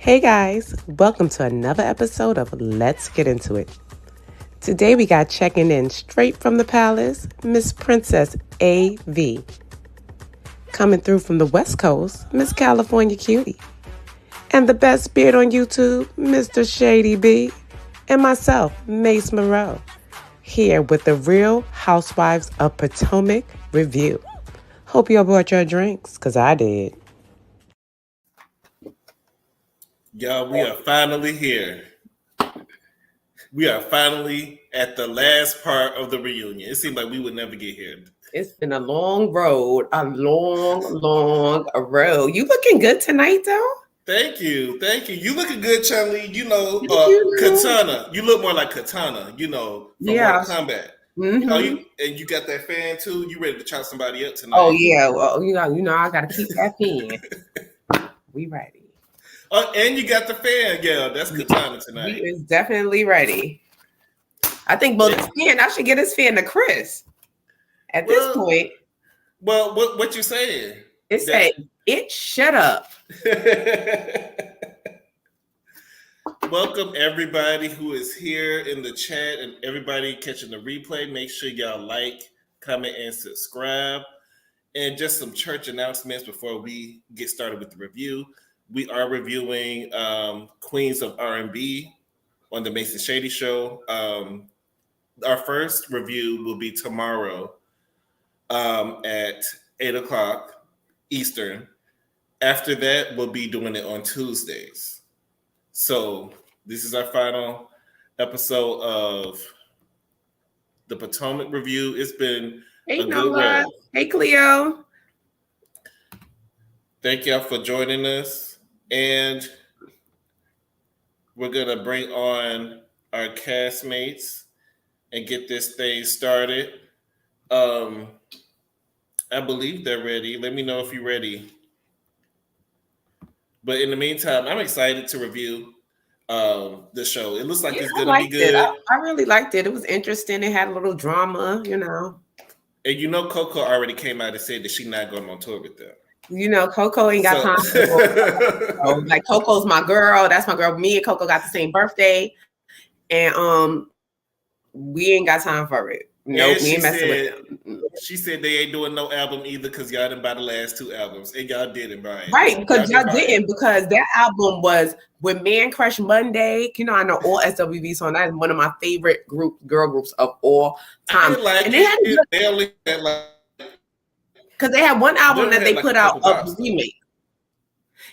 Hey guys, welcome to another episode of Let's Get Into It. Today we got checking in straight from the palace, Miss Princess A.V. Coming through from the West Coast, Miss California Cutie. And the best beard on YouTube, Mr. Shady B. And myself, Mace Moreau. Here with the Real Housewives of Potomac review. Hope y'all brought your drinks, because I did. Y'all, we are finally here. We are finally at the last part of the reunion. It seemed like we would never get here. It's been a long road, a long road. You looking good tonight, though? Thank you. You looking good, Chun-Li. Katana. You look more like Katana, from Mortal Kombat. Mm-hmm. And you got that fan, too? You ready to chop somebody up tonight? Oh, yeah. Well, I got to keep that fan. We ready. And you got the fan, yeah. That's Katana tonight. He is definitely ready. I think, I should get his fan to Chris. At this point. Well, what you saying? It say, shut up. Welcome everybody who is here in the chat and everybody catching the replay. Make sure y'all like, comment, and subscribe. And just some church announcements before we get started with the review. We are reviewing Queens of R&B on the Mason Shady Show. Our first review will be tomorrow at 8 o'clock Eastern. After that, we'll be doing it on Tuesdays. So this is our final episode of the Potomac review. It's been a good ride. Hey, Cleo. Thank y'all for joining us. And we're going to bring on our castmates and get this thing started. I believe they're ready. Let me know if you're ready. But in the meantime, I'm excited to review the show. It looks like it's going to be good. I really liked it. It was interesting. It had a little drama, And Coco already came out and said that she's not going on tour with them. Coco ain't got time for like Coco's my girl. That's my girl. Me and Coco got the same birthday. And we ain't got time for it. Nope, we ain't messing with them. She said they ain't doing no album either because y'all didn't buy the last two albums. And y'all didn't, right? Right, because y'all didn't, because that album was with Man Crush Monday. I know all SWV songs. That is one of my favorite girl groups of all time. They only had because they had one album that they put out of the remake.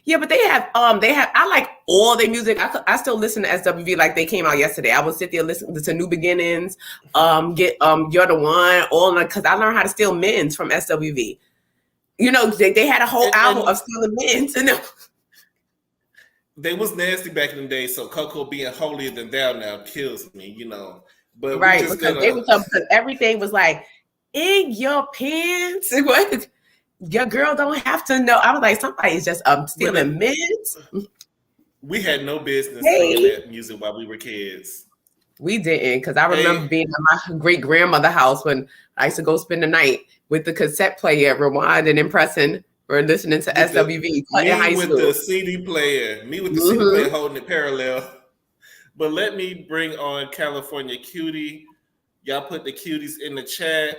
Yeah, but they have I like all their music. I still listen to SWV like they came out yesterday. I would sit there listening to New Beginnings, get You're the One, all because I learned how to steal men's from SWV. They had a whole album of stealing men's, and they was nasty back in the day. So Coco being holier than thou now kills me, But right, because because everything was like in your pants. What? Your girl don't have to know. I was like, somebody's just stealing mints. We had no business playing that music while we were kids. We didn't, because I remember being at my great grandmother's house when I used to go spend the night with the cassette player, rewinding and pressing, or listening to SWV. The CD player. Me with the CD player holding it parallel. But let me bring on California Cutie. Y'all put the cuties in the chat.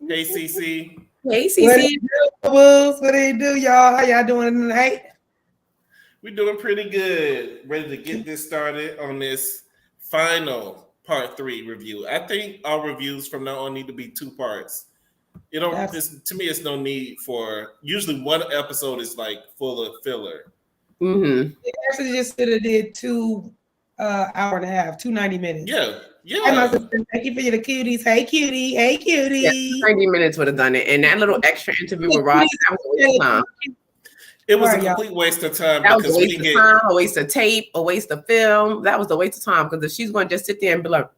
Hey, CC. Hey, CC. What do you do, y'all? How y'all doing tonight? We're doing pretty good. Ready to get this started on this final part 3 review. I think all reviews from now on need to be 2 parts. To me, it's no need for. Usually, one episode is like full of filler. Mm-hmm. They actually just did 2 hour and a half, 290 minutes. Yeah. Thank you for the cuties. Hey, cutie. Hey, cutie. Yeah, 90 minutes would have done it. And that little extra interview with Rhop, that was a waste of time. It was a complete waste of time. That was a waste of time, a waste of tape, a waste of film. That was a waste of time, because if she's going to just sit there and be like,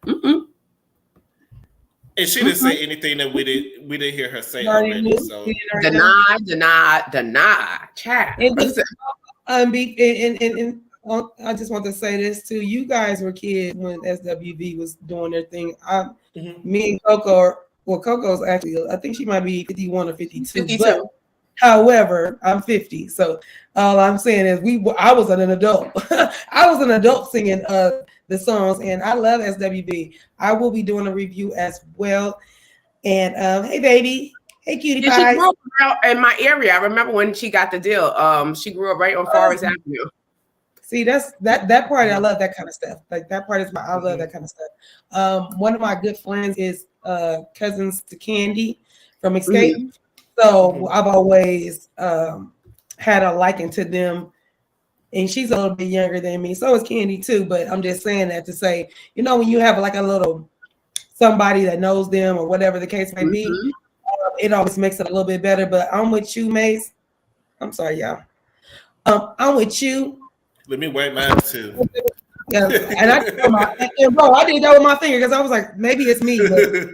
And she didn't say anything that we didn't hear her say already. So deny, chat. I just want to say this too. You guys were kids when SWV was doing their thing. Me and Coco, Coco's actually, I think she might be 51 or 52. 52. However, I'm 50, so all I'm saying is I was an adult. I was an adult singing the songs, and I love SWV. I will be doing a review as well. And hey, baby, hey, cutie pie. She grew up in my area. I remember when she got the deal. She grew up right on Forest Avenue. See, that's that part. I love that kind of stuff. Like that part is I love that kind of stuff. One of my good friends is cousins to Candy from Escape. So I've always had a liking to them, and she's a little bit younger than me. So is Candy too. But I'm just saying that to say, when you have like a little somebody that knows them or whatever the case may be, it always makes it a little bit better. But I'm with you, Mace. I'm sorry, y'all. I'm with you. Let me wipe mine too. Yeah, and I did that with my finger because I was like, maybe it's me. But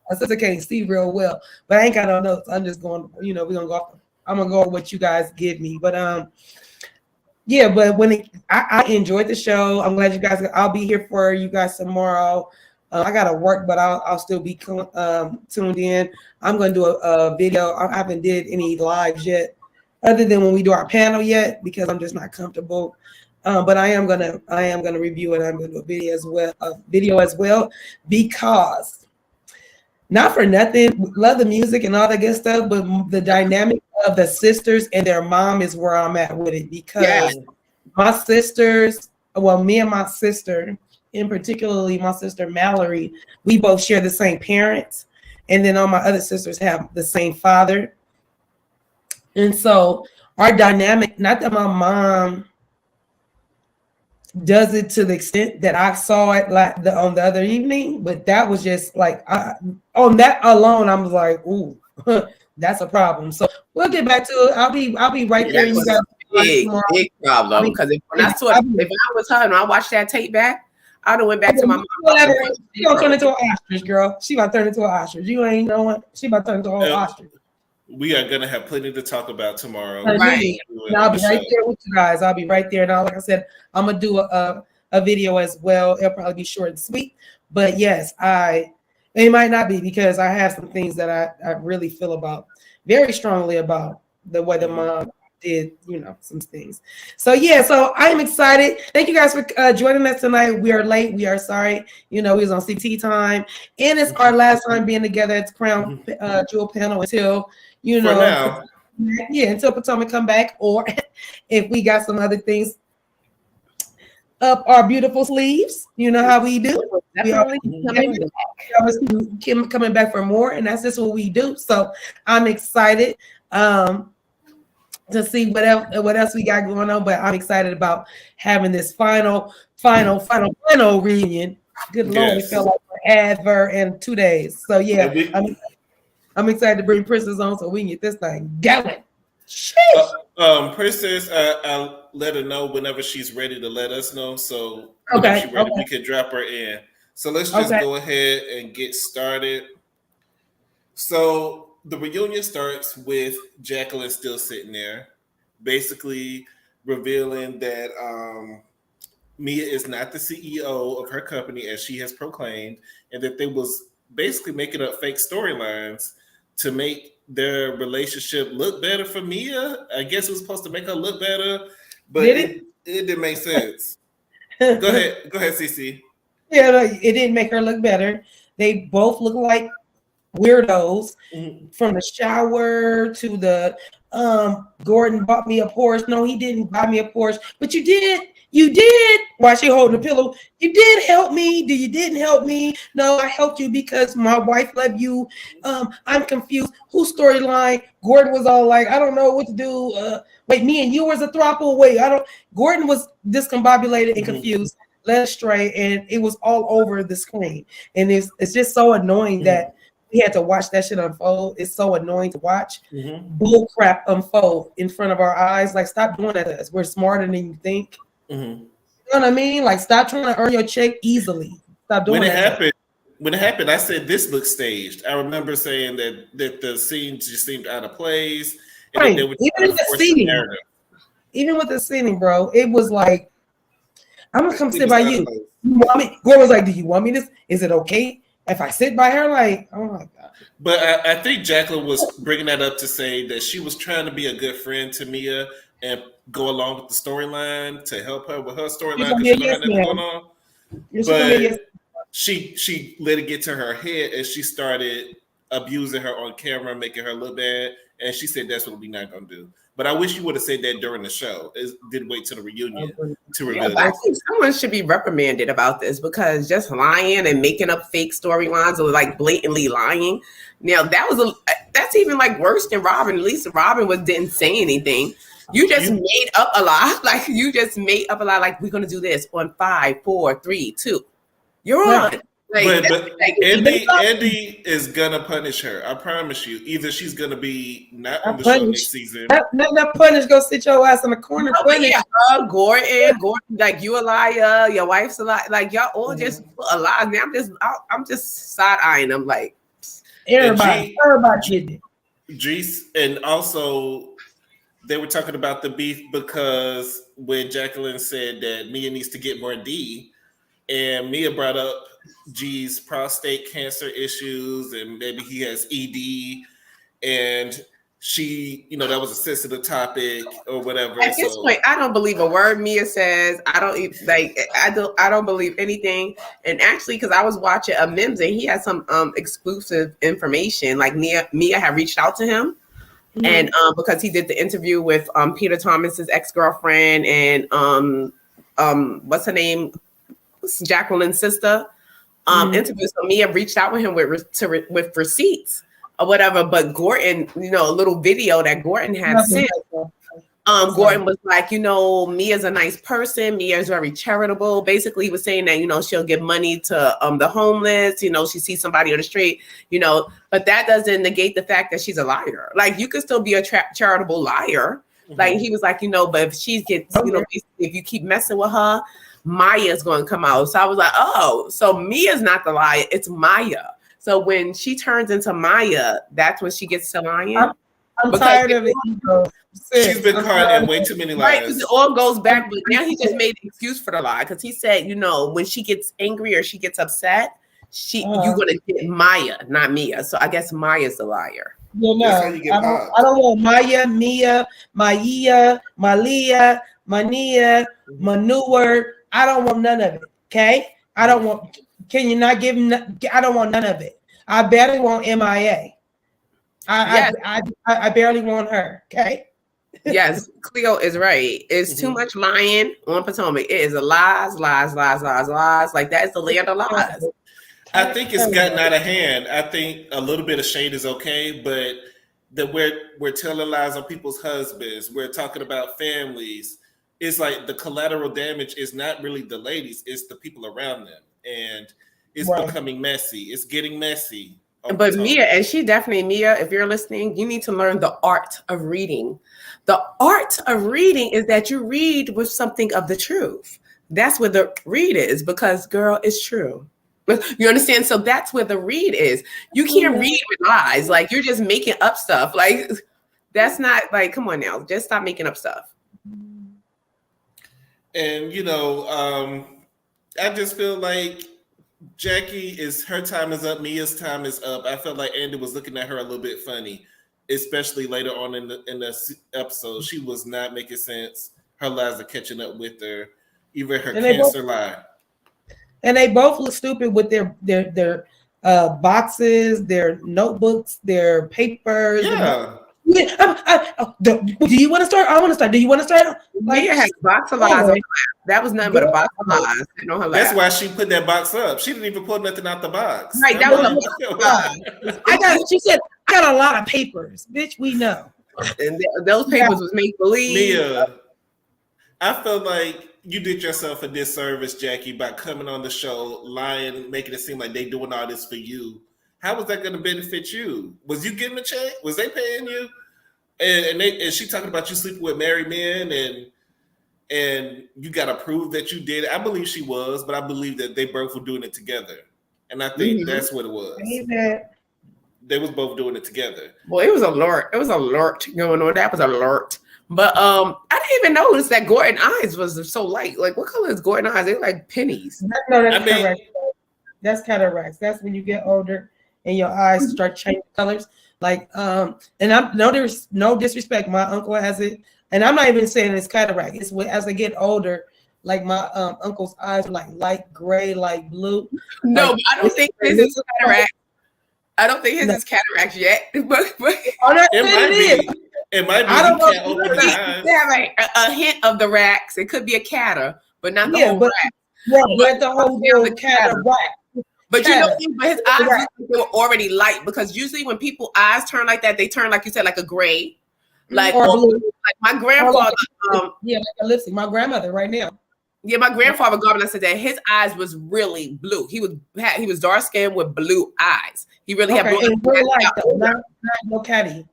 my sister can't see real well, but I ain't got no notes. I'm just going, we're gonna go. I'm gonna go with what you guys give me. But yeah, but I enjoyed the show. I'm glad you guys. I'll be here for you guys tomorrow. I gotta work, but I'll still be tuned in. I'm gonna do a video. I haven't did any lives yet, other than when we do our panel yet, because I'm just not comfortable. But I am gonna review it. I'm gonna do a video as well, because. Not for nothing, love the music and all that good stuff, but the dynamic of the sisters and their mom is where I'm at with it, because my sisters, me and my sister, and particularly my sister Mallory, we both share the same parents, and then all my other sisters have the same father. And so our dynamic, not that my mom does it to the extent that I saw it like on the other evening, but that was just like on that alone, I was like, ooh, that's a problem. So we'll get back to it. I'll be right there. You guys, big problem, because if I was her and I watched that tape back, I'd have went back to my mom. She gonna turn into an ostrich, girl. She about to turn into an ostrich. You ain't know what? She about to turn into a whole ostrich. We are gonna have plenty to talk about tomorrow. Right. And I'll be right there with you guys. I'll be right there. Now, like I said, I'm gonna do a video as well. It'll probably be short and sweet. But yes, it might not be, because I have some things that I really feel very strongly about the way the mom did, some things. So yeah, so I'm excited. Thank you guys for joining us tonight. We are late. We are sorry. We was on CT time, and it's our last time being together at the Crown Jewel panel until until Potomac come back, or if we got some other things up our beautiful sleeves. You know how we do. We always coming back for more, and that's just what we do. So I'm excited to see what else we got going on. But I'm excited about having this final reunion. Good Lord, it felt like forever and 2 days. So yeah, I'm excited to bring Princess on so we can get this thing going. Princess, I'll let her know whenever she's ready to let us know. So whenever she's ready, we can drop her in. So let's just go ahead and get started. So the reunion starts with Jacqueline still sitting there, basically revealing that Mia is not the CEO of her company as she has proclaimed, and that they was basically making up fake storylines to make their relationship look better for Mia. I guess it was supposed to make her look better, but it didn't make sense. Go ahead, CC. Yeah, no, it didn't make her look better. They both look like weirdos, from the shower to the Gordon bought me a Porsche. No, he didn't buy me a Porsche, but you did. Why she holding the pillow? You did help me. You didn't help me. No, I helped you because my wife loved you. I'm confused. Whose storyline? Gordon was all like, I don't know what to do. Wait, me and you was a throuple. Wait, Gordon was discombobulated and confused, led astray, and it was all over the screen. And it's just so annoying that we had to watch that shit unfold. It's so annoying to watch bull crap unfold in front of our eyes. Like, stop doing that to us. We're smarter than you think. You know what I mean? Like, stop trying to earn your check easily. Stop doing that. When it happened, I said this looks staged. I remember saying that the scene just seemed out of place. Right. Even with the seating, bro, it was like, I'm gonna come sit by you. You want me? Gordon was like, do you want me this? Is it okay If I sit by her, like, oh my God. But I think Jacqueline was bringing that up to say that she was trying to be a good friend to Mia and go along with the storyline to help her with her storyline because she don't have nothing going on. But she let it get to her head and she started abusing her on camera, making her look bad. And she said that's what we're not going to do. But I wish you would have said that during the show. Didn't wait till the reunion to reveal that. I think someone should be reprimanded about this because just lying and making up fake storylines or like blatantly lying. Now that's even like worse than Robyn. At least Robyn didn't say anything. You just made up a lot. Like you just made up a lot. Like we're gonna do this on 5, 4, 3, 2. You're on. Like, but Andy is gonna punish her. I promise you. Either she's gonna be not on the show next season. Not punish. Go sit your ass in the corner. Gordon, like you a liar. Your wife's a liar. Like y'all all just a lie. Now I'm just side eyeing them. Like everybody did it. Drees, and also they were talking about the beef because when Jacqueline said that Mia needs to get more D, and Mia brought up G's prostate cancer issues and maybe he has ED, and she, that was a sensitive topic or whatever. At this point, I don't believe a word Mia says. I don't believe anything. And actually, because I was watching a Mims and he had some exclusive information. Like Mia had reached out to him. Mm-hmm. And because he did the interview with Peter Thomas's ex-girlfriend and what's her name? Jacqueline's sister. Interview. So Mia reached out with him with receipts or whatever. But Gordon, a little video that Gordon had sent. Gordon was like, Mia's a nice person. Mia's very charitable. Basically, he was saying that, she'll give money to the homeless. She sees somebody on the street, but that doesn't negate the fact that she's a liar. Like you could still be a charitable liar. Mm-hmm. Like he was like, but if she gets, if you keep messing with her, Maya's going to come out. So I was like, oh, so Mia's not the liar. It's Maya. So when she turns into Maya, that's when she gets to lying. I'm tired of it. She's been caught in way too many lies. Right, because it all goes back. But now he just made an excuse for the lie. Because he said, when she gets angry or she gets upset, you're going to get Maya, not Mia. So I guess Maya's the liar. I don't want Maya, Mia, Maya, Malia, Mania, Manure. I don't want none of it. Okay. Can you not give him? I don't want none of it. I barely want MIA. I barely want her. Okay. Yes, Cleo is right. It's too much lying on Potomac. It is a lies. Like that is the land of lies. I think it's gotten out of hand. I think a little bit of shade is okay, but that we're telling lies on people's husbands. We're talking about families. It's like the collateral damage is not really the ladies, it's the people around them. And it's becoming messy. It's getting messy. But Mia, and she definitely, Mia, if you're listening, you need to learn the art of reading. The art of reading is that you read with something of the truth. That's where the read is, because girl, it's true. You understand? So that's where the read is. You can't read with lies. Like you're just making up stuff. Like that's not like, come on now, just stop making up stuff. And, I just feel like her time is up. Mia's time is up. I felt like Andy was looking at her a little bit funny, especially later on in the episode. She was not making sense. Her lies are catching up with her, even her cancer lie. And they both look stupid with their boxes, their notebooks, their papers. Yeah. Do you want to start? I want to start. Do you want to start? Mia has a box of lies. That was nothing but a box of lies. That's why she put that box up. She didn't even pull nothing out the box. Right, that was a box. She said, I got a lot of papers. Bitch, we know. And those papers was make believe. Mia, I feel like you did yourself a disservice, Jackie, by coming on the show, lying, making it seem like they doing all this for you. How was that going to benefit you? Was you getting a check? Was they paying you? And she talking about you sleeping with married men and you got to prove that you did it. I believe she was, but I believe that they both were doing it together. And I think that's what it was. Amen. They was both doing it together. Well, it was alert. It was alert going on. That was alert. But I didn't even notice that Gordon's eyes was so light. Like, what color is Gordon's eyes? They're like pennies. No, that's correct. That's cataracts. That's when you get older and your eyes start changing colors. Like, and I'm there's no disrespect. My uncle has it, and I'm not even saying it's cataract. It's as I get older, like my uncle's eyes are like light gray, light blue. No, like, but I don't think his is cataract. I don't think his is cataract yet. But it might be. I don't know. Open his eyes. They have a hint of the racks. It could be a catar, but not the whole rack. But the whole cataract. But you know, but his eyes look like they were already light, because usually when people eyes turn like that, they turn, like you said, like a gray, like my grandfather. Like a lipstick. My grandmother right now. Yeah, my grandfather Robyn said that his eyes was really blue. He was dark skinned with blue eyes. He really had blue eyes. No catty.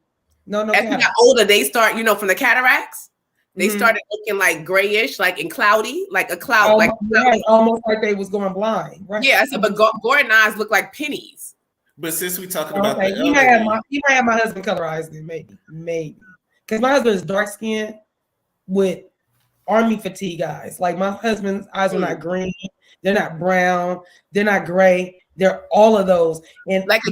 No. As he got older, they start, from the cataracts. They started looking like grayish, like and cloudy, like a cloud, almost like they was going blind. Right? Yeah, but Gordon eyes look like pennies. But since we talking about he might have my husband colorized then, maybe, because my husband is dark skinned with army fatigue eyes. Like my husband's eyes are not green, they're not brown, they're not gray, they're all of those. And like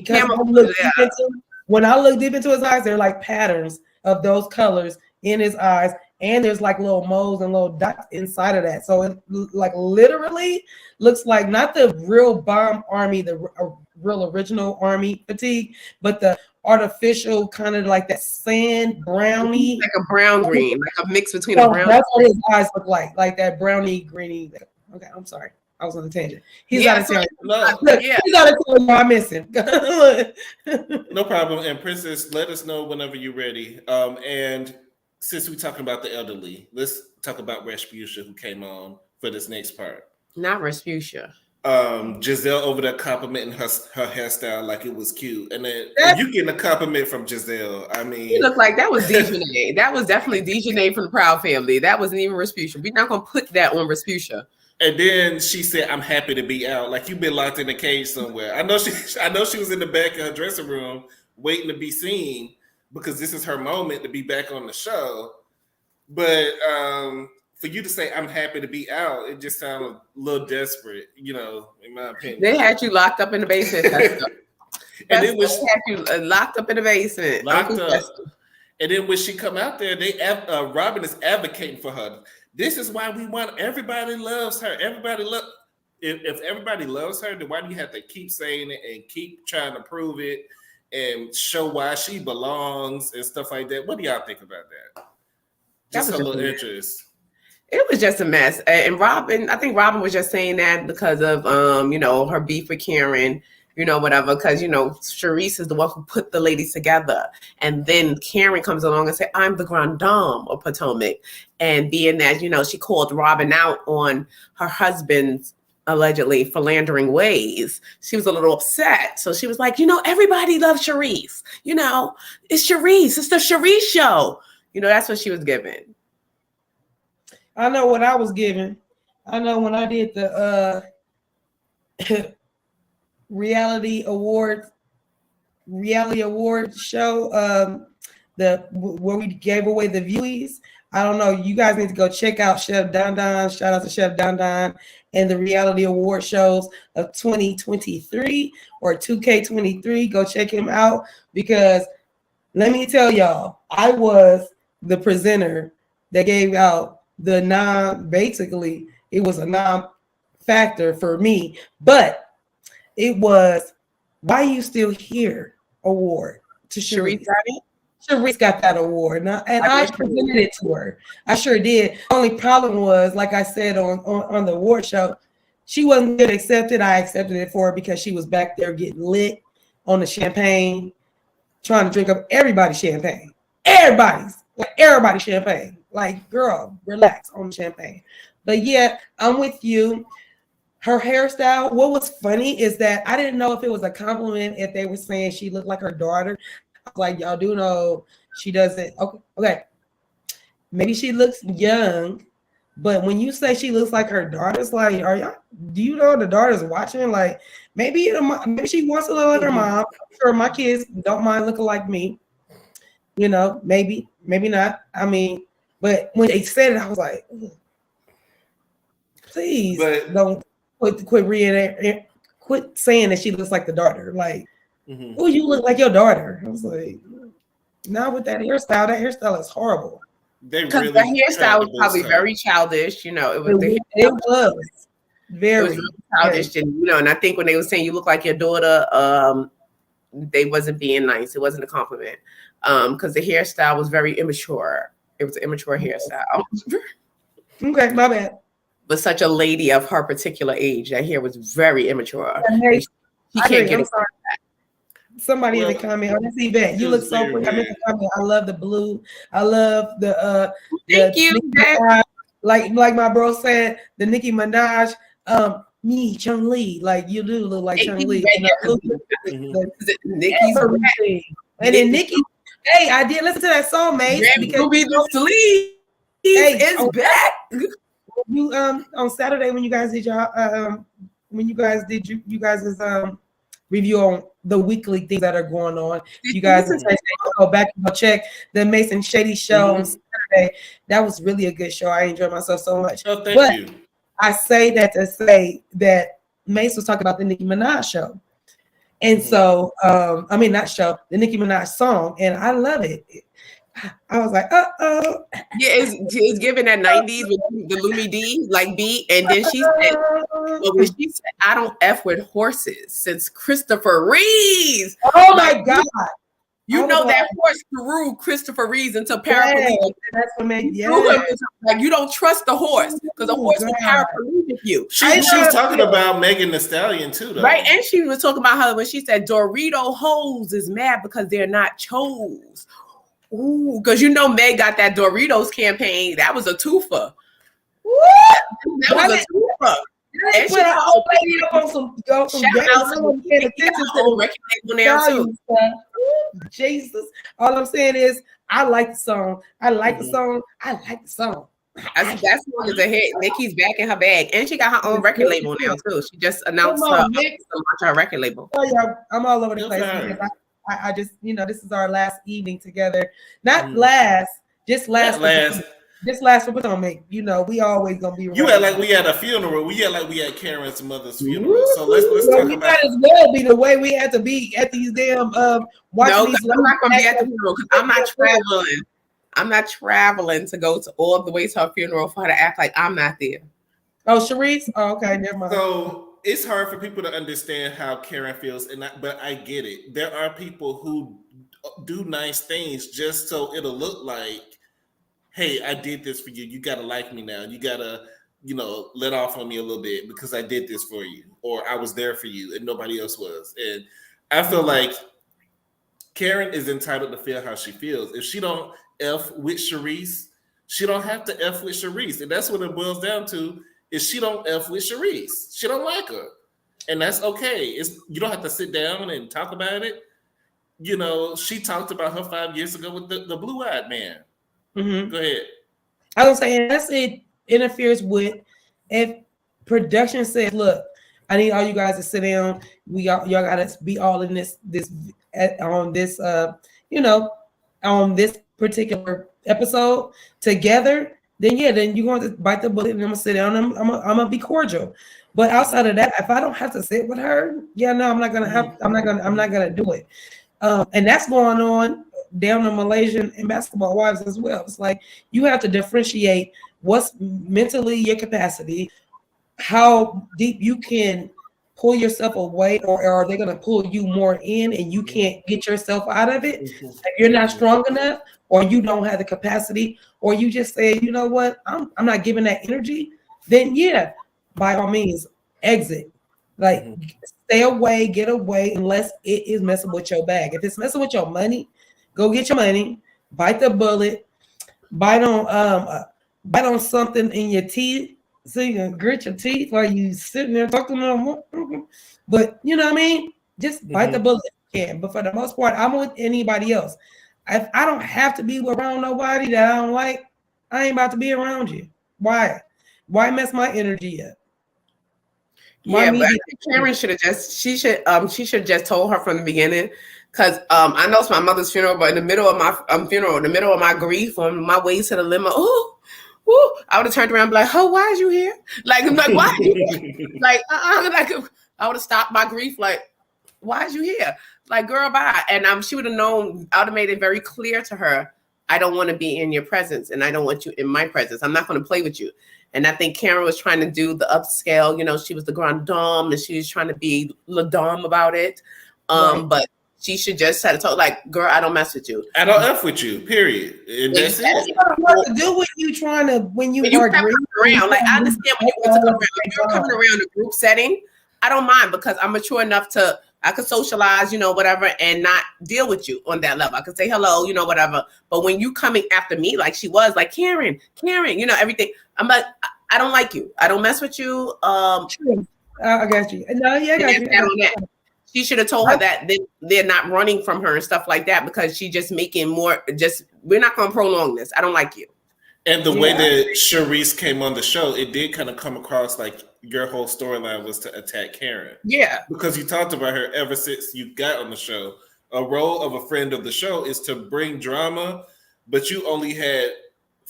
when I look deep into his eyes, they're like patterns of those colors in his eyes. And there's like little moles and little dots inside of that. So it like literally looks like not the real bomb army, the real original army fatigue, but the artificial kind of like that sand brownie. Like a brown green, like a mix between a brown. That's what his eyes look like that brownie greeny. Okay, I'm sorry. I was on the tangent. He's got to tell you. He's got to tell you I miss him. No problem. And Princess, let us know whenever you're ready. And since we're talking about the elderly, let's talk about Respucia, who came on for this next part. Not Respucia. Giselle over there complimenting her hairstyle like it was cute. And then you getting a compliment from Giselle. I mean, you look like that was Dejanay. That was definitely Dejanay from the Proud Family. That wasn't even Respucia. We're not going to put that on Respucia. And then she said, "I'm happy to be out." Like you've been locked in a cage somewhere. I know she was in the back of her dressing room waiting to be seen, because this is her moment to be back on the show. But for you to say, "I'm happy to be out," it just sounded a little desperate, in my opinion. They had you locked up in the basement. And then they had you locked up in the basement. Locked up. And then when she come out there, Robyn is advocating for her. This is why we want, everybody loves her. If everybody loves her, then why do you have to keep saying it and keep trying to prove it and show why she belongs and stuff like that? What do y'all think about that? Just a little interest. It was just a mess. And Robyn, I think Robyn was just saying that because of her beef with Karen, whatever, because Charisse is the one who put the ladies together. And then Karen comes along and said, "I'm the grande dame of Potomac." And being that, she called Robyn out on her husband's allegedly philandering ways, she was a little upset. So she was like, everybody loves Charisse. It's Charisse. It's the Charisse show. That's what she was giving. I know what I was giving. I know when I did the reality award show, where we gave away the viewies. I don't know. You guys need to go check out Chef Don Don. Shout out to Chef Don Don and the reality award shows of 2023 or 2K23. Go check him out, because let me tell y'all, I was the presenter that gave out the basically it was a non-factor for me, but it was "Why You Still Here" award to Charisse. Charisse got that award, and I presented it to her. I sure did. The only problem was, like I said on the award show, she wasn't going to accept it. I accepted it for her because she was back there getting lit on the champagne, trying to drink up everybody's champagne. Everybody's champagne. Like, girl, relax on the champagne. But yeah, I'm with you. Her hairstyle, what was funny is that I didn't know if it was a compliment if they were saying she looked like her daughter. I was like, y'all do know she doesn't. Okay. Maybe she looks young, but when you say she looks like her daughter, it's like, do you know the daughter's watching? Like, maybe she wants to look like her mom. I'm sure my kids don't mind looking like me. Maybe not. I mean, but when they said it, I was like, please don't quit quit saying that she looks like the daughter. Like, oh, you look like your daughter. I was like, not with that hairstyle. That hairstyle is horrible. Because the hairstyle was probably very childish. You know, it was very childish, and I think when they were saying you look like your daughter, they wasn't being nice. It wasn't a compliment. Because the hairstyle was very immature. It was an immature hairstyle. Okay, my bad. But such a lady of her particular age, that hair was very immature. She can't get it. Somebody in the comment, let's see that. You look so pretty. I meant to comment. I love the blue. I love the thank you. Like my bro said, the Nicki Minaj, me, Chung Lee. Like you do look like Chung Lee. Nicki's and then Nicki, hey, I did listen to that song, mate. Ruby the Sleeve is back. You on Saturday when you guys did your you guys' review on the weekly things that are going on. You guys go back and check the Mason Shady show on Saturday. That was really a good show. I enjoyed myself so much. Oh, thank you. I say that to say that Mace was talking about the Nicki Minaj show. And so, I mean, not show, the Nicki Minaj song, and I love it. I was like, uh-oh. Yeah, it's giving that 90s with the Lumi D, like beat. And then she said, I don't F with horses since Christopher Reeves. Oh, my God. You know that horse threw Christopher Reeves into paraplegic. That's what made like you don't trust the horse because the horse will paraplegic you. She's talking about Megan Thee Stallion too, though. Right, and she was talking about how when she said Dorito hoes is mad because they're not chose. Ooh, because Meg got that Doritos campaign. That was a twofer. What? That was a twofer. And she got Jesus. All I'm saying is I like the song. I like the song. That song is a hit. Nicki's back in her bag. And she got her own record label now too. She just announced her record label. Oh yeah, I'm all over the place because I just, this is our last evening together. Not last, just last. This last one, don't make. We always gonna be. You act like we had a funeral. We act like we had Karen's mother's funeral. So let's talk about. Might as well be the way we had to be at these damn watching these. I'm not gonna be at the funeral because I'm not traveling. I'm not traveling to go to all the way to her funeral for her to act like I'm not there. Oh, Charisse. Oh, okay, never mind. So it's hard for people to understand how Karen feels, but I get it. There are people who do nice things just so it'll look like, hey, I did this for you. You gotta like me now. You gotta, let off on me a little bit because I did this for you, or I was there for you and nobody else was. And I feel like Karen is entitled to feel how she feels. If she don't F with Charisse, she don't have to F with Charisse. And that's what it boils down to, is she don't F with Charisse. She don't like her. And that's okay. You don't have to sit down and talk about it. She talked about her 5 years ago with the blue-eyed man. Mm-hmm. Go ahead. I was saying that's it interferes with if production says, look, I need all you guys to sit down. Y'all gotta be all in this on this particular episode together, then you're going to bite the bullet and I'm gonna sit down and I'm gonna be cordial. But outside of that, if I don't have to sit with her, I'm not gonna do it. And that's going on down in Malaysian and basketball wives as well. It's like you have to differentiate what's mentally your capacity, how deep you can pull yourself away, or are they going to pull you more in and you can't get yourself out of it? If you're not strong enough, or you don't have the capacity, or you just say, you know what, I'm not giving that energy, then by all means, exit. Like stay away, get away, unless it is messing with your bag. If it's messing with your money, go get your money, bite the bullet, bite on something in your teeth, so you can grit your teeth while you sitting there talking to them. But you know what I mean? Just bite the bullet if you can. But for the most part, I'm with anybody else. If I don't have to be around nobody that I don't like, I ain't about to be around you. Why? Why mess my energy up? But I think Karen should just told her from the beginning. Because I know it's my mother's funeral, but in the middle of my funeral, in the middle of my grief, on my way to the limo, I would have turned around and be like, "Oh, why is you here? Like, I'm like, why? Are you here? Like, I would have stopped my grief. Like, why is you here? Like, girl, bye. And she would have known. I would have made it very clear to her. I don't want to be in your presence, and I don't want you in my presence. I'm not going to play with you. And I think Karen was trying to do the upscale. You know, she was the grande dame, and she was trying to be la dame about it. Right. But she should just have told, like, girl, I don't mess with you. I don't F with you, period. And that's it. What to do when you trying to, when you are around. Like, I understand when you want to come around. If you're coming around a group setting, I don't mind, because I'm mature enough to, I could socialize, you know, whatever, and not deal with you on that level. I could say hello, you know, whatever. But when you coming after me, like she was, like, Karen, you know, everything, I'm like, I don't like you. I don't mess with you. I got you. No, yeah, I got you. She should have told her that they're not running from her and stuff like that, because she just making more, we're not going to prolong this. I don't like you. And the way that Charisse came on the show, it did kind of come across like your whole storyline was to attack Karen. Yeah. Because you talked about her ever since you got on the show. A role of a friend of the show is to bring drama, but you only had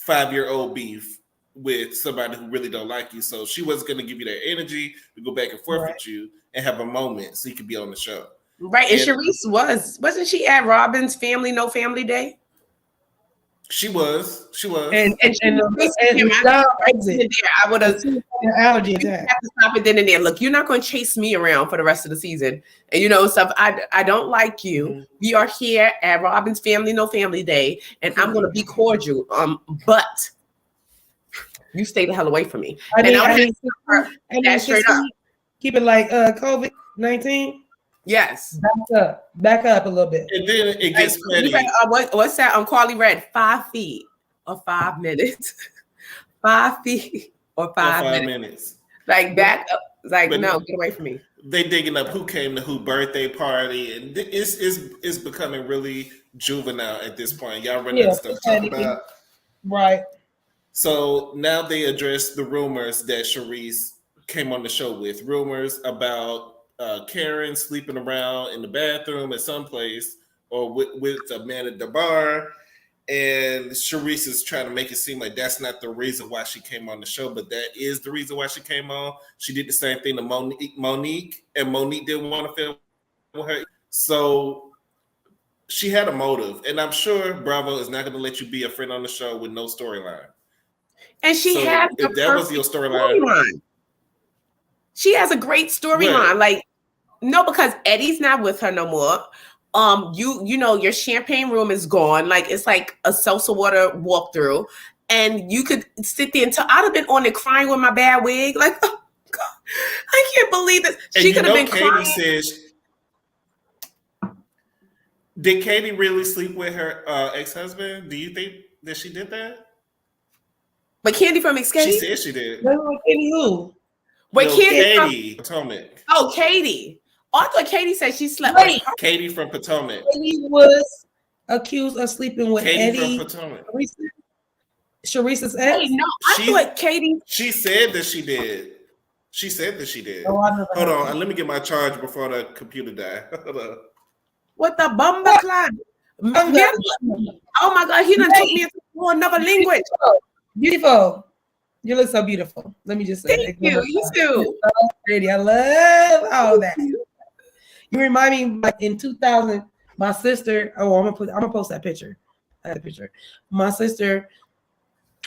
5-year-old beef with somebody who really don't like you. So she wasn't going to give you that energy to go back and forth with you and have a moment so you could be on the show. Right. And Charisse wasn't she at Robyn's Family No Family Day? She was. And I would have allergy attack. Have to stop it then and there. Look, you're not going to chase me around for the rest of the season, and you know stuff. I don't like you. Mm-hmm. We are here at Robyn's Family No Family Day, and I'm going to be cordial. But you stay the hell away from me. Straight up. Keep it like COVID-19. Yes. Back up a little bit. And then it gets petty. What's that? Carly read 5 feet or 5 minutes. 5 feet or 5 minutes. Like back up. Like, but no, get away from me. They digging up who came to who birthday party, and it's becoming really juvenile at this point. Y'all running that stuff talking about. Right. So now they address the rumors that Charisse came on the show with. Rumors about Karen sleeping around in the bathroom at some place or with a man at the bar. And Charisse is trying to make it seem like that's not the reason why she came on the show, but that is the reason why she came on. She did the same thing to Monique, and Monique didn't want to film with her. So she had a motive. And I'm sure Bravo is not going to let you be a friend on the show with no storyline. And she had if that was your storyline. She has a great storyline. Right. Like, no, because Eddie's not with her no more. You know, your champagne room is gone. Like, it's like a seltzer water walkthrough. And you could sit there until I'd have been on it crying with my bad wig. Like, oh God, I can't believe this. She could have been crying. Did Katie really sleep with her ex-husband? Do you think that she did that? But Candy from Escape? She said she did. No, Katie who? Wait, no, Katie Potomac. Oh, Katie. Oh, I thought Katie said she slept with her. Katie from Potomac. Katie was accused of sleeping with Katie Eddie. From Potomac. Charisse's ex? Wait, no, I thought Katie. She said that she did. Oh, hold on. Let me get my charge before the computer died. Hold on. What the bumba clan? Oh my God, he done took me into another language. Beautiful. You look so beautiful. Let me just say. Thank you. You too. So pretty. I love all that. You remind me, like in 2000, my sister. Oh, I'm gonna post that picture. I had a picture. My sister,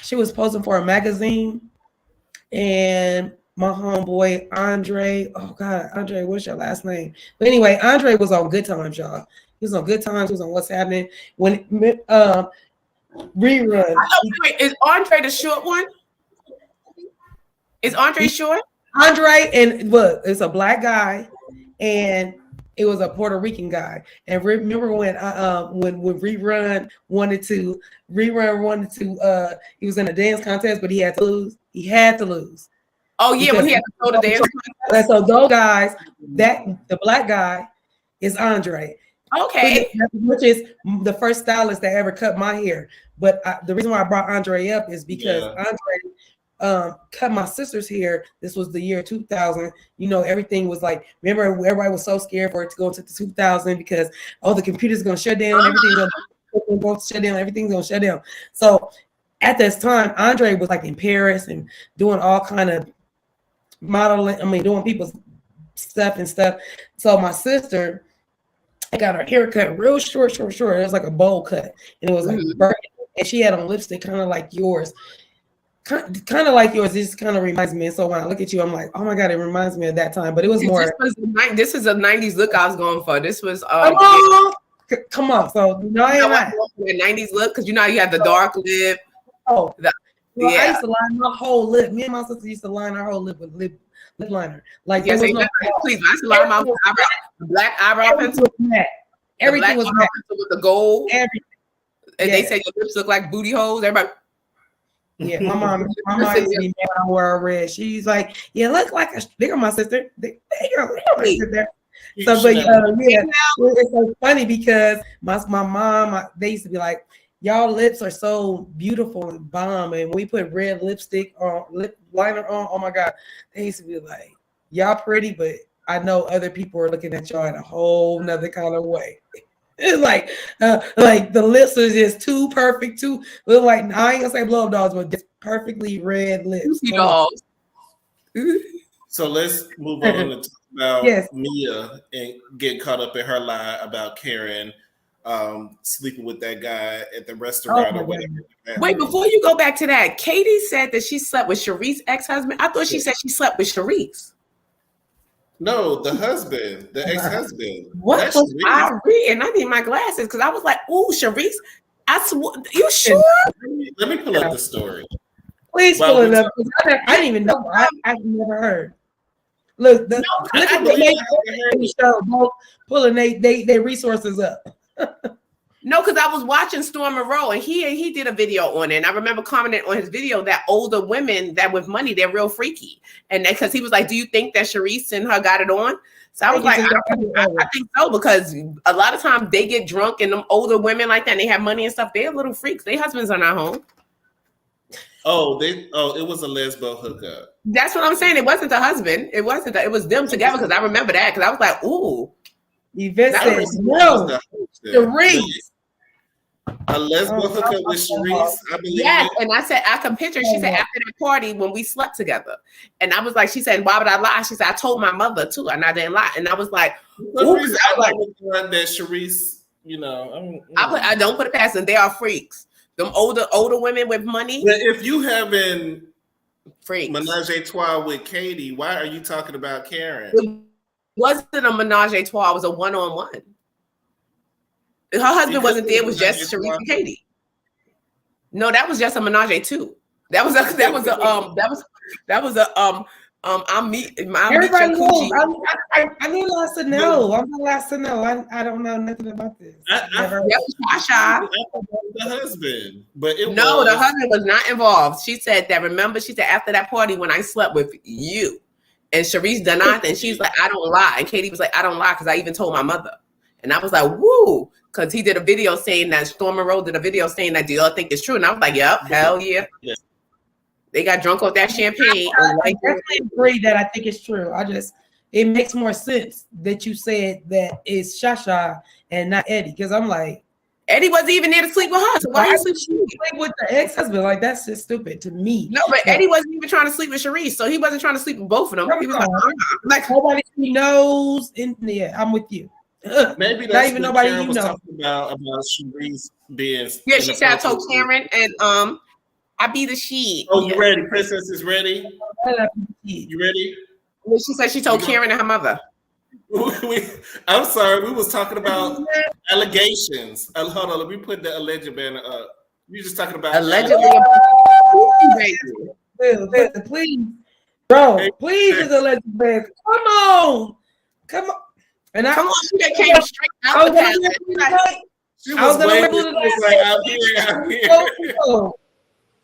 she was posing for a magazine, and my homeboy Andre. Oh God, Andre, what's your last name? But anyway, Andre was on Good Times, y'all. He was on Good Times. He was on What's Happening when rerun. Wait, is Andre the short one? Is Andre short? Andre, and look, it's a black guy, and it was a Puerto Rican guy. And remember when Rerun wanted to, he was in a dance contest, but he had to lose. Oh yeah, when he had to go to dance contest. And so those guys, the black guy is Andre. Okay. Which is the first stylist that ever cut my hair. But the reason why I brought Andre up is because Andre cut my sister's hair. This was the year 2000. You know, everything was like, remember, everybody was so scared for it to go into the 2000 because the computer's going to shut down. Everything's going to shut down. Everything's going to shut down. So at this time, Andre was like in Paris and doing all kind of modeling. I mean, doing people's stuff and stuff. So my sister, I got her hair cut real short. It was like a bowl cut, and it was like burnt, and she had on lipstick, kind of like yours. Kind of like yours. This kind of reminds me. And so when I look at you, I'm like, oh my God, it reminds me of that time. But it was more. This is a 90s look I was going for. This was come on. So no, I ain't not. 90s look, because you know you have the dark lip. Oh, I used to line my whole lip. Me and my sister used to line our whole lip with lip liner. Like yes, please. I used to line my black eyebrow pencil. Everything was matte with the gold. Everything. And they say your lips look like booty holes. Everybody. Yeah, my mom used to be mad when I wear red. She's like, "You look like a bigger my sister." So, but it's so funny because my mom, they used to be like, "Y'all lips are so beautiful and bomb," and when we put red lipstick on, lip liner on, oh my God, they used to be like, "Y'all pretty, but I know other people are looking at y'all in a whole nother kind of way." It's like the lips are just too perfect, too look like, I ain't gonna say blow up dolls, but just perfectly red lips. So let's move on to talk about Mia and getting caught up in her lie about Karen sleeping with that guy at the restaurant. Wait, before you go back to that, Katie said that she slept with Charisse's ex-husband. I thought she said she slept with Charisse. No, the husband, the ex-husband. What was I reading? I need my glasses because I was like, "Ooh, Charisse, you sure?" Let me pull up the story. Please pull it up. I didn't even know. I've never heard. Look, look at the show. Pulling they resources up. No, because I was watching Storm Monroe and he did a video on it. And I remember commenting on his video that older women that with money, they're real freaky. And because he was like, "Do you think that Charisse and her got it on?" So I was like, I think so, because a lot of times they get drunk and them older women like that, and they have money and stuff. They're little freaks. Their husbands are not home. It was a lesbo hookup. That's what I'm saying. It wasn't the husband. It was them together, because I remember that, because I was like, "Ooh." Yvette says no. Charisse. A lesbo hookup with Charisse, I believe. Yes, and I said I can picture. She said after that party when we slept together, and I was like, she said, "Why would I lie?" She said, "I told my mother too, and I didn't lie." And I was like, that Charisse, I don't put it past them. They are freaks. Them older women with money. But if you having freaks menage a trois with Katie, why are you talking about Karen? It wasn't a menage a trois. It was a one-on-one. Her husband wasn't there. It was just Charisse and Katie. No, that was just a menage a two. Everybody knows. I'm the last to know. I'm the last to know. I don't know nothing about this. The husband, the husband was not involved. She said that. Remember, she said after that party when I slept with you, and Charisse denied, and she's like, "I don't lie," and Katie was like, "I don't lie because I even told my mother," and I was like, "Woo." Because he did a video saying that, Storm Monroe did a video saying that, "Do y'all think it's true?" And I was like, "Yep, hell yeah." They got drunk off that champagne. I definitely agree that I think it's true. It makes more sense that you said that it's Shasha and not Eddie. Because I'm like, Eddie wasn't even there to sleep with her. So why you sleep with the ex-husband? Like, that's just stupid to me. No, but Eddie wasn't even trying to sleep with Charisse. So he wasn't trying to sleep with both of them. He was like nobody knows. I'm with you. Maybe that's not even nobody Karen was talking about Charisse being. Yeah, she said I told Karen and I be the she. Oh, you ready? Princess is ready. You ready? Well, she said she told Karen and her mother. I'm sorry, we was talking about allegations. Hold on, let me put the alleged banner up. You just talking about allegedly. Please, bro, please, is alleged banner. Come on. And come on, she came straight out the path. She was out here.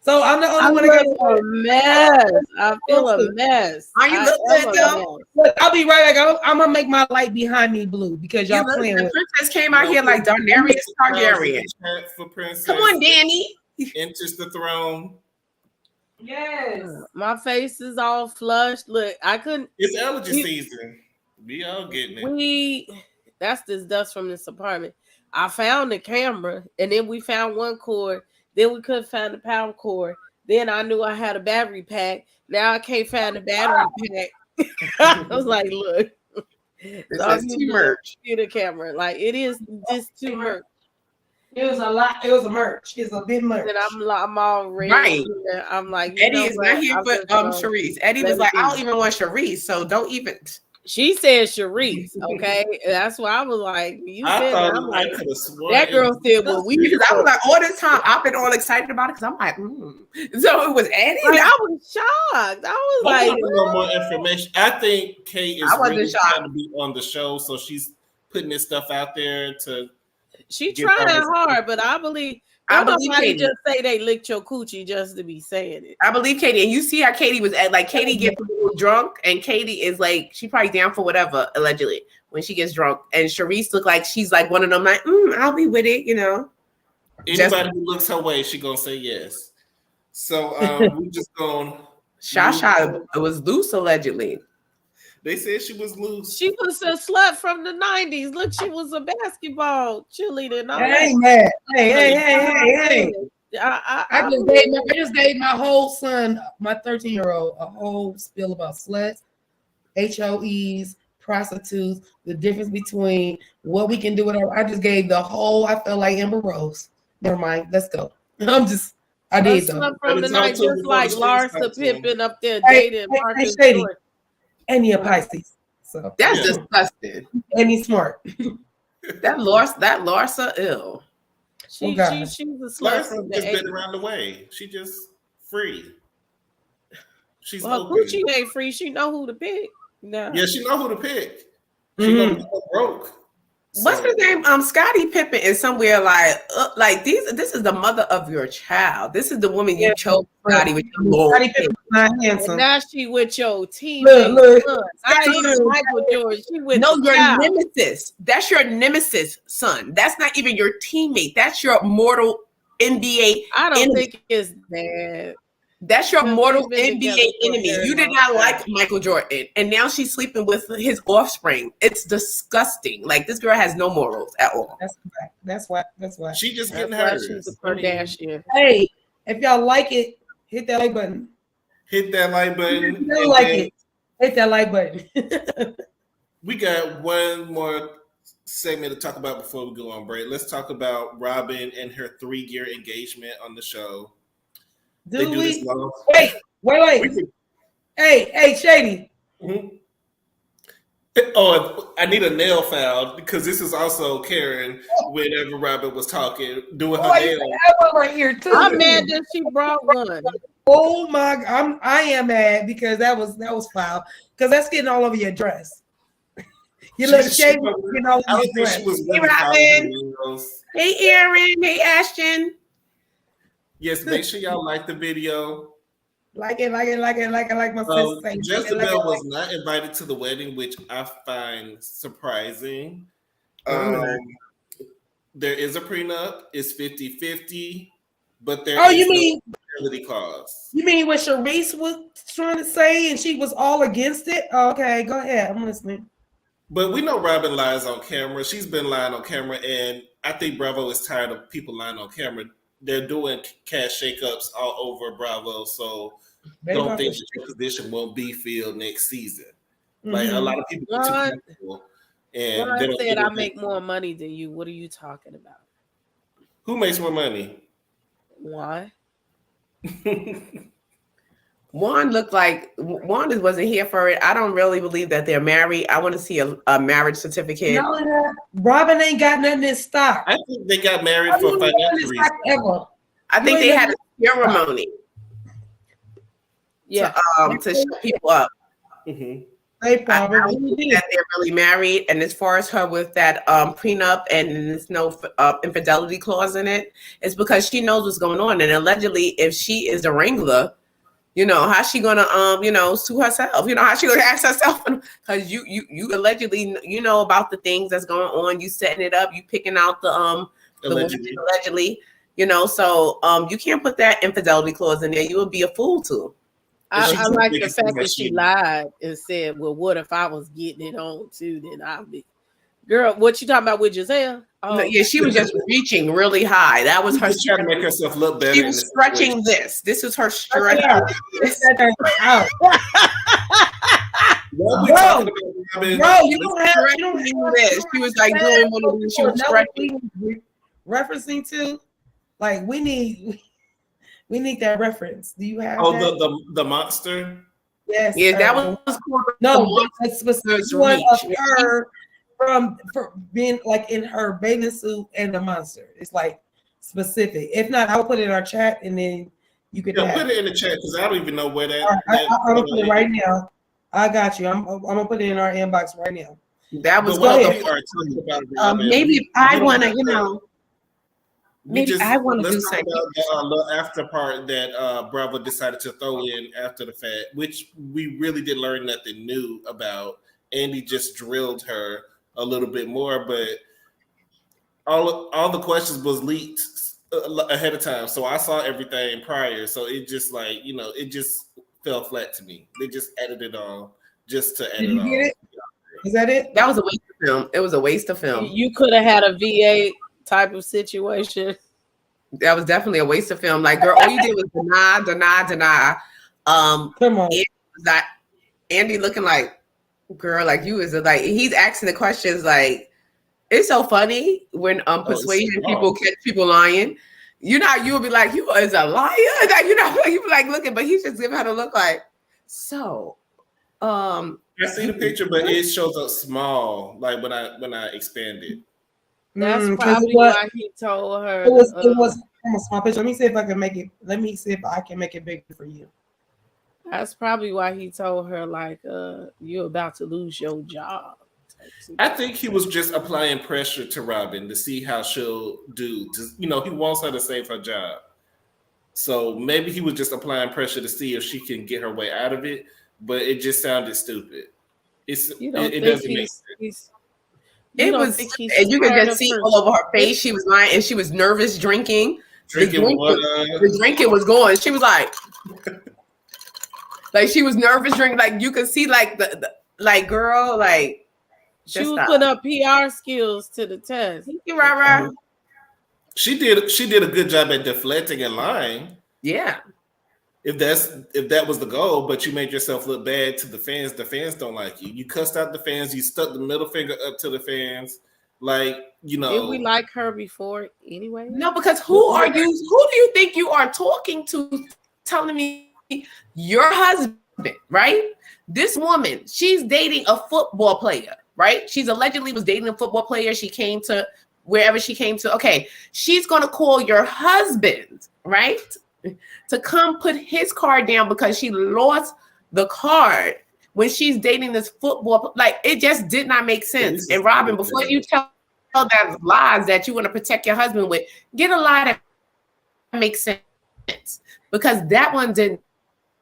So I'm the only one that got a mess. I feel a mess. Are you looking though? Look, I'll be right back. I'm gonna make my light behind me blue because y'all playing with. The princess came out here like Daenerys Targaryen. Come on, Danny. Enters the throne. Yes. My face is all flushed. Look, I couldn't. It's allergy season. We all getting it. That's this dust from this apartment. I found the camera, and then we found one cord. Then we couldn't find the power cord. Then I knew I had a battery pack. Now I can't find the battery pack. I was like, look. It's too much. The camera, like it is just too much. It was a lot. It was a merch. It's a big merch. And I'm already right. I'm like, Eddie is not here for Charisse. Eddie was like, I don't even want Charisse, so don't even. She said Charisse, okay? That's why I was like, you said that. I'm like, that girl said, well, because I was like, all this time I've been all excited about it because I'm like, So it was Eddie. Like, I was shocked. I was like, a little more information. I think Kate is really trying to be on the show, so she's putting this stuff out there to. She trying hard, but I believe Katie just say they licked your coochie just to be saying it. I believe Katie, and you see how Katie was at, like Katie gets a little drunk, and Katie is like she probably down for whatever allegedly when she gets drunk, and Charisse look like she's like one of them, like I'll be with it, Anybody who looks her way, she gonna say yes. So we just gonna. Shasha was loose allegedly. They said she was loose. She was a slut from the 90s. Look, she was a basketball cheerleader. Hey, man. Hey. I just gave my whole son, my 13-year-old, a whole spiel about sluts, HOEs, prostitutes, the difference between what we can do with our. I just gave the whole. I felt like Amber Rose. Never mind. Let's go. I did though. From the night, just like Larsa Pippen up there dating Marcus Short. And he a Pisces, so that's disgusting. And he's smart. that Larsa ill. She's a slut. Larsa just been around the way. She just free. She's Gucci ain't free. She know who to pick. No. Yeah, she know who to pick. She gonna be broke. What's his name? Scottie Pippen is somewhere like these. This is the mother of your child. This is the woman you chose, Scottie, with your Lord. Scottie Pippen not handsome. And now she with your teammate. Look. I ain't Michael Jordan. She with your nemesis. That's your nemesis, son. That's not even your teammate. That's your mortal NBA. I don't think it's that. That's your mortal NBA enemy. You did not like Michael Jordan, and now she's sleeping with his offspring. It's disgusting. Like this girl has no morals at all. That's why. She just getting hers. She's a Kardashian. Hey, if y'all like it, hit that like button. Hit that like button. If you don't like it, hit that like button. We got one more segment to talk about before we go on break. Let's talk about Robyn and her 3-year engagement on the show. Wait. Hey, Shady. Mm-hmm. Oh, I need a nail file because this is also Karen. Whenever Robyn was talking, doing her nail. I was right here too. I'm mad that she brought one. Oh my! I am mad because that was foul because that's getting all over your dress. You look shady getting all over your dress. Hey, Robyn. Hey, Aaron. Hey, Ashton. Yes, make sure y'all like the video. Like my sister. Jezebel was not invited to the wedding, which I find surprising. There is a prenup. It's 50-50, but there is no fidelity clause. You mean what Charisse was trying to say and she was all against it? Okay, go ahead. I'm listening. But we know Robyn lies on camera. She's been lying on camera, and I think Bravo is tired of people lying on camera. They're doing cash shakeups all over Bravo, so don't think that your position won't be filled next season. Mm-hmm. Like a lot of people are too comfortable. And Ron said, "I make more money than you." What are you talking about? Who makes more money? Why? Juan wasn't here for it. I don't really believe that they're married. I want to see a marriage certificate. No, Robyn ain't got nothing in stock. I think they got married for financial reasons. I think they had a ceremony. Yeah, to shut people up. Mm-hmm. They probably I don't think that they're really married. And as far as her with that prenup and there's no infidelity clause in it, it's because she knows what's going on. And allegedly, if she is the wrangler, how's she gonna sue herself? How's she gonna ask herself? Because you allegedly about the things that's going on. You setting it up. You picking out the allegedly. So you can't put that infidelity clause in there. You would be a fool to. I like the fact that she lied and said, "Well, what if I was getting it on too? Then I'll be." Girl, what you talking about with Giselle? Oh. No, yeah, she was just reaching really high. That was her trying to make herself look better. She was stretching this. This was her stretch. Y'all What we talking about, Robyn? Bro, you don't have this. She was like doing one of these. She was stretching. Referencing to, like, we need that reference. Do you have? Oh, that? the monster. Yes. Yeah, that was cool. No, that's specific one of her for being like in her bathing suit and the monster. It's like specific. If not, I'll put it in our chat and then you can put it in the chat because I don't even know where that. I'm gonna put it right now. I got you. I'm gonna put it in our inbox right now. That was good. Maybe if I want to, maybe I want to do something. The after part that Bravo decided to throw in after the fact, which we really didn't learn nothing new about. Andy just drilled her a little bit more, but all the questions was leaked ahead of time, so I saw everything prior. So it just it just fell flat to me. They just edited it on just to edit. Did you get it? Is that it? That was a waste of film. It was a waste of film. You could have had a VA type of situation. That was definitely a waste of film. Like, girl, all you did was deny. Come on. Andy looking like, girl, like you is like, he's asking the questions like, it's so funny when persuasion people catch people lying. You would be like, you is a liar. Like, you be like looking, but he's just giving her the look like, so. I see the picture, but it shows up small, like when I expand it. That's probably why he told her. It was a small picture. Let me see if I can make it bigger for you. That's probably why he told her, like, you're about to lose your job. I think he was just applying pressure to Robyn to see how she'll do. He wants her to save her job. So maybe he was just applying pressure to see if she can get her way out of it. But it just sounded stupid. It doesn't make sense. It was, and you could just see all over her face. She was lying, and she was nervous drinking. The drinking was going. She was like she was nervous drinking. Like you could see, like the girl, like she was putting up PR skills to the test. Thank you, Rara. She did a good job at deflecting and lying. Yeah. If that was the goal, but you made yourself look bad to the fans don't like you. You cussed out the fans. You stuck the middle finger up to the fans. Did we like her before anyway? No, because who do you think you are talking to telling me your husband, right? This woman, she's dating a football player, right? She's allegedly was dating a football player. She came to wherever she came to. Okay, she's going to call your husband, right? To come put his card down because she lost the card when she's dating this football. Like, it just did not make sense. And Robyn, before you tell that lies that you want to protect your husband with, get a lie that makes sense, because that one did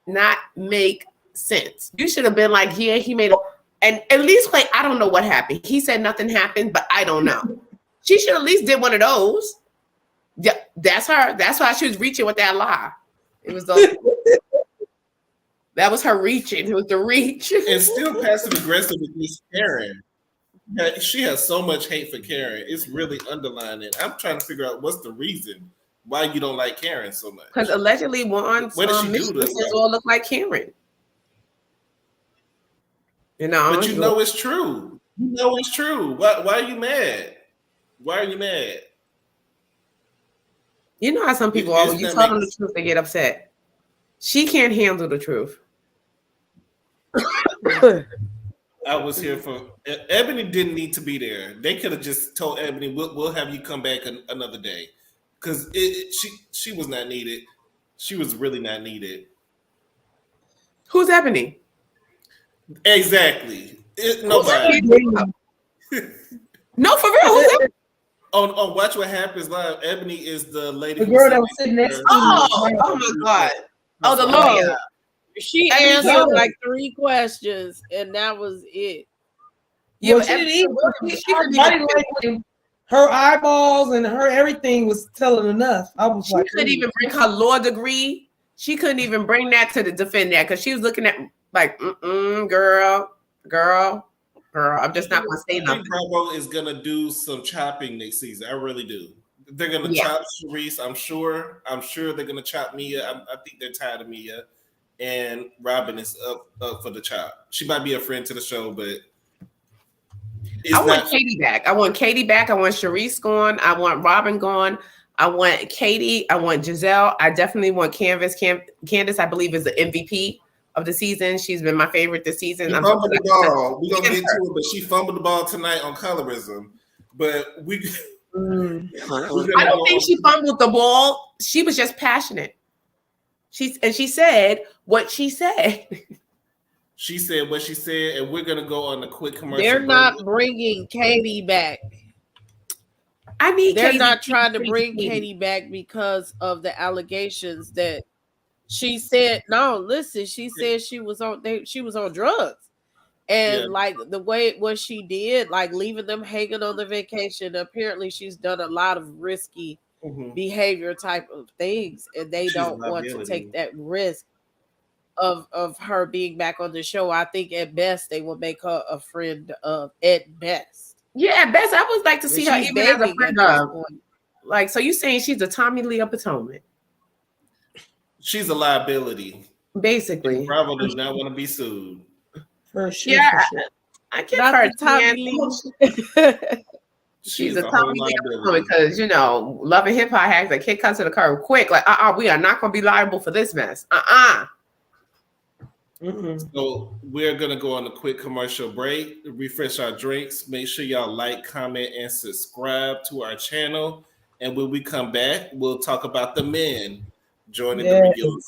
not make sense. You should have been like, yeah, he made and at least like, I don't know what happened. He said nothing happened, but I don't know. She should at least did one of those. Yeah, that's her. That's why she was reaching with that lie. It was that was her reaching. It was the reach. And still passive aggressive with Miss Karen. She has so much hate for Karen. It's really underlying it. I'm trying to figure out what's the reason why you don't like Karen so much. Because allegedly Juan's mistresses all look like Karen. But you know it's true. You know it's true. Why are you mad? Why are you mad? You know how some people are, when you tell them the truth, they get upset. She can't handle the truth. I was here for Ebony. Didn't need to be there. They could have just told Ebony, "We'll have you come back another day," because she was not needed. She was really not needed. Who's Ebony? Exactly. Nobody. No, for real. Who's Ebony? On Watch What Happens Live, Ebony is the lady. The girl that was sitting next to oh my God. Oh, the lawyer. She answered like 3 questions, and that was it. Yeah, well, her eyeballs and her everything was telling enough. I was she couldn't even bring her law degree. She couldn't even bring that to defend that, because she was looking at like, girl. I'm just not gonna say nothing. I think Bravo is gonna do some chopping next season. I really do. They're gonna chop Charisse. I'm sure they're gonna chop Mia. I think they're tired of Mia. and Robyn is up for the chop. She might be a friend to the show, but I want Katie back. I want Katie back. I want Charisse gone. I want Robyn gone. I want Katie. I want Giselle. I definitely want Candace. Candace, I believe, is the MVP of the season. She's been my favorite this season. She fumbled the ball. We're gonna get to it, but she fumbled the ball tonight on colorism. But I don't think she fumbled the ball. She was just passionate. She said what she said. She said what she said, and we're gonna go on a quick commercial. They're not bringing Katie back. They're not trying to bring Katie back because of the allegations that she said. No, listen, she said she was on drugs, and like the way what she did, like leaving them hanging on the vacation. Apparently, she's done a lot of risky behavior type of things, and they don't want to take that risk of her being back on the show. I think at best they will make her a friend of, at best. Yeah, at best I would like to see her even as a friend of. Like, so you saying she's a Tommy Lee of Potomac? She's a liability, basically. Bravo does not want to be sued. For sure. Yeah, for sure. I give her Tommy Lee. She's a Tommy Lee because Love and Hip Hop has a kick us to the curb quick. Like, we are not going to be liable for this mess. So we're gonna go on a quick commercial break, refresh our drinks. Make sure y'all like, comment, and subscribe to our channel. And when we come back, we'll talk about the men joining the reunion.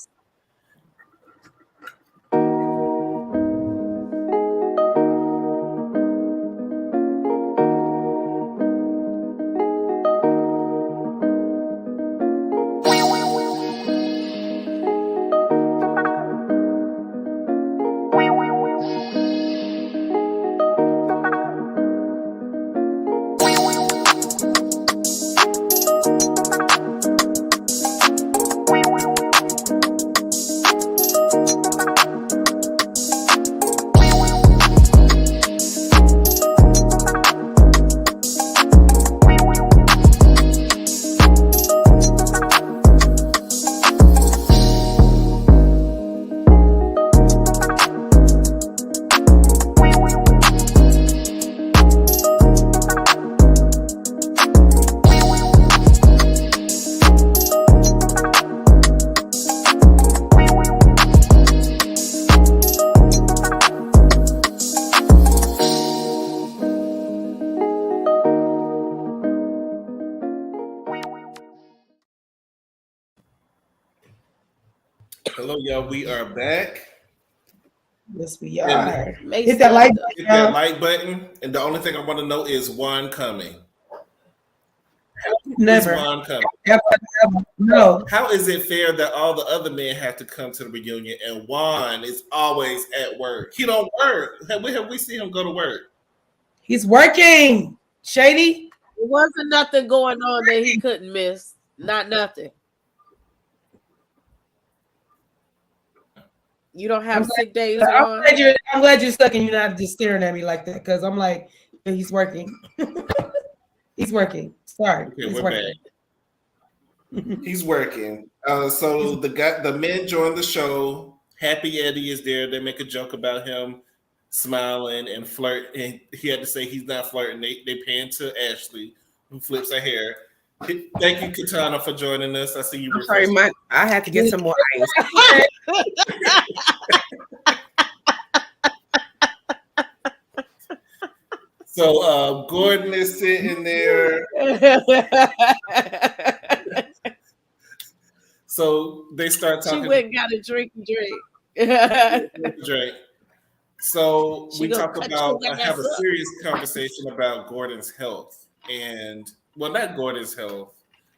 Hello, y'all. We are back. Yes, we are. Hit that like button. And the only thing I want to know is Juan coming. Never. Is Juan coming? Ever. No. How is it fair that all the other men have to come to the reunion and Juan is always at work? He don't work. Have we seen him go to work? He's working. Shady. There wasn't nothing going on that he couldn't miss. Not nothing. You don't have sick days. I'm glad you're stuck and you're not just staring at me like that, because I'm like, he's working. He's working. Sorry. Okay, he's working. He's working. So the men joined the show. Happy Eddie is there. They make a joke about him smiling and flirt, and he had to say he's not flirting. They pan to Ashley, who flips her hair. Thank you, Katana, for joining us. I see you. I'm sorry, I had to get some more ice. So Gordon is sitting there. So they start talking. She went and got a drink. Drink. So we talk about have a serious conversation about Gordon's health, and not Gordon's health,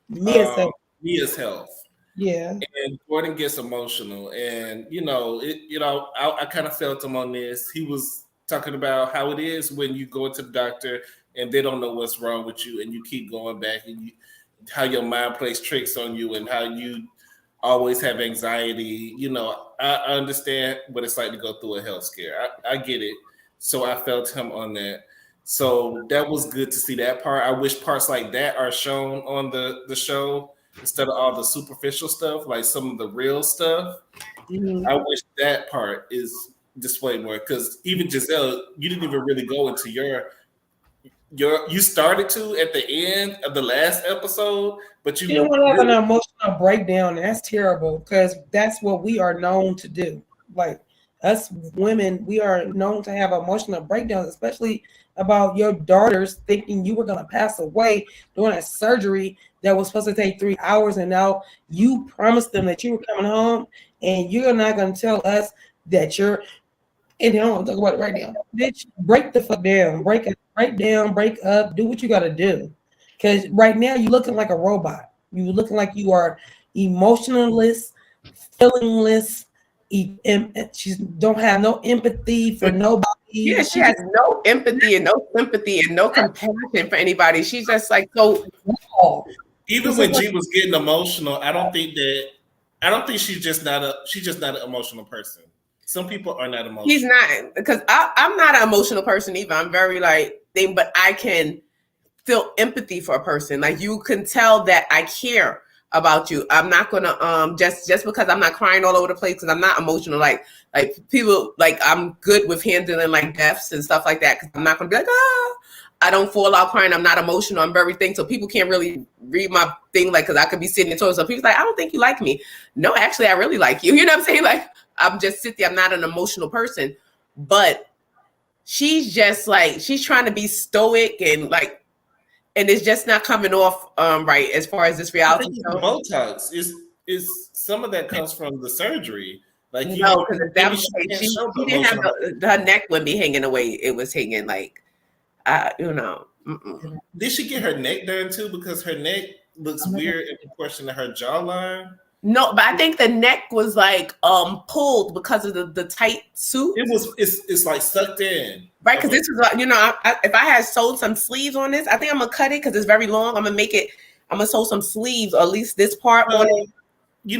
Mia's health. Yeah. And Gordon gets emotional, and I kind of felt him on this. He was talking about how it is when you go to the doctor and they don't know what's wrong with you, and you keep going back, and how your mind plays tricks on you, and how you always have anxiety. I understand what it's like to go through a health scare. I get it. So I felt him on that. So that was good to see that part. I wish parts like that are shown on the show instead of all the superficial stuff, like some of the real stuff. I wish that part is displayed more, because even Giselle, you didn't even really go into you started to at the end of the last episode, but you don't want to have an emotional breakdown. And that's terrible, because that's what we are known to do. Like us women, we are known to have emotional breakdowns, especially about your daughters thinking you were going to pass away during a surgery that was supposed to take 3 hours, and now you promised them that you were coming home, and you're not going to tell us that you're. And they don't want to talk about it right now. Bitch, break the fuck down. Break down, break up, do what you got to do. Because right now you're looking like a robot. You're looking like you are emotionless, feelingless. She don't have no empathy for nobody. Yeah, she has no empathy and no sympathy and no compassion for anybody. She's just like so. Even when G was getting emotional, I don't think she's just not an emotional person. Some people are not emotional. He's not, because I'm not an emotional person either. I'm very but I can feel empathy for a person. Like, you can tell that I care about you. I'm not gonna just because I'm not crying all over the place, because I'm not emotional. Like people, like, I'm good with handling like deaths and stuff like that, because I'm not gonna be like, I don't fall out crying. I'm not emotional. I'm very thing. So people can't really read my thing, like, because I could be sitting and talking. So people's like, I don't think you like me. No, actually, I really like you. You know what I'm saying? Like, I'm just sit there. I'm not an emotional person, but she's just like, she's trying to be stoic and like, and it's just not coming off right as far as this reality show. Botox is some of that comes from the surgery. Like, no, because she didn't have her neck wouldn't be hanging the way it was hanging. Like, Mm-mm. Did she get her neck done too? Because her neck looks weird in proportion to her jawline. No, but I think the neck was like pulled because of the tight suit. It's like sucked in. Right, because this is if I had sewed some sleeves on this, I think I'm gonna cut it because it's very long. I'm gonna sew some sleeves, or at least this part on it.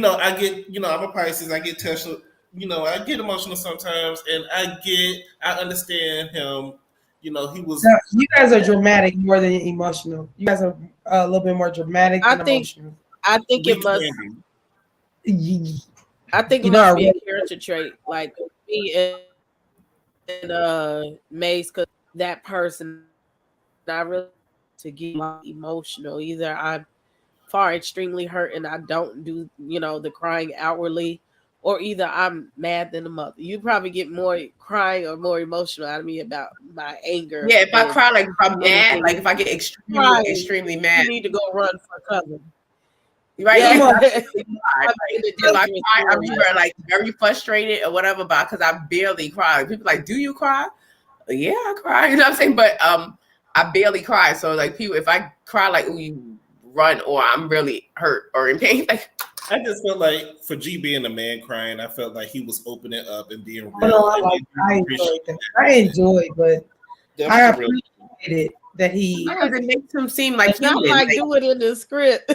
I get, I'm a Pisces. I get touched. I get emotional sometimes, and I understand him. He was. No, you guys are dramatic more than emotional. You guys are a little bit more dramatic than emotional. I think it must. I think it must be a character trait, like me and Mace, because that person, I really to get emotional. Either I'm far extremely hurt and I don't do, the crying outwardly, or either I'm mad than a mother. You probably get more crying or more emotional out of me about my anger. Yeah, if I cry, like if I'm mad, like if I get extremely mad, you need to go run for cover. Right? Yeah. I remember like very frustrated or whatever, because I barely cry. People like, do you cry? Yeah, I cry. You know what I'm saying? But I barely cry. So like people, if I cry, like, ooh, you run, or I'm really hurt or in pain. Like, I just felt like for G being a man crying, I felt like he was opening up and being real. I enjoyed, but I appreciated that he. It makes him seem like it's not like do it in the script.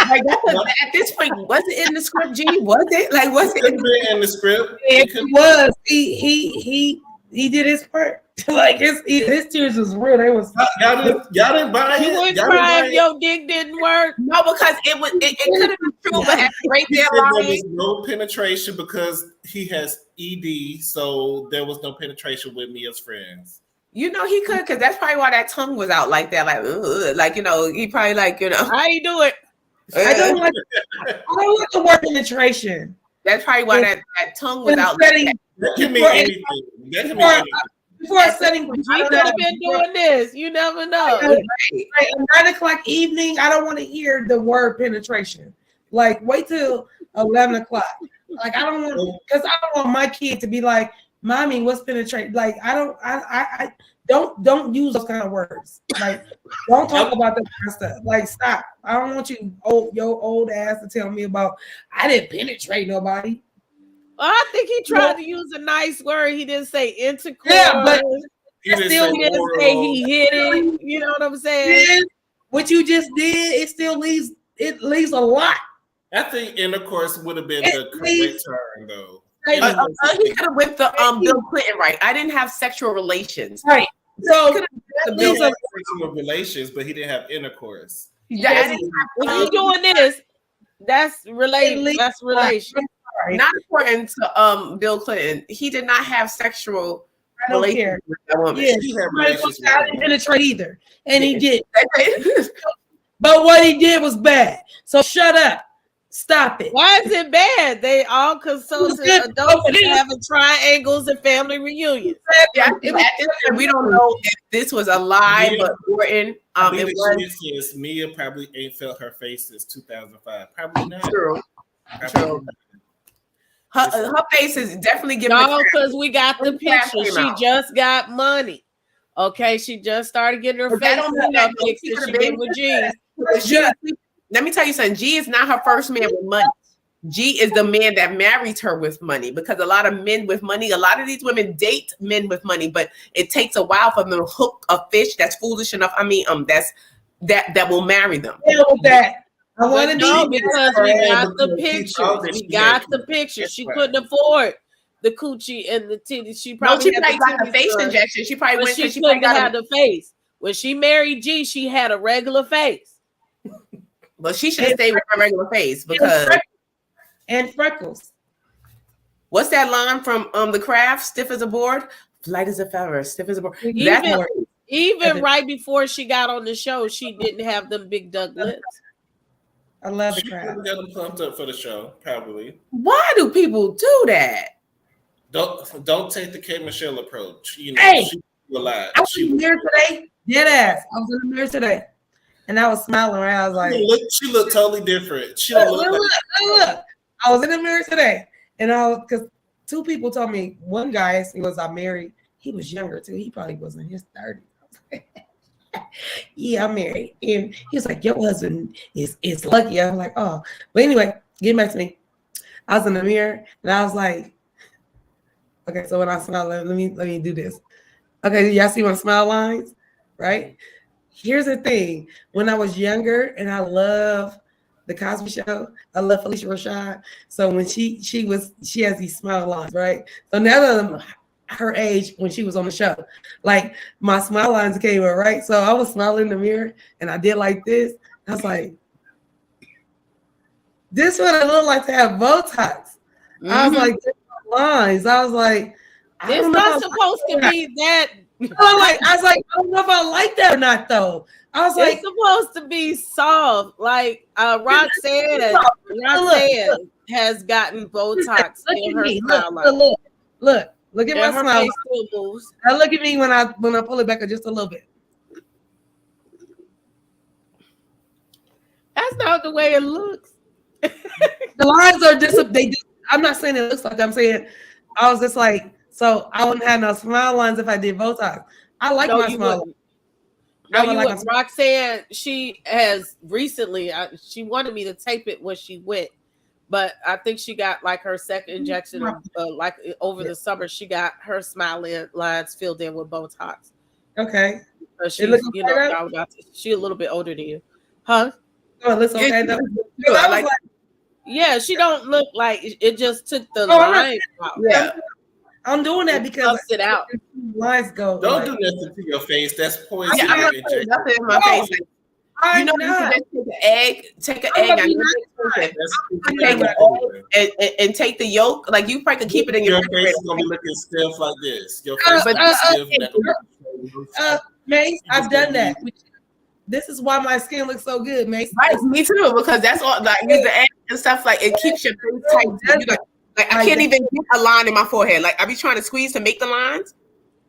Like at this point, was it in the script, G? Was it? Like, was it in the script? It was. He did his part. Like his tears was real. They was y'all didn't buy it. You wouldn't cry if your dick didn't work. No, because it could have been true, but right there, there was no penetration because he has ED, so there was no penetration with me as friends. He could, because that's probably why that tongue was out like that. Like, he probably like, How you do it? I don't like the word penetration. That's probably why that tongue was out. That can mean anything. Before setting, you could have been doing this. You never know. Right, at 9 o'clock evening, I don't want to hear the word penetration. Like, wait till 11 o'clock. Like, I don't want my kid to be like, "Mommy, what's penetrate?" Like, I don't use those kind of words. Like, don't talk about that kind of stuff. Like, stop. I don't want your old ass to tell me about I didn't penetrate nobody. Well, I think he tried to use a nice word. He didn't say intercourse. Yeah, but he didn't say he hit it. You know what I'm saying? What you just did, it still leaves a lot. I think intercourse would have been the correct term, though. He could have went the Bill Clinton right. I didn't have sexual relations. Right. So he had sexual relations, but he didn't have intercourse. If you're doing this, that's related. That's relation. not according to Bill Clinton. He did not have sexual relations with that woman. Yeah, I didn't penetrate either, and he did. But what he did was bad. So shut up. Stop it. Why is it bad? They all consulted adults having triangles and family reunions. Yeah, we don't know if this was a lie, but Gordon, it was. Mia probably ain't felt her face since 2005. Probably not. True. Her face is definitely giving. No, because we got the picture. She just got money. Okay, she just started getting her face fixed. She been with G. Let me tell you something. G is not her first man with money. G is the man that married her with money, because a lot of men with money, a lot of these women date men with money, but it takes a while for them to hook a fish that's foolish enough. That will marry them. That I want to know because we got the picture. We got the picture. She couldn't afford the coochie and the titties. She probably got a face injection. She probably went because she couldn't have the face. When she married G, she had a regular face. But she should stay with her regular face because and freckles. What's that line from The Craft? Stiff as a board, light as a feather, stiff as a board. Even right before she got on the show, she didn't have them big duck lips. I love The Craft. She got them pumped up for the show, probably. Why do people do that? Don't take the K. Michelle approach. You know, she was alive. I was in the mirror today. Dead ass. I was in the mirror today. And I was smiling around. I was like, she looked totally different. She don't look like. I was in the mirror today, and because two people told me. One guy, I married. He was younger too. He probably was in his 30s. Yeah, I'm married, and he was like, "Your husband is lucky." I was like, "Oh," but anyway, getting back to me. I was in the mirror, and I was like, "Okay." So when I smile, let me do this. Okay, y'all see my smile lines, right? Here's the thing. When I was younger, and I love the Cosby Show, I love Felicia Rashad. So when she has these smile lines, right? So now that I'm her age, when she was on the show, like my smile lines came in, right? So I was smiling in the mirror, and I did like this. I was like, "This is what it looked like to have Botox." Mm-hmm. I was like, lines. I was like, "It's not supposed to be that." I was like, I don't know if I like that or not, though. I was like, it's supposed to be soft, like Roxanne has gotten Botox in her smile line. Look at my smile. Now look at me when I pull it back just a little bit. That's not the way it looks. The lines are just I'm not saying it looks like. I'm saying I was just like. So I wouldn't have no smile lines if I did Botox. I like my smile. Roxanne, she has recently, she wanted me to tape it when she went, but I think she got like her second injection, like over the summer, she got her smile lines filled in with Botox. Okay. She's, she a little bit older than you. Huh? Oh, it looks okay. Yeah, she don't look like it just took the line out. Yeah. I'm doing that because it out. Lines go. Don't do nothing to your face. That's poison. I'm not putting nothing in my face. You know, you just take an egg, and take the yolk. Like you probably could keep it in your face. Is gonna be looking stiff like this. Your face Mace, I've done that. This is why my skin looks so good, Mace. Right, me too. Because that's all. Like use the egg and stuff. Like it keeps your face tight. Like I can't even get a line in my forehead. Like I be trying to squeeze to make the lines.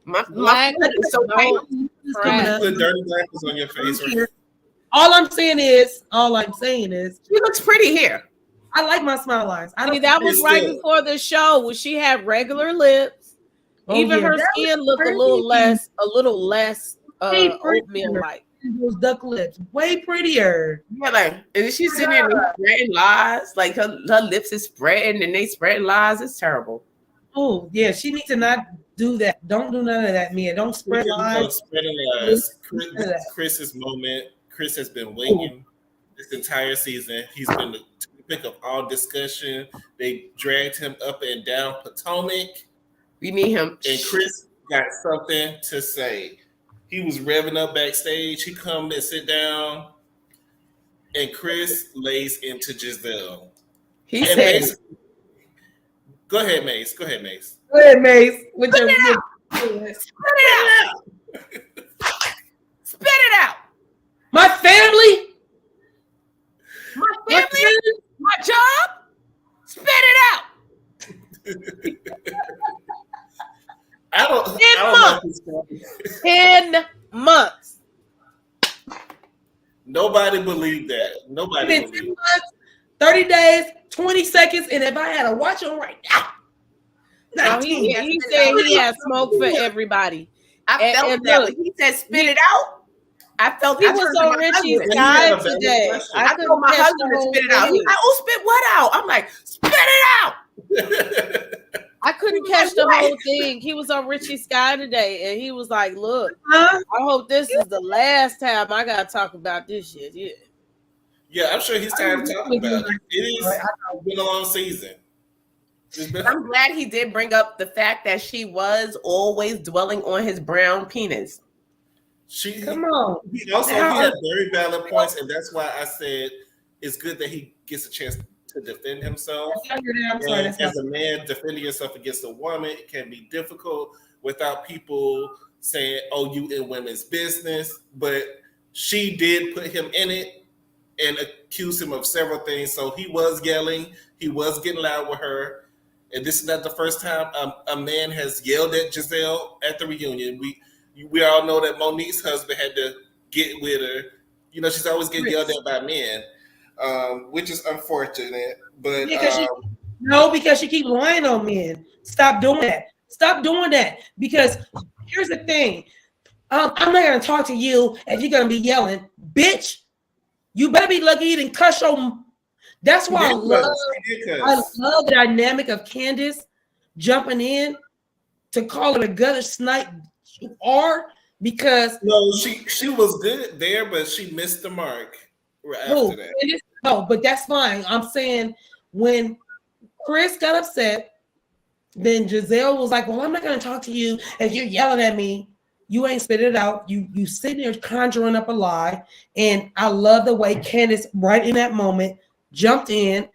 My forehead is so tight. Put dirty glasses on your face. All I'm saying is she looks pretty here. I like my smile lines. That was right before the show when she had regular lips. Even her skin looked a little less oatmeal like. Those duck lips, way prettier. Yeah, like and she's sitting there spreading lies. Like her lips is spreading and they spreading lies. It's terrible. Oh yeah, she needs to not do that. Don't do none of that, Mia. Don't spread lies. Chris's moment. Chris has been waiting this entire season. He's been the topic of all discussion. They dragged him up and down Potomac. We need him. And Chris got something to say. He was revving up backstage. He come and sit down, and Chris lays into Giselle. He said, Go ahead, Mace. Go ahead, Mace. Go ahead, Mace. Spit it out. Spit it out. My family. My job. Spit it out. I don't like this guy. 10 months. Nobody believed that. Nobody believed 10 months, 30 days, 20 seconds, and if I had a watch on right now, He said he had smoke for everybody. I felt that when he said spit it out. I felt he was on Richie's side today. I told my husband to spit it out. He's like, "Oh, spit what out?" I'm like, "Spit it out." I couldn't catch the whole thing. He was on Richie's Sky today, and he was like, "Look, I hope this is the last time I gotta talk about this shit." Yeah, I'm sure he's tired of talking about it. It's been a long season. I'm glad he did bring up the fact that she was always dwelling on his brown penis. Come on. He had very valid points, and that's why I said it's good that he gets a chance to defend himself. As a man, defending yourself against a woman, it can be difficult without people saying, "Oh, you in women's business." But she did put him in it and accused him of several things. So he was yelling, he was getting loud with her. And this is not the first time a man has yelled at Giselle at the reunion. We all know that Monique's husband had to get with her. You know, she's always getting yelled at by men, which is unfortunate. But because she keeps lying on men. Stop doing that. Stop doing that. Because here's the thing. I'm not going to talk to you if you're going to be yelling. Bitch, you better be lucky you didn't cuss your... That's why I love the dynamic of Candace jumping in to call it a gutter snipe because she was good there, but she missed the mark right after that. No, but that's fine. I'm saying when Chris got upset, then Giselle was like, "Well, I'm not going to talk to you if you're yelling at me. You ain't spit it out. You sitting there conjuring up a lie." And I love the way Candace, right in that moment, jumped in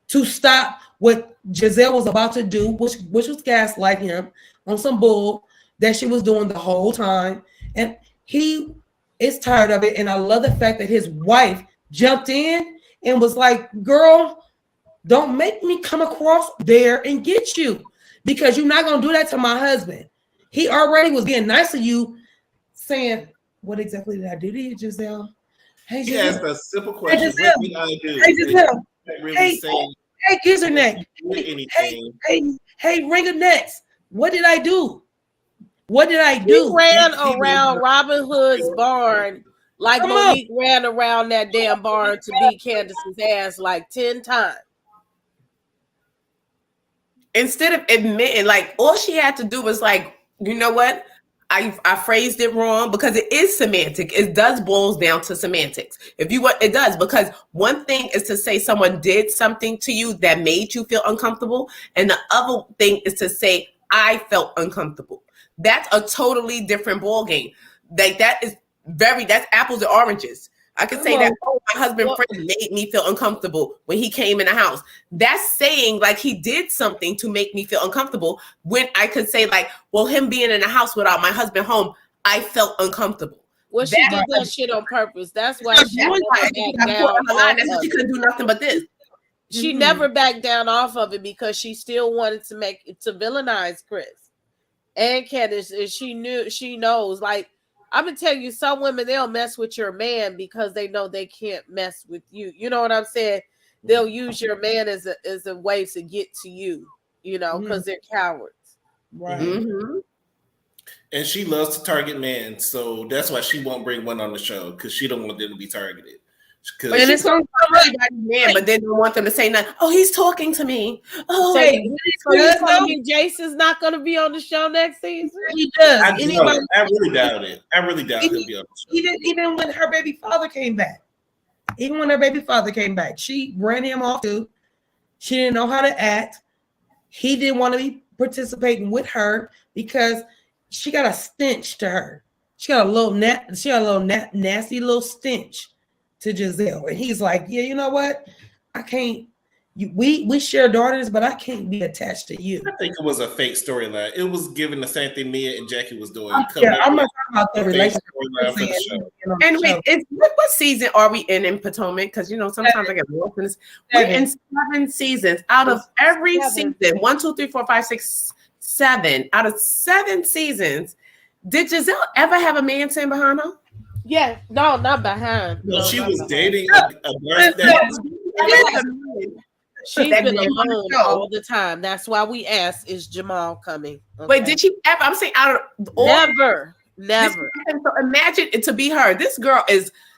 to stop what Giselle was about to do, which was gaslight him on some bull that she was doing the whole time. And he is tired of it. And I love the fact that his wife jumped in and was like, "Girl, don't make me come across there and get you, because you're not going to do that to my husband. He already was being nice to you," saying, "What exactly did I do to you, Giselle?" Hey, Giselle. He asked a simple question. Hey, Giselle. What did I do? Hey, Giselle. Really hey, Gizzerneck. Hey, Ring of Necks. What did I do? What did I do? He ran around Robin Hood's barn like Monique ran around that damn barn to beat Candace's ass like 10 times. Instead of admitting, like, all she had to do was like, you know what? I phrased it wrong, because it is semantic. It does boils down to semantics. It does, because one thing is to say someone did something to you that made you feel uncomfortable, and the other thing is to say I felt uncomfortable. That's a totally different ballgame. Like that's apples and oranges. I could say that, "Oh, my husband friend made me feel uncomfortable when he came in the house." That's saying like he did something to make me feel uncomfortable, when I could say like, "Well, him being in the house without my husband home, I felt uncomfortable." Well, she did that shit on purpose. That's why she couldn't do nothing but this. She never backed down off of it, because she still wanted to villainize Chris and Candace. And she knows, like, I'm gonna tell you, some women, they'll mess with your man because they know they can't mess with you. You know what I'm saying? They'll use your man as a way to get to you, because they're cowards. Right. Mm-hmm. And she loves to target men, so that's why she won't bring one on the show, because she don't want them to be targeted. And it's going to come everybody's man, but they don't want them to say nothing. "Oh, he's talking to me." Oh, so you telling me Jason's not going to be on the show next season? He does. I really doubt it. I really doubt he'll be on the show. Even when her baby father came back. She ran him off too. She didn't know how to act. He didn't want to be participating with her because she got a stench to her. She got a little nasty little stench to Giselle. And he's like, "Yeah, you know what? I can't we share daughters, but I can't be attached to you. I think it was a fake storyline. It was given the same thing Mia and Jackie was doing. Yeah, I'm not talking about the relationship. And wait, what season are we in Potomac? Because sometimes I get lost in this. We're in 7 seasons. Out of every season, 1, 2, 3, 4, 5, 6, 7. Out of 7 seasons, did Giselle ever have a man stand behind her? Yeah, no, not behind. No, she was dating a birthday. She's been alone all the time. That's why we asked, is Jamal coming? Okay. Wait, did she ever? I'm saying out of all, never. So imagine it to be her. This girl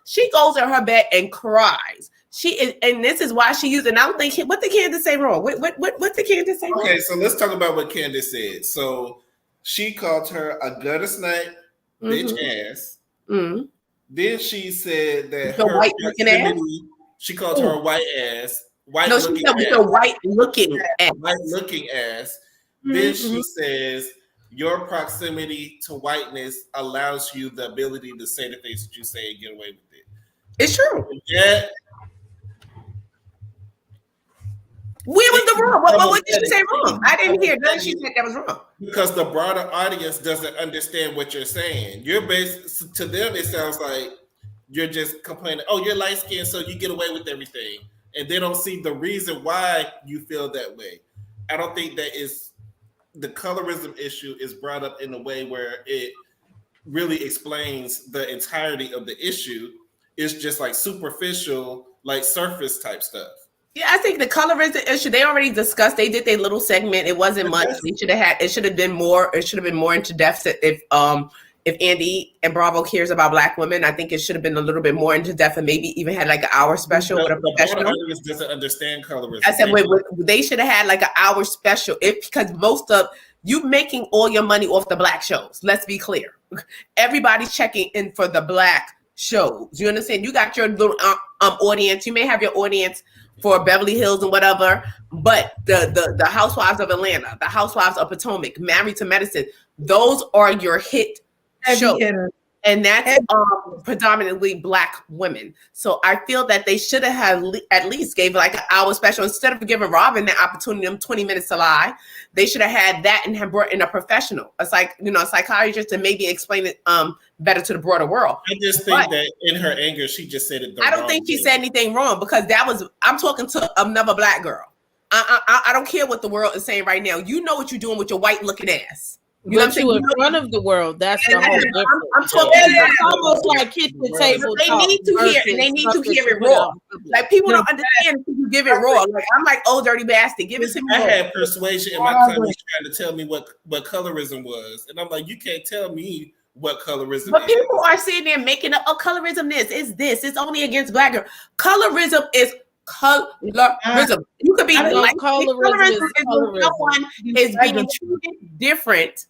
she goes in her bed and cries. She is, and this is why she used it. And I don't think what did Candace say wrong? What did Candace say wrong? Okay, so let's talk about what Candace said. So she called her a gutter snipe, bitch ass. Mm-hmm. Then she said that her white looking ass. She called her a white ass. White looking ass. Mm-hmm. Then she says your proximity to whiteness allows you the ability to say the things that you say and get away with it. It's true. Yeah. Where was the wrong? What did she say wrong? I didn't hear nothing she said that was wrong. Because the broader audience doesn't understand what you're saying. To them, it sounds like you're just complaining, oh, you're light skinned, so you get away with everything. And they don't see the reason why you feel that way. I don't think that is the colorism issue is brought up in a way where it really explains the entirety of the issue. It's just like superficial, like surface type stuff. Yeah, I think the colorism issue, they already discussed. They did their little segment. It wasn't much. It should have been more into depth if Andy and Bravo cares about Black women. I think it should have been a little bit more into depth and maybe even had like an hour special with a professional. The audience doesn't understand colorism. I said they should have had like an hour special because most of you making all your money off the Black shows. Let's be clear. Everybody's checking in for the Black shows. You understand? You got your little audience. You may have your audience for Beverly Hills and whatever, but the Housewives of Atlanta, the Housewives of Potomac, Married to Medicine, those are your hit shows. And that's predominantly Black women. So I feel that they should have at least gave like an hour special instead of giving Robyn the opportunity, them 20 minutes to lie. They should have had that and have brought in a professional, a psychiatrist, to maybe explain it better to the broader world. I just think that in her anger, she just said it. I don't think she said anything wrong because I'm talking to another Black girl. I don't care what the world is saying right now. You know what you're doing with your white looking ass. You know what I'm saying? In front of the world, that's the whole difference. I'm talking. It's almost like kitchen table. They need to hear, and they need to hear it raw. Like people don't understand if you give it raw. Like I'm like, oh, dirty bastard, give it to me. I had Persuasion in my comments trying to tell me what colorism was, and I'm like, you can't tell me what colorism. But people are sitting there making up, oh, colorism. This. It's only against Black girls. Colorism is colorism. You could be like colorism is when someone is being treated different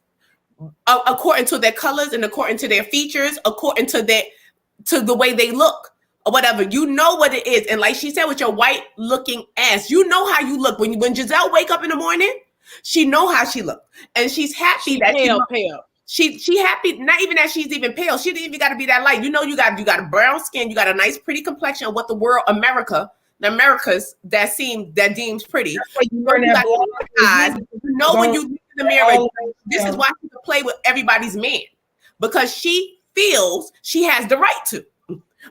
according to their colors and according to their features, according to the way they look or whatever. You know what it is. And like she said, with your white looking ass, you know how you look. When Giselle wake up in the morning, she know how she look. And she's happy that pale. She happy, not even that she's even pale. She didn't even got to be that light. You know, you got a brown skin, you got a nice pretty complexion of what the world, the Americas that deems pretty. You know, you got eyes. You know when you look in the mirror, this is why she can play with everybody's man. Because she feels she has the right to.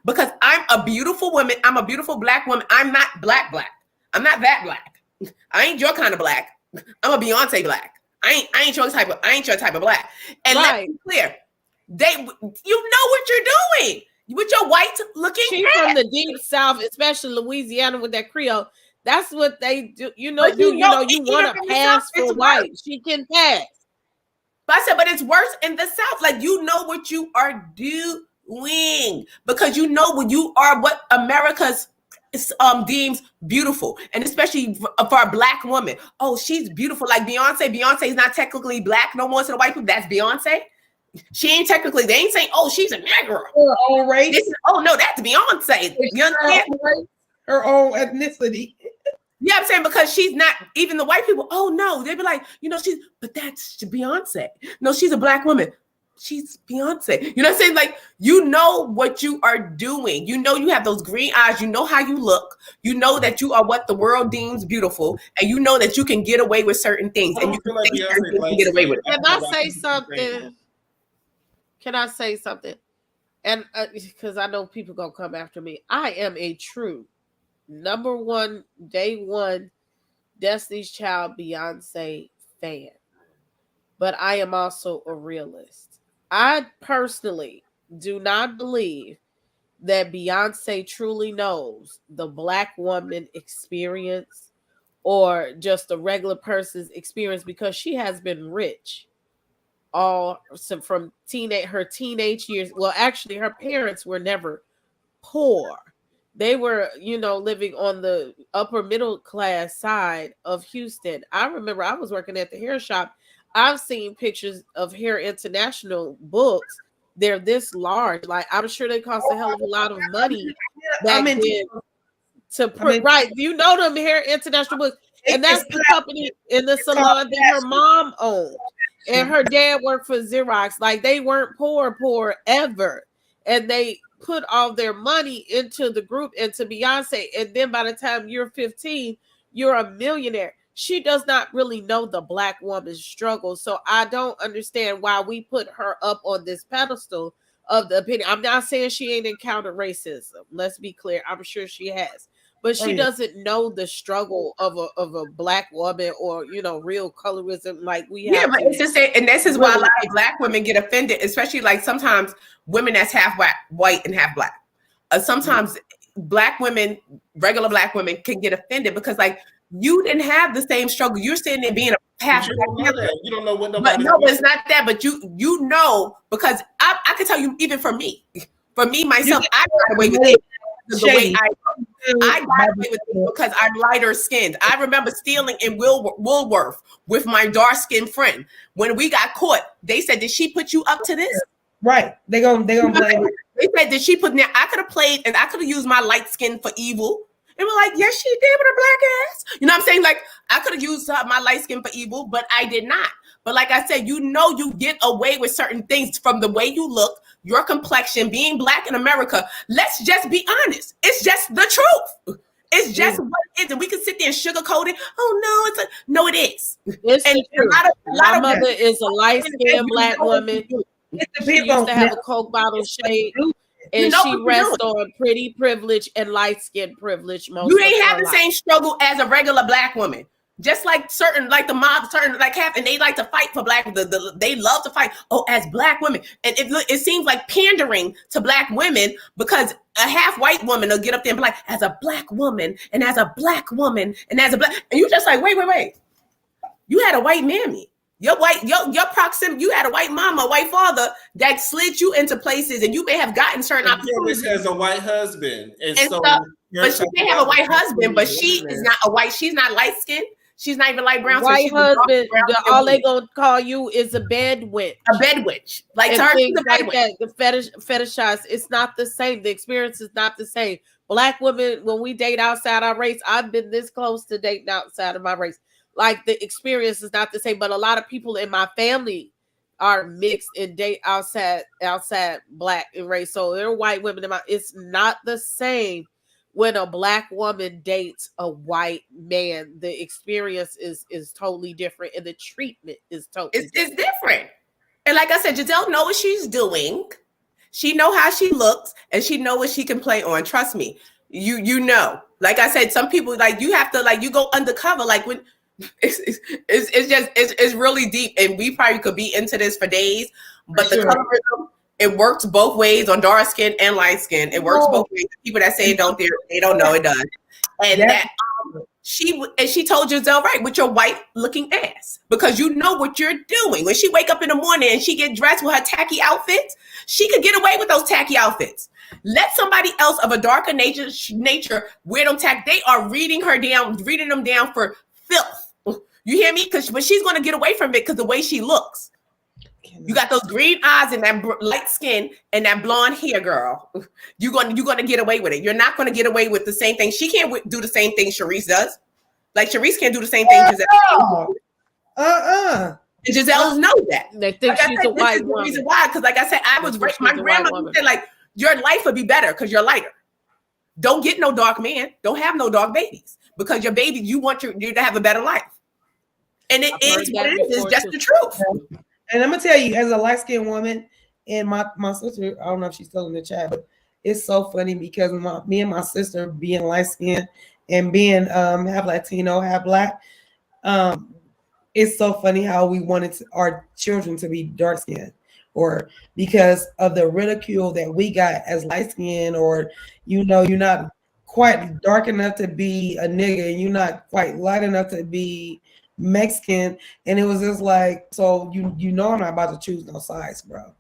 Because I'm a beautiful woman. I'm a beautiful Black woman. I'm not black. I'm not that Black. I ain't your kind of Black. I'm a Beyonce Black. I ain't your type of Black. And let's be clear, you know what you're doing with your white looking. She's from the deep South, especially Louisiana with that Creole. That's what they do. You want to pass for white. She can pass. But I said, but it's worse in the South. Like, you know what you are doing because you know what America's deems beautiful, and especially for a Black woman. Oh, she's beautiful, like Beyonce. Beyonce is not technically Black no more to the white people. That's Beyonce. She ain't technically. They ain't saying, "Oh, she's a Negro." Her own race. Oh no, that's Beyonce. You understand? Her own ethnicity. Yeah, I'm saying because she's not. Even the white people. Oh no, they be like, that's Beyonce. No, she's a Black woman. she's Beyonce. You know what I'm saying? Like, you know what you are doing. You know you have those green eyes. You know how you look. You know that you are what the world deems beautiful, and you know that you can get away with certain things, and you can, get away with it. Can I say something? Can I say something? And because I know people gonna come after me, I am a true number one, day one, Destiny's Child Beyonce fan, but I am also a realist. I personally do not believe that Beyonce truly knows the Black woman experience or just a regular person's experience, because she has been rich from her teenage years. Well, actually, her parents were never poor. They were, living on the upper middle class side of Houston. I remember I was working at the hair shop. I've seen pictures of Hair International books. They're this large. Like, I'm sure they cost a hell of a lot of money back then to print. Right. You know them Hair International books. And that's the company in the salon that her mom owned. And her dad worked for Xerox. Like, they weren't poor ever. And they put all their money into the group, into Beyonce. And then by the time you're 15, you're a millionaire. She does not really know the Black woman's struggle. So I don't understand why we put her up on this pedestal of the opinion. I'm not saying she ain't encountered racism. Let's be clear. I'm sure she has. But she doesn't know the struggle of a Black woman, or, real colorism like we have. Yeah, but it's just and this is why a lot of Black women get offended, especially like sometimes women that's half white and half Black. Sometimes Black women, regular Black women, can get offended because, like, you didn't have the same struggle. You're sitting there being a half. You don't know what nobody. But no, it's not that. But you know, because I can tell you, even for me myself, I got away with it. The way I got away with it because I'm lighter skinned. I remember stealing in Woolworth with my dark skinned friend. When we got caught, they said, "Did she put you up to this?" Right. They gonna blame it. They said, "Did she put?" Now I could have played, and I could have used my light skin for evil. And we're like, yes, she did with her Black ass. You know what I'm saying? Like, I could have used my light skin for evil, but I did not. But like I said, you get away with certain things from the way you look, your complexion, being Black in America. Let's just be honest. It's just the truth. It's just what it is. And we can sit there and sugarcoat it. Oh, no, it is. It's and the truth. My mother is a light-skinned Black woman. She used to have a Coke bottle shape. And she rests on pretty privilege and light skin privilege. You ain't have the same struggle as a regular Black woman. Just like certain, like the mob, certain like half, and they like to fight for Black. They love to fight. Oh, as Black women, and it seems like pandering to Black women, because a half white woman will get up there and be like, as a Black woman, and as a Black woman, and as a Black, and you just like, wait. You had a white mammy. Your proximity, you had a white mama, a white father that slid you into places, and you may have gotten certain opportunities. Has a white husband, and so but she may have a white husband, but she is not a white. She's not light skinned. She's not even light brown. White husband. All they gonna call you is a bed witch. A bed witch, like her, things like that. The fetishize. It's not the same. The experience is not the same. Black women, when we date outside our race, I've been this close to dating outside of my race. Like, the experience is not the same, but a lot of people in my family are mixed and date outside Black and race. So they're white women. It's not the same when a Black woman dates a white man. The experience is totally different, and the treatment is totally it's different. And like I said, Giselle knows what she's doing. She know how she looks, and she know what she can play on. Trust me, you know. Like I said, some people, like, you have to, like, you go undercover, like when. It's really deep, and we probably could be into this for days, but the colorism, it works both ways on dark skin and light skin. It works both ways. People that say they don't know it does. And that she told Giselle, right, with your white looking ass, because you know what you're doing. When she wake up in the morning and she get dressed with her tacky outfits, she could get away with those tacky outfits. Let somebody else of a darker nature wear them tack. They are reading them down for filth. You hear me? But she's going to get away from it because the way she looks. You got those green eyes and that light skin and that blonde hair, girl. You're going to get away with it. You're not going to get away with the same thing. She can't do the same thing Charisse does. Like, Charisse can't do the same thing. And Giselle knows that. They think she's a white woman. Reason why, because like I said, I was my grandmother said like your life would be better because you're lighter. Don't get no dark man. Don't have no dark babies because your baby, you want you to have a better life. And it is what it is. It's just the truth. And I'm gonna tell you, as a light-skinned woman, and my sister, I don't know if she's still in the chat, but it's so funny because me and my sister being light-skinned and being half Latino, half Black, it's so funny how we wanted our children to be dark-skinned, or because of the ridicule that we got as light-skinned, or you're not quite dark enough to be a nigga, and you're not quite light enough to be Mexican, and it was just like, so I'm not about to choose no sides, bro.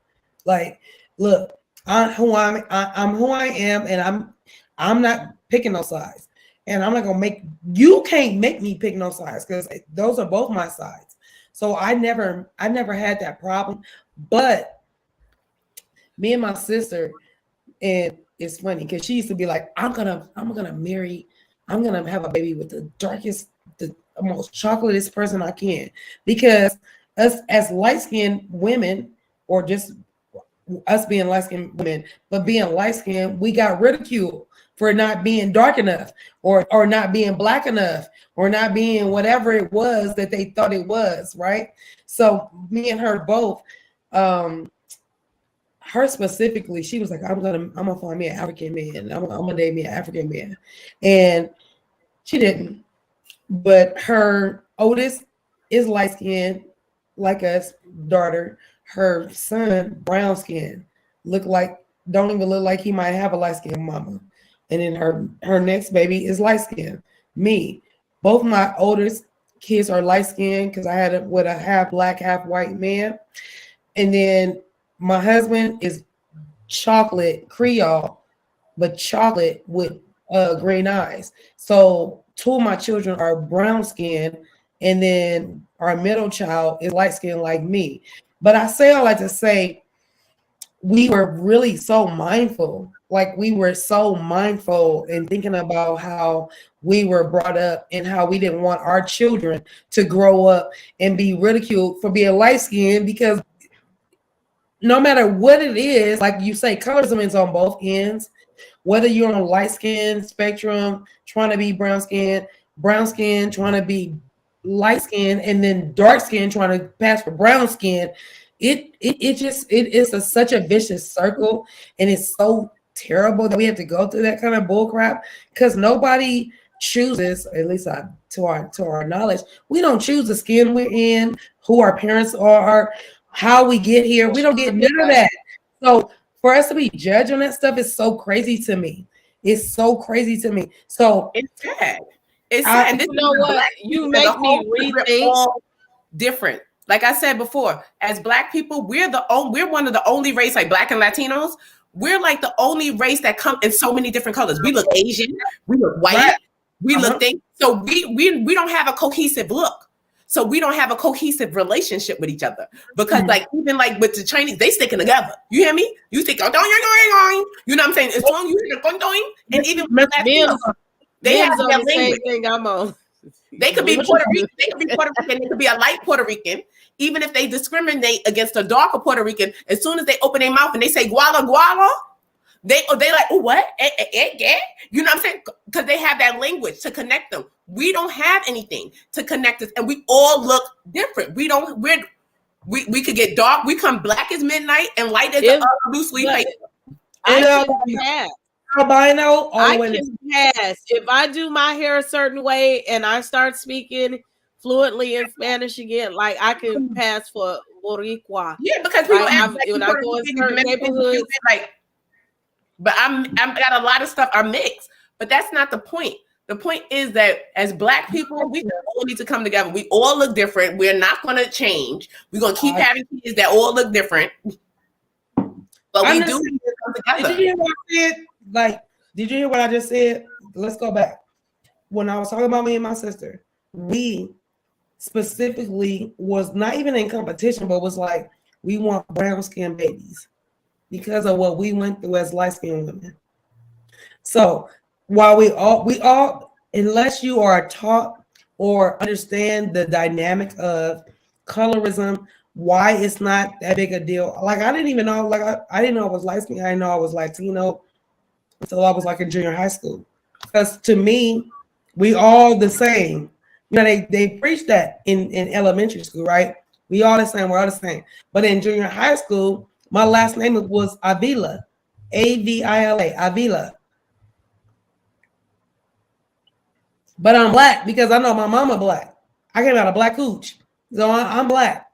Like, look, I'm who I am, and I'm not picking no sides, and I'm not gonna you can't make me pick no sides because those are both my sides. So I never had that problem, but me and my sister, and it's funny because she used to be like, I'm gonna have a baby with the darkest, the most chocolatest person I can, because us as light-skinned women, or just us being light-skinned women, but being light-skinned, we got ridiculed for not being dark enough, or not being Black enough, or not being whatever it was that they thought it was, right? So me and her both, her specifically, she was like, I'm gonna find me an African man. I'm gonna date me an African man. And she didn't. But her oldest is light skinned, like us, daughter. Her son, brown skin, don't even look like he might have a light skinned mama. And then her next baby is light skinned. Me. Both my oldest kids are light skinned because I had it with a half Black, half white man. And then my husband is chocolate Creole, but chocolate with green eyes. So 2 of my children are brown skinned, and then our middle child is light skinned like me. But I say all that to say, we were really so mindful. Like, we were so mindful and thinking about how we were brought up and how we didn't want our children to grow up and be ridiculed for being light skinned, because no matter what it is, like you say, colorism is on both ends. Whether you're on light skin spectrum, trying to be brown skin, trying to be light skin, and then dark skin trying to pass for brown skin, it is such a vicious circle, and it's so terrible that we have to go through that kind of bull crap, because nobody chooses, at least to our knowledge, we don't choose the skin we're in, who our parents are, how we get here. We don't get none of that. So for us to be judged on that stuff is so crazy to me. It's so crazy to me. So it's sad. It's sad. And you know what? You make me rethink. Different. Like I said before, as Black people, we're one of the only race, like Black and Latinos. We're like the only race that come in so many different colors. We look Asian. We look white. Right. We look things. So we don't have a cohesive look. So we don't have a cohesive relationship with each other, because like, even like with the Chinese, they sticking together. You hear me? You think, you know what I'm saying? It's long, you hear, and even they have their same thing I'm on. They could be Puerto Rican. They could be Puerto Rican. They could be a light Puerto Rican. Even if they discriminate against a darker Puerto Rican, as soon as they open their mouth and they say guala guala, they like, oh, what? You know what I'm saying? Because they have that language to connect them. We don't have anything to connect us, and we all look different. We could get dark. We come black as midnight and light as a loose leaf paper. I can pass. I can pass. If I do my hair a certain way and I start speaking fluently in Spanish again, like, I can pass for Boricua. Yeah, because people when I go in certain neighborhoods, like, but I'm got a lot of stuff are mixed. But that's not the point. The point is that as Black people, we all need to come together. We all look different. We're not going to change. We're going to keep having kids that all look different. But we do need to come together. Did you hear what I said? Like, did you hear what I just said? Let's go back. When I was talking about me and my sister, we specifically was not even in competition, but was like, we want brown skin babies because of what we went through as light skinned women. So while we all, unless you are taught or understand the dynamic of colorism, why it's not that big a deal. Like I didn't even know, like I didn't know I was light skinned. I didn't know I was Latino until I was like in junior high school. Because to me, we all the same. You know, they preach that in elementary school, right? We all the same, we're all the same. But in junior high school, my last name was Avila, Avila, Avila. But I'm black because I know my mama black. I came out of black hooch. So I'm black.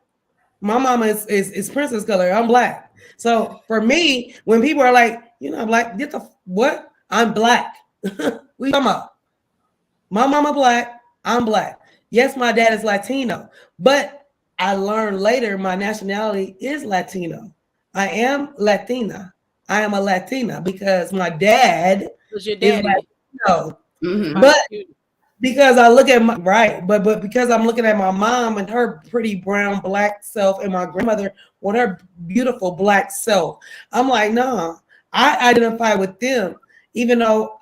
My mama is princess color. I'm black. So for me, when people are like, you're not black, get the what? I'm black. We talking about? My mama black, I'm black. Yes, my dad is Latino, but I learned later my nationality is Latino. I am Latina. I am a Latina because my dad is Latino. Mm-hmm. But because I look at my but because I'm looking at my mom and her pretty brown black self and my grandmother with her beautiful black self, I'm like, no, I identify with them, even though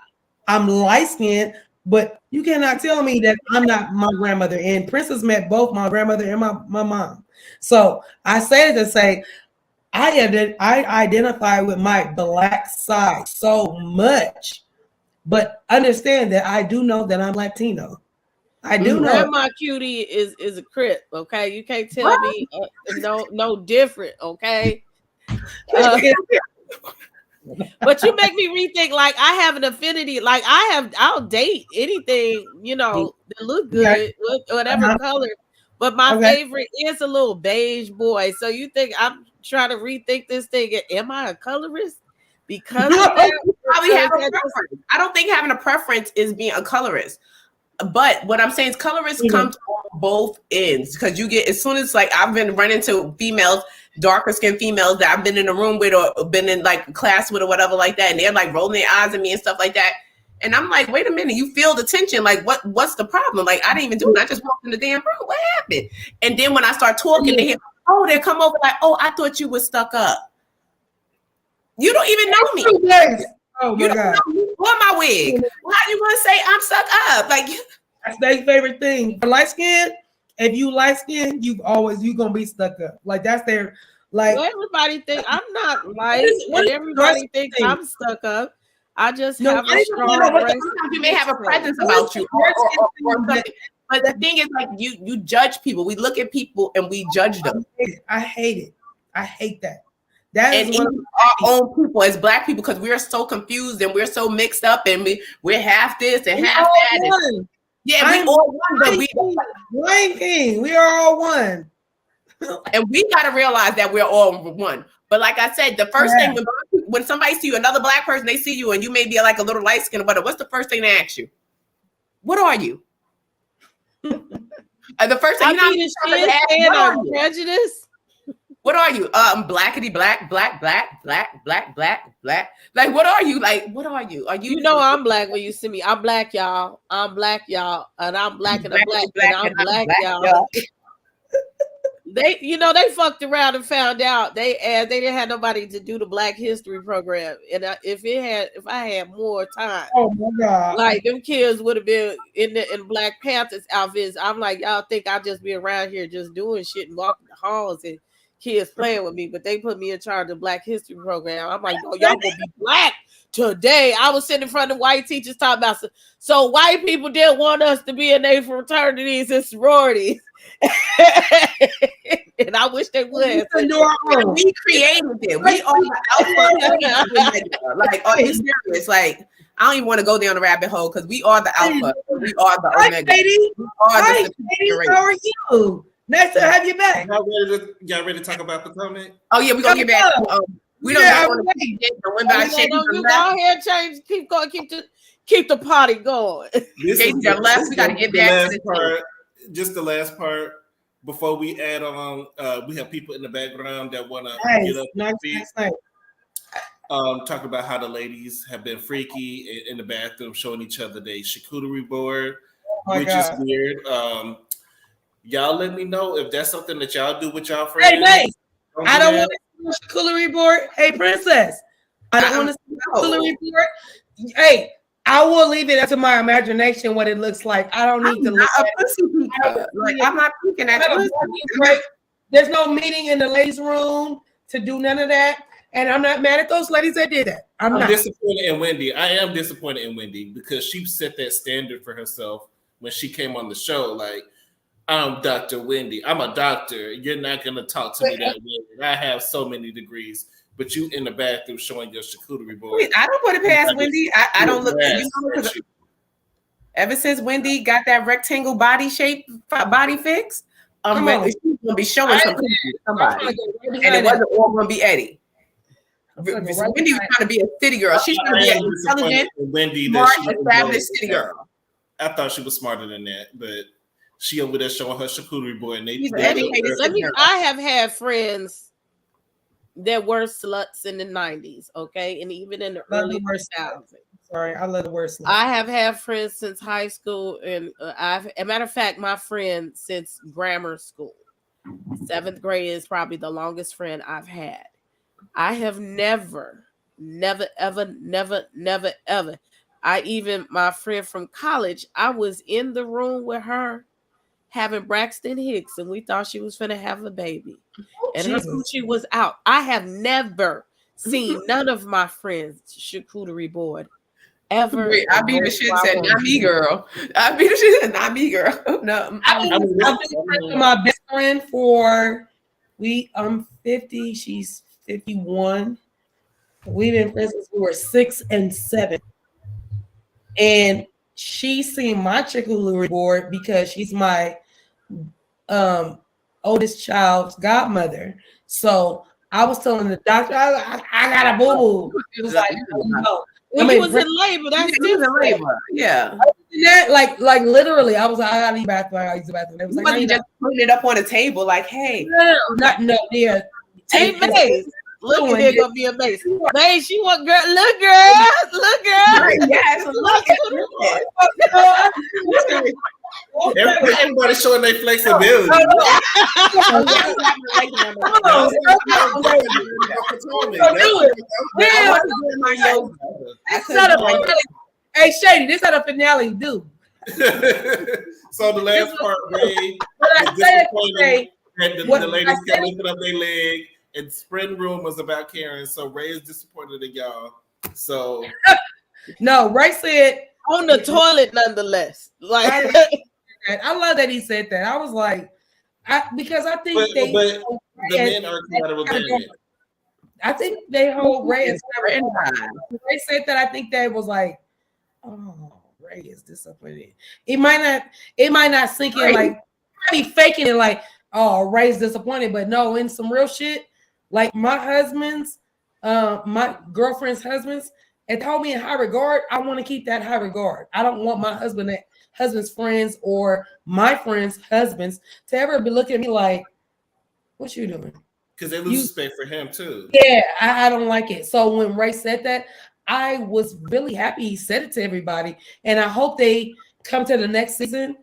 I'm light skinned. But you cannot tell me that I'm not my grandmother. And Princess met both my grandmother and my mom. So I say it to say, I identify with my black side so much, but understand that I do know that I'm Latino. I do know. Grandma Cutie is a Crip, okay? You can't tell me no different, okay? But you make me rethink. Like I have an affinity. Like I'll date anything, you know, that look good, whatever color. But my favorite is a little beige boy. So you think I'm trying to rethink this thing? Am I a colorist? Because I don't think having a preference is being a colorist. But what I'm saying is colorists come on both ends, because you get, as soon as like I've been running to females, darker skinned females that I've been in a room with or been in like class with or whatever like that, and they're like rolling their eyes at me and stuff like that. And I'm like, wait a minute, you feel the tension. Like what's the problem? Like I didn't even do it. I just walked in the damn room. What happened? And then when I start talking to him, they come over like, oh, I thought you were stuck up. You don't even know me. Yes. Oh my God. Or my wig. How you gonna say I'm stuck up? Like that's their favorite thing. For light skin, if you light skin, you gonna be stuck up. Like that's their like. Well, everybody think I'm not light, and everybody thinks I'm stuck up. I just have a strong. Sometimes you may have a presence about you, or something. But the thing is, like you judge people. We look at people and we judge them. I hate it. I hate that. That is our own people as black people, because we're so confused and we're so mixed up, and we're half this and half that. Yeah, we all one. We are all one. And we got to realize that we're all one. But like I said, the first thing when somebody see you, another black person, they see you and you may be like a little light skin or whatever, what's the first thing they ask you? What are you? The first thing prejudice. What are you? Blackity black. Like, what are you? Like, what are you? Are you? You know, I'm black when you see me. I'm black, y'all. I'm black, y'all. And I'm black and I'm black. And I'm black, y'all. They fucked around and found out they didn't have nobody to do the Black History program. And if I had more time, oh my God, like them kids would have been in Black Panthers outfits. I'm like, y'all think I'll just be around here just doing shit and walking the halls and kids playing with me, but they put me in charge of Black History program. I'm like, no, y'all gonna be black today. I was sitting in front of white teachers talking about, so white people didn't want us to be in their fraternities and sororities. And I wish they would. We created it. We are the alpha. Like, are you serious? Like, I don't even want to go down the rabbit hole, because we are the alpha. We are the omega. Hi, Katie. How are you? Nice to have you back. Y'all ready to talk about the comment? Oh yeah, we're gonna get back. We don't want to you go ahead, change. Keep going. Keep the party going. We gotta get back to the part. Just the last part before we add on. We have people in the background that want to get up and speak. Talk about how the ladies have been freaky in the bathroom, showing each other their charcuterie board, which is weird. Y'all let me know if that's something that y'all do with y'all friends. Hey, mate, I don't want to see a charcuterie board. Hey, princess, I don't want to see a charcuterie board. Hey, I will leave it up to my imagination what it looks like. I don't need to look at it. Like, I'm not peeking at pussy. There's no meeting in the ladies' room to do none of that. And I'm not mad at those ladies that did that. I'm not disappointed in Wendy. I am disappointed in Wendy because she set that standard for herself when she came on the show. Like, I'm Dr. Wendy. I'm a doctor. You're not going to talk to me that way. I have so many degrees. But you in the bathroom showing your charcuterie board. I don't put it past Wendy. I don't look. Ever since Wendy got that rectangle body fix, she's gonna be showing somebody, and it wasn't all gonna be Eddie. Wendy was trying to be a city girl. She's trying to be an intelligent, smart, established city girl. I thought she was smarter than that, but she over there showing her charcuterie board. And I have had friends that were sluts in the 90s, okay, and even in the early 2000s. Sorry, I love the word slut. I have had friends since high school, and as a matter of fact, my friend since grammar school. 7th grade is probably the longest friend I've had. I have never, ever. My friend from college, I was in the room with her having Braxton Hicks, and we thought she was finna have a baby. And her coochie was out. I have never seen none of my friends' charcuterie board ever. I be the shit said, not me, girl. I be the shit said, not me, girl. No. I've been my best friend I'm 50, she's 51. We've been friends since we were 6 and 7. And she's seen my charcuterie board because she's my oldest child's godmother. So I was telling the doctor, I got a boo-boo. It was like, no. When he was in labor, that's in labor. Yeah. That, like literally, I was like, I gotta use the bathroom. I gotta use the bathroom. It was like, you just putting it up on a table, like, hey. No, yeah. Hey, Maze. Look at it, gonna be amazing. Maze, she want girl. Look, girl. Yes, look at it. Everybody showing their flexibility. Hey, Shady, this how the finale do. So the last part, Ray, the ladies kept lifting up their leg, and Spring Room was about Karen. So Ray is disappointed in y'all. So no, Ray said on the toilet, nonetheless. Like I love that he said that. I was like, because I think but the men are compatible. I think they hold Ray as Ray said that. I think that was like, oh, Ray is disappointed. It might not sink in, like be faking it like, oh, Ray's disappointed, but no, in some real shit, like my girlfriend's husbands, and hold me in high regard. I want to keep that high regard. I don't want my husband's friends or my friends' husbands to ever be looking at me like, what you doing? Because they lose respect for him too. Yeah, I don't like it. So when Ray said that, I was really happy he said it to everybody. And I hope they come to the next season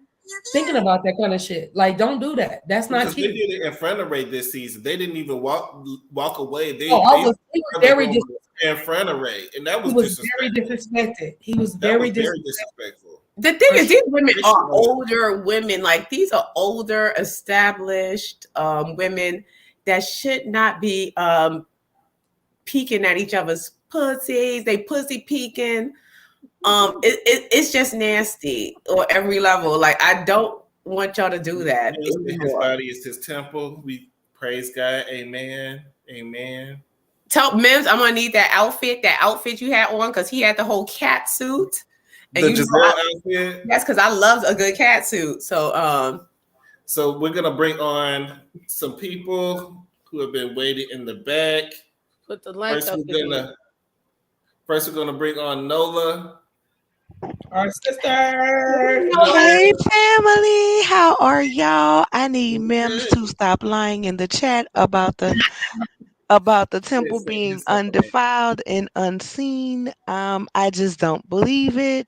thinking about that kind of shit. Like, don't do that. That's not cute. They did it in front of Ray this season. They didn't even walk away. They was very disrespectful in front of Ray. And that was very disrespected. He was very disrespectful. The thing is, these women are older women. Like, these are older, established women that should not be peeking at each other's pussies. They pussy peeking. It's just nasty on every level. Like, I don't want y'all to do that. His body is his temple. We praise God. Amen. Amen. Tell Mims, I'm gonna need that outfit you had on, because he had the whole cat suit. And the Giselle outfit. Yes, because I love a good cat suit. So so we're gonna bring on some people who have been waiting in the back. Put the lights up. First, we're gonna bring on Nola, our sister. Hey family, how are y'all? I need Mims to stop lying in the chat about the temple being undefiled and unseen. I just don't believe it.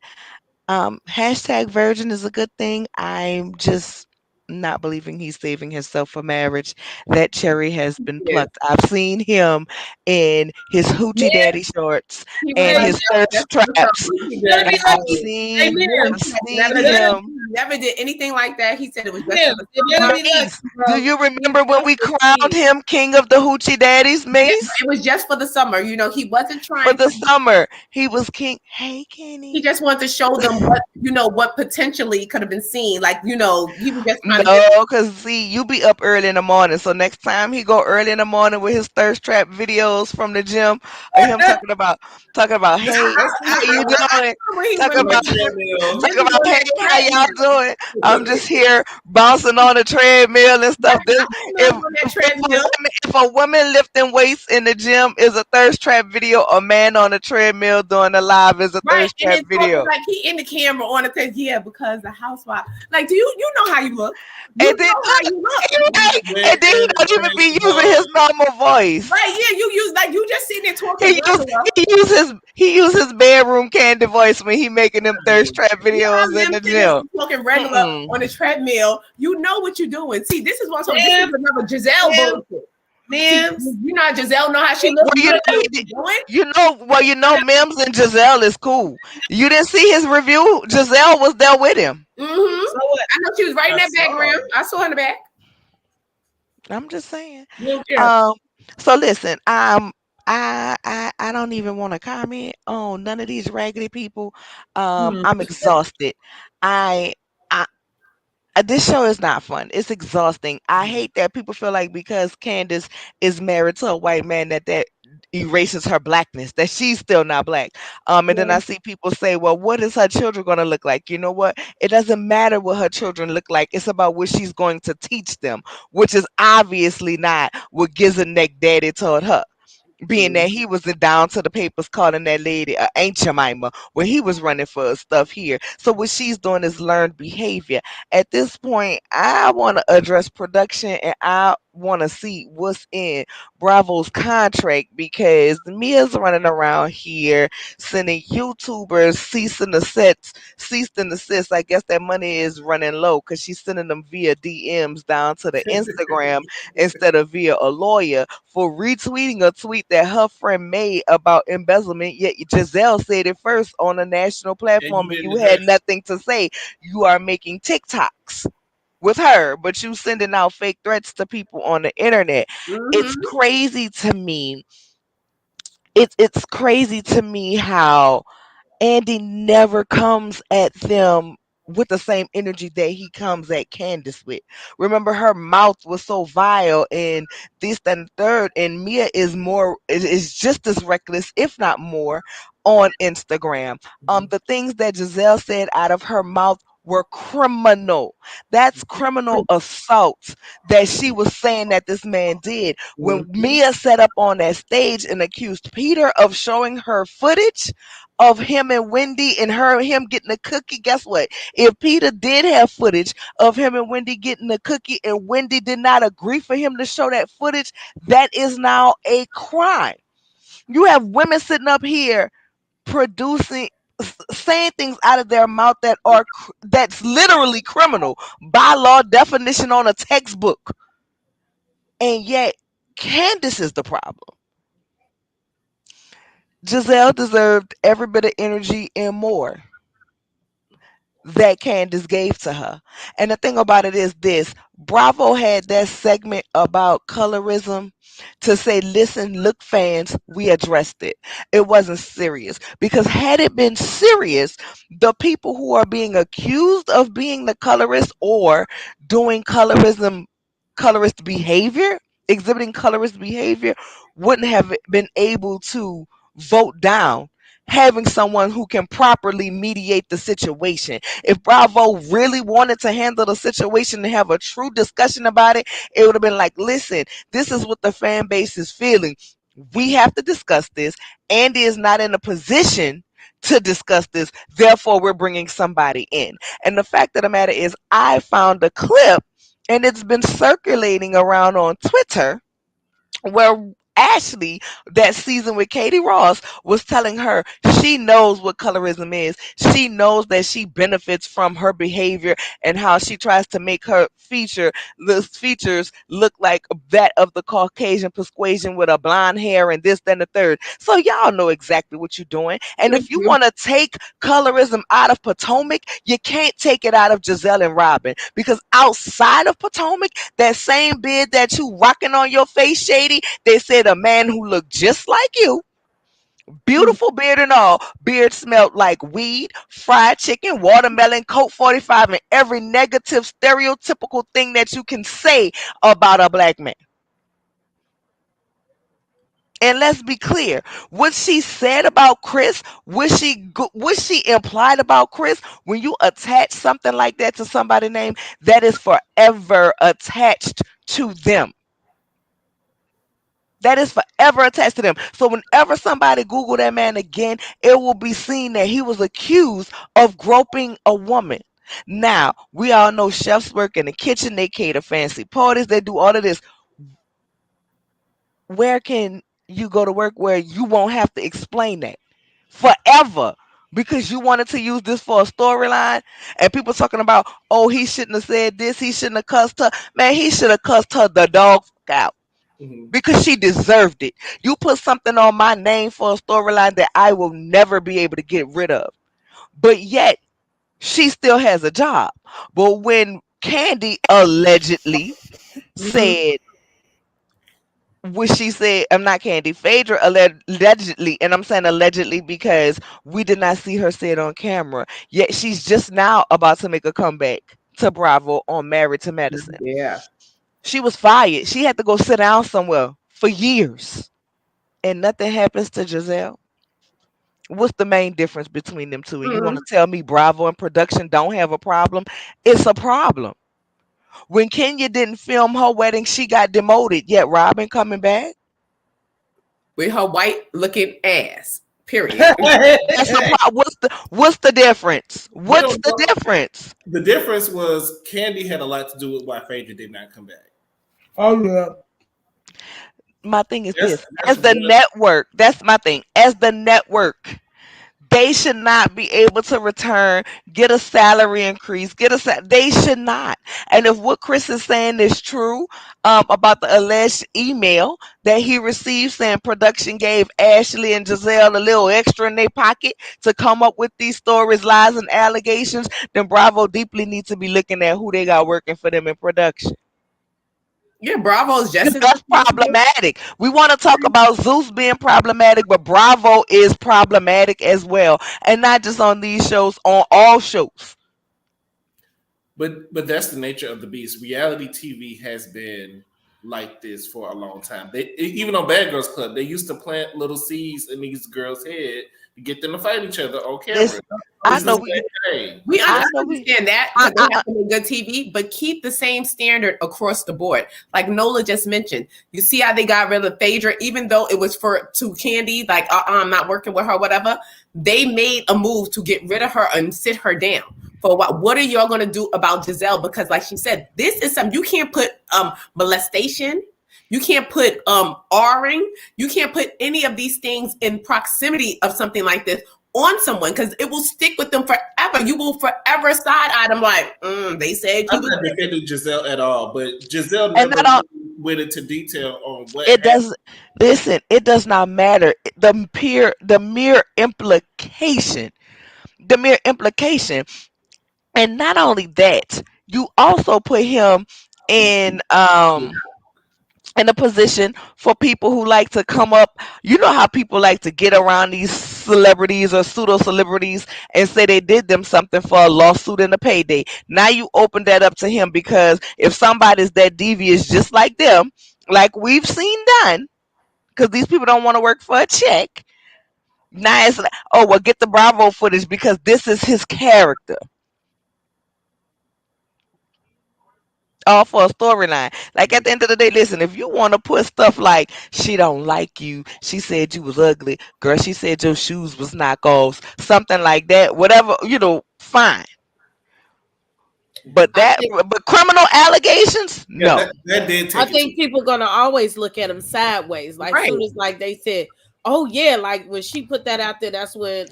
Hashtag virgin is a good thing. I'm just not believing he's saving himself for marriage. That cherry has been Yes. plucked. I've seen him in his hoochie Man, daddy shorts He was and hey, like, his thirst that's what's up. traps. He let did. me I've let you. Hey, seen man, I've seen Never let did. him. Never did anything like that. He said it was just man, for the let summer. me let Mace, you, do bro. you He remember when just we was crowned saying. him king of the hoochie daddies, Yeah, Mace? it was just for the summer. He wasn't For trying the to. summer, he was king. Hey, He Kenny. just wanted to show them what potentially could have been seen. Like, he was just trying to get. No, cause see, you be up early in the morning. So next time he go early in the morning with his thirst trap videos from the gym, of him talking about, hey, I how see you him I doing? remember he Talking went on on the about treadmill. Jimmy on hey, that how y'all doing? I'm treadmill. just here bouncing on the treadmill and stuff. This, He if was on that if a treadmill. woman if a woman lifting weights in the gym is a thirst trap video, a man on the treadmill doing the live is a Right, thirst and trap then talking video. like he in the camera on the thing, yeah, because the housewife. Like, do you know how you look? You And then know how you look. right, Wearing and then he don't even be using his clothes. normal voice. Right, yeah, you use like you just sitting there talking He use regular. he use his bedroom candy voice when he making them thirst trap You know how videos in them the sitting there gym. talking regular Mm-mm. on the treadmill. You know what you're doing. See, this is what so this is Man, another Giselle man, bullshit. See, man. you know how Giselle know how she Well, looks. You know what she's doing. Mims and Giselle is cool. You didn't see his review. Giselle was there with him. Mm-hmm. So what? I know she was right in I that saw. background. I saw her in the back. I'm just saying. You don't care. Um. So listen. I don't even want to comment on none of these raggedy people. Hmm. I'm exhausted. I. I this show is not fun. It's exhausting. I hate that people feel like because Candace is married to a white man that erases her blackness, that she's still not black. And then Yeah. I see people say, well, what is her children going to look like? You know what? It doesn't matter what her children look like. It's about what she's going to teach them, which is obviously not what Gizaneck daddy told her, being that he was down to the papers calling that lady a Aunt Jemima when he was running for his stuff here. So what she's doing is learned behavior. At this point, I want to address production and I want to see what's in Bravo's contract because Mia's running around here sending YouTubers cease and desist. I guess that money is running low because she's sending them via DMs down to the Instagram instead of via a lawyer for retweeting a tweet that her friend made about embezzlement. Yet Giselle said it first on a national And you platform and didn't you had address nothing to say. You are making TikToks with her, but you sending out fake threats to people on the internet. It's Mm-hmm. crazy to me. It's crazy to me how Andy never comes at them with the same energy that he comes at Candace with. Remember, her mouth was so vile and this, that, and third, and Mia is just as reckless, if not more, on Instagram. it. The things that Giselle said out of her mouth were criminal. That's criminal assault that she was saying that this man did. When Mm-hmm. Mia sat up on that stage and accused Peter of showing her footage of him and Wendy and him getting a cookie, guess what? If Peter did have footage of him and Wendy getting a cookie and Wendy did not agree for him to show that footage, that is now a crime. You have women sitting up here producing saying things out of their mouth that's literally criminal by law definition on a textbook. And yet Candace is the problem. Giselle deserved every bit of energy and more that Candace gave to her. And the thing about it is this: Bravo had that segment about colorism to say, listen, look, fans, we addressed it. It wasn't serious. Because had it been serious, the people who are being accused of being the colorist or doing colorist behavior, exhibiting colorist behavior, wouldn't have been able to vote down having someone who can properly mediate the situation. If Bravo really wanted to handle the situation and have a true discussion about it, it would have been like, listen, this is what the fan base is feeling. We have to discuss this. Andy is not in a position to discuss this. Therefore, we're bringing somebody in. And the fact of the matter is, I found a clip and it's been circulating around on Twitter where Ashley, that season with Katie Ross, was telling her she knows what colorism is. She knows that she benefits from her behavior and how she tries to make her features look like that of the Caucasian persuasion with a blonde hair and this, then the third. So y'all know exactly what you're doing. And if you want to take colorism out of Potomac, you can't take it out of Giselle and Robyn, because outside of Potomac, that same beard that you rocking on your face, Shady, they said a man who looked just like you, beautiful beard and all, beard smelled like weed, fried chicken, watermelon, Coke 45, and every negative stereotypical thing that you can say about a black man. And let's be clear, what she said about Chris, what she implied about Chris, when you attach something like that to somebody's name, that is forever attached to them. That is forever attached to them. So whenever somebody Google that man again, it will be seen that he was accused of groping a woman. Now, we all know chefs work in the kitchen, they cater fancy parties, they do all of this. Where can you go to work where you won't have to explain that forever? Because you wanted to use this for a storyline, and people talking about, oh, he shouldn't have said this, he shouldn't have cussed her. Man, he should have cussed her the dog out. Because she deserved it. You put something on my name for a storyline that I will never be able to get rid of. But yet, she still has a job. But when Candy allegedly said what she said, I'm not Candy, Phaedra allegedly, and I'm saying allegedly because we did not see her say it on camera. Yet she's just now about to make a comeback to Bravo on Married to Medicine. Yeah. She was fired. She had to go sit down somewhere for years. And nothing happens to Giselle. What's the main difference between them two? And you want to tell me Bravo and production don't have a problem? It's a problem. When Kenya didn't film her wedding, she got demoted. Yet Robyn coming back with her white looking ass. Period. That's what's the difference? What's the difference? The difference was Candy had a lot to do with why Phaedra did not come back. Oh yeah. My thing is this. As the network, that's my thing. As the network, they should not be able to return, get a salary increase, they should not. And if what Chris is saying is true about the alleged email that he received saying production gave Ashley and Giselle a little extra in their pocket to come up with these stories, lies, and allegations, then Bravo deeply needs to be looking at who they got working for them in production. Yeah, Bravo's just that's problematic. We want to talk about Zeus being problematic, but Bravo is problematic as well, and not just on these shows, on all shows. But that's the nature of the beast. Reality TV has been like this for a long time. Even on Bad Girls Club, they used to plant little seeds in these girls' head to get them to fight each other on camera. I know we understand that because they have to make good TV, but keep the same standard across the board. Like Nola just mentioned, you see how they got rid of Phaedra, even though it was to Candy, like I'm not working with her, whatever. They made a move to get rid of her and sit her down. For what are y'all going to do about Giselle? Because like she said, this is something you can't put molestation. You can't put R-ing. You can't put any of these things in proximity of something like this on someone because it will stick with them forever. You will forever side-eye them like, they said. I'm not defending Giselle at all, but Giselle never went into detail on what it does. Listen, it does not matter. The mere implication. And not only that, you also put him in a position for people who like to come up. You know how people like to get around these celebrities or pseudo celebrities and say they did them something for a lawsuit and a payday. Now you open that up to him because if somebody's that devious just like them, like we've seen done, because these people don't want to work for a check. Now it's like, oh, well, get the Bravo footage because this is his character. All for a storyline. Like at the end of the day, listen, if you want to put stuff like she don't like you, she said you was ugly, girl, she said your shoes was knockoffs, something like that, whatever, fine. But criminal allegations, no. That did take I think people gonna always look at him sideways. Like soon as like they said, oh yeah, like when she put that out there, that's when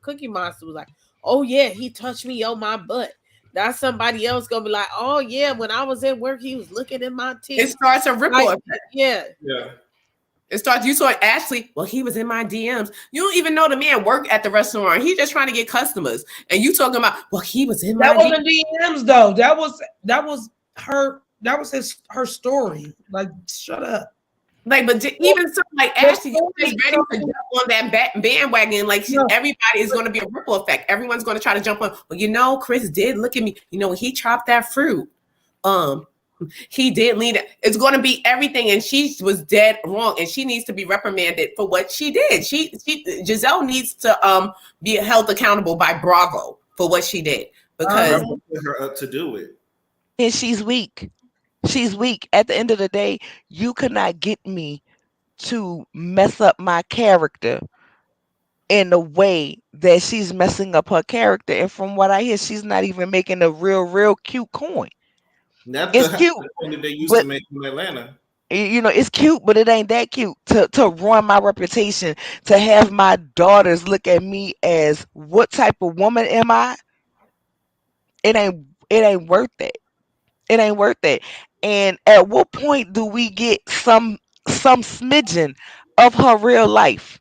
Cookie Monster was like, oh yeah, he touched me on my butt. That's somebody else gonna be like, oh yeah, when I was at work, he was looking at my titties. It starts a ripple effect. Yeah. It starts. You saw Ashley. Well, he was in my DMs. You don't even know the man worked at the restaurant. He's just trying to get customers, and you talking about. Well, he was in my. That wasn't DMs though. That was her. That was her story. Like, shut up. Like, but even so, like Ashley is ready to jump on that bandwagon. Like, everybody is going to be a ripple effect. Everyone's going to try to jump on. Well, you know, Chris did look at me. You know, he chopped that fruit. He did lean it. It's going to be everything, and she was dead wrong, and she needs to be reprimanded for what she did. Giselle needs to be held accountable by Bravo for what she did because put her up to do it. And she's weak. She's weak. At the end of the day, you could not get me to mess up my character in the way that she's messing up her character. And from what I hear, she's not even making a real cute coin. It's cute. That they used to make in Atlanta. You know, it's cute, but it ain't that cute to ruin my reputation, to have my daughters look at me as what type of woman am I? It ain't worth it. It ain't worth it. And at what point do we get some smidgen of her real life?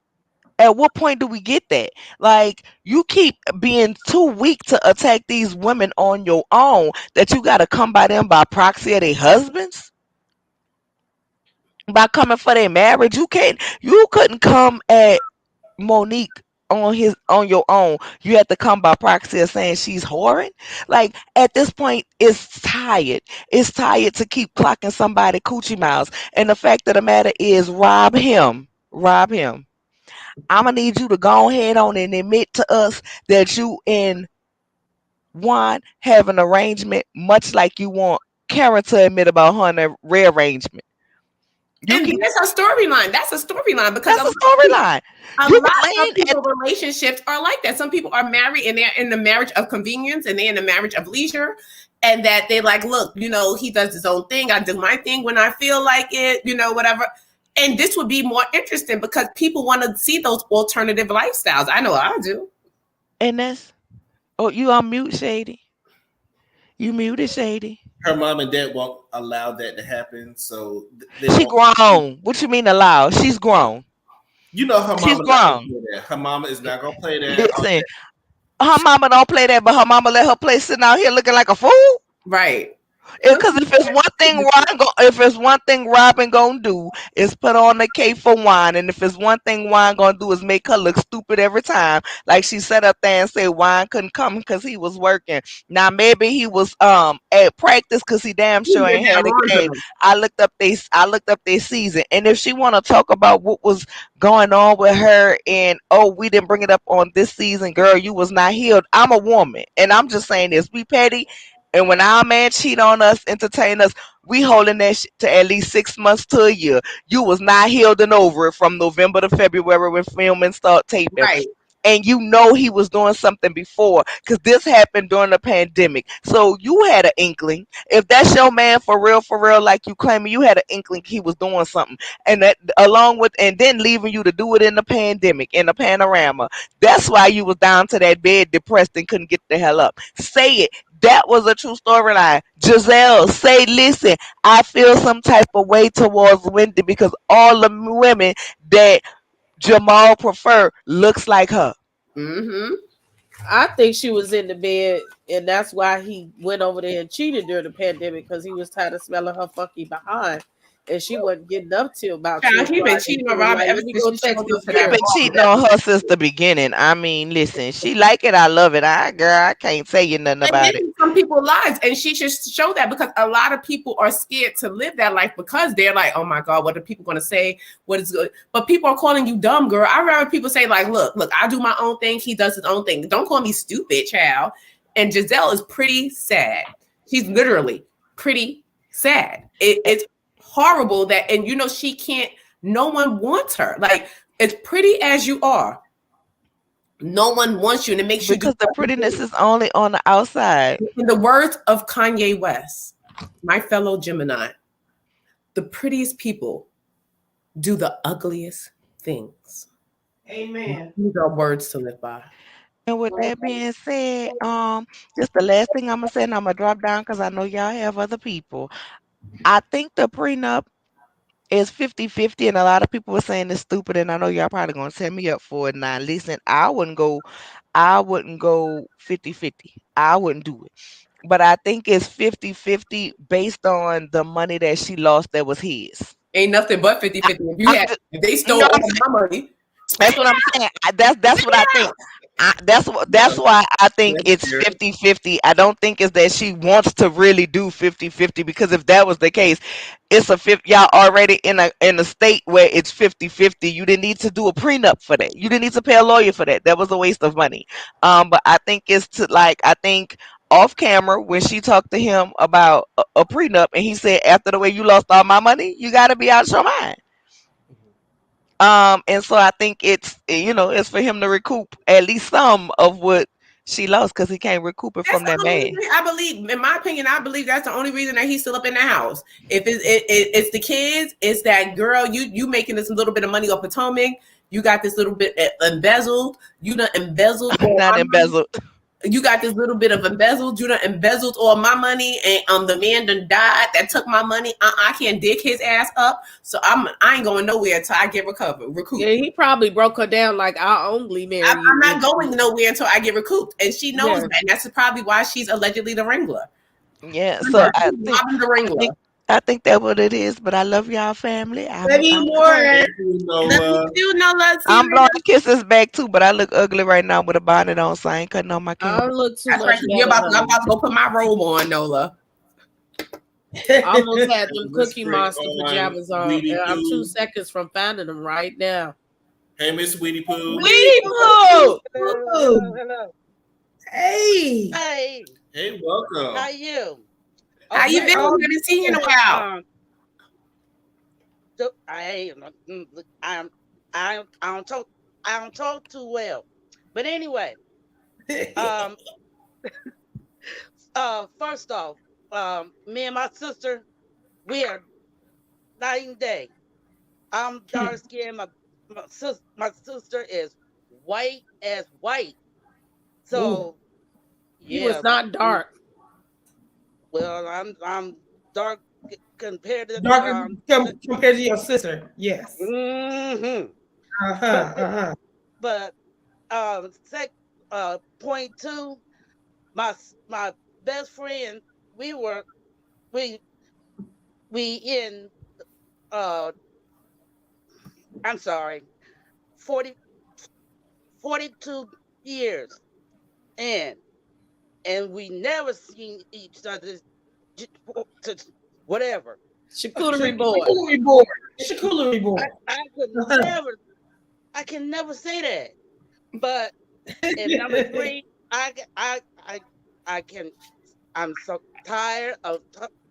At what point do we get that? Like, you keep being too weak to attack these women on your own that you got to come by them by proxy of their husbands? By coming for their marriage? You couldn't come at Monique on your own. You had to come by proxy of saying she's whoring. Like, at this point, it's tired. It's tired to keep clocking somebody coochie miles. And the fact of the matter is, rob him. I'm going to need you to go ahead on and admit to us that you and Juan have an arrangement, much like you want Karen to admit about her rearrangement. That's a storyline. That's a storyline because that's a storyline. A lot of people's relationships are like that. Some people are married and they're in the marriage of convenience and they're in the marriage of leisure. And that they're like, look, you know, he does his own thing. I do my thing when I feel like it, you know, whatever. And this would be more interesting because people want to see those alternative lifestyles. I know I do. And you on mute, Shady. You muted, Shady. Her mom and dad won't allow that to happen. So she grown. What you mean allow? She's grown. You know her mama. She's grown. Her mama is not gonna play that. Listen, her mama don't play that, but her mama let her play sitting out here looking like a fool. Right. Because if it's one thing Robyn gonna do is put on the K for Juan, and if it's one thing Juan gonna do is make her look stupid every time, like she sat up there and said Juan couldn't come because he was working. Now maybe he was at practice because he damn sure ain't had a game. I looked up their season, and if she want to talk about what was going on with her and we didn't bring it up on this season, girl, you was not healed. I'm a woman, and I'm just saying this: we petty. And when our man cheat on us, entertain us, we holding that shit to at least 6 months to a year. You was not healed and over it from November to February when filming start taping. Right. And you know he was doing something before because this happened during the pandemic. So you had an inkling. If that's your man for real, like you claiming, you had an inkling he was doing something. And that and then leaving you to do it in the pandemic, in the panorama. That's why you was down to that bed depressed and couldn't get the hell up. Say it. That was a true storyline. Giselle, say, listen, I feel some type of way towards Wendy because all the women that Jamal prefer looks like her. Mm-hmm. I think she was in the bed, and that's why he went over there and cheated during the pandemic because he was tired of smelling her funky behind, and she wasn't getting up till about. He been cheating on Robyn ever since she been cheating on her since the beginning. I mean, listen, she like it, I love it. I can't tell you nothing about it. Some people's lives, and she should show that because a lot of people are scared to live that life because they're like, oh my God, what are people going to say? What is good? But people are calling you dumb, girl. I rather people say like, look, I do my own thing. He does his own thing. Don't call me stupid, child. And Giselle is pretty sad. She's literally pretty sad. It's horrible that, and you know, she can't, no one wants her. Like, as pretty as you are, No one wants you, and it makes you because the prettiness is only on the outside. In the words of Kanye West, my fellow Gemini, the prettiest people do the ugliest things. Amen. These are words to live by. And with that being said, just the last thing I'm gonna say, and I'm gonna drop down because I know y'all have other people. I think the prenup is 50-50, and a lot of people were saying it's stupid, and I know y'all probably gonna set me up for it. Now listen, I wouldn't go 50-50. I wouldn't do it. But I think it's 50-50 based on the money that she lost that was his. Ain't nothing but 50-50. If they stole all my money. That's what I'm saying. That's what I think. That's why I think it's 50-50. I don't think it's that she wants to really do 50-50, because if that was the case, it's a 50. Y'all already in a state where it's 50-50. You didn't need to do a prenup for that. You didn't need to pay a lawyer for that. That was a waste of money. But I think I think off camera when she talked to him about a prenup, and he said, after the way you lost all my money, you got to be out your mind. And so I think it's for him to recoup at least some of what she lost, because he can't recoup it from that man. I believe, in my opinion, that's the only reason that he's still up in the house. If it's the kids, it's that girl, you making this little bit of money off Potomac, you got this little bit embezzled, you done embezzled. Not embezzled. You got this little bit of embezzled. You done embezzled all my money, and the man done died that took my money. I can't dig his ass up, so I ain't going nowhere until I get recouped. Yeah, he probably broke her down like I only married. I'm not going nowhere until I get recouped, and she knows that. And that's probably why she's allegedly the wrangler. Yeah, so I think that's what it is. But I love y'all, family. I'm blowing kisses back too, but I look ugly right now with a bonnet on, so I ain't cutting on my camera. I look too much. I'm about to go put my robe on, Nola. I almost had them Cookie Monster pajamas on. I'm 2 seconds from finding them right now. Hey, Miss Sweetie Poo. Sweetie Poo. Hello. Hey. Hey, welcome. How you? How you been? We haven't seen you in a while. I don't talk too well, but anyway. First off, me and my sister, we are night and day. I'm dark skinned. My sister is white as white. So he was not dark. Well, I'm dark compared to compared to your sister. Yes. Mm-hmm. But point two, my best friend, we in I'm sorry, 42 years in. And we never seen each other, whatever. Charcuterie board. Charcuterie board. I can never say that. But in number 3, I'm so tired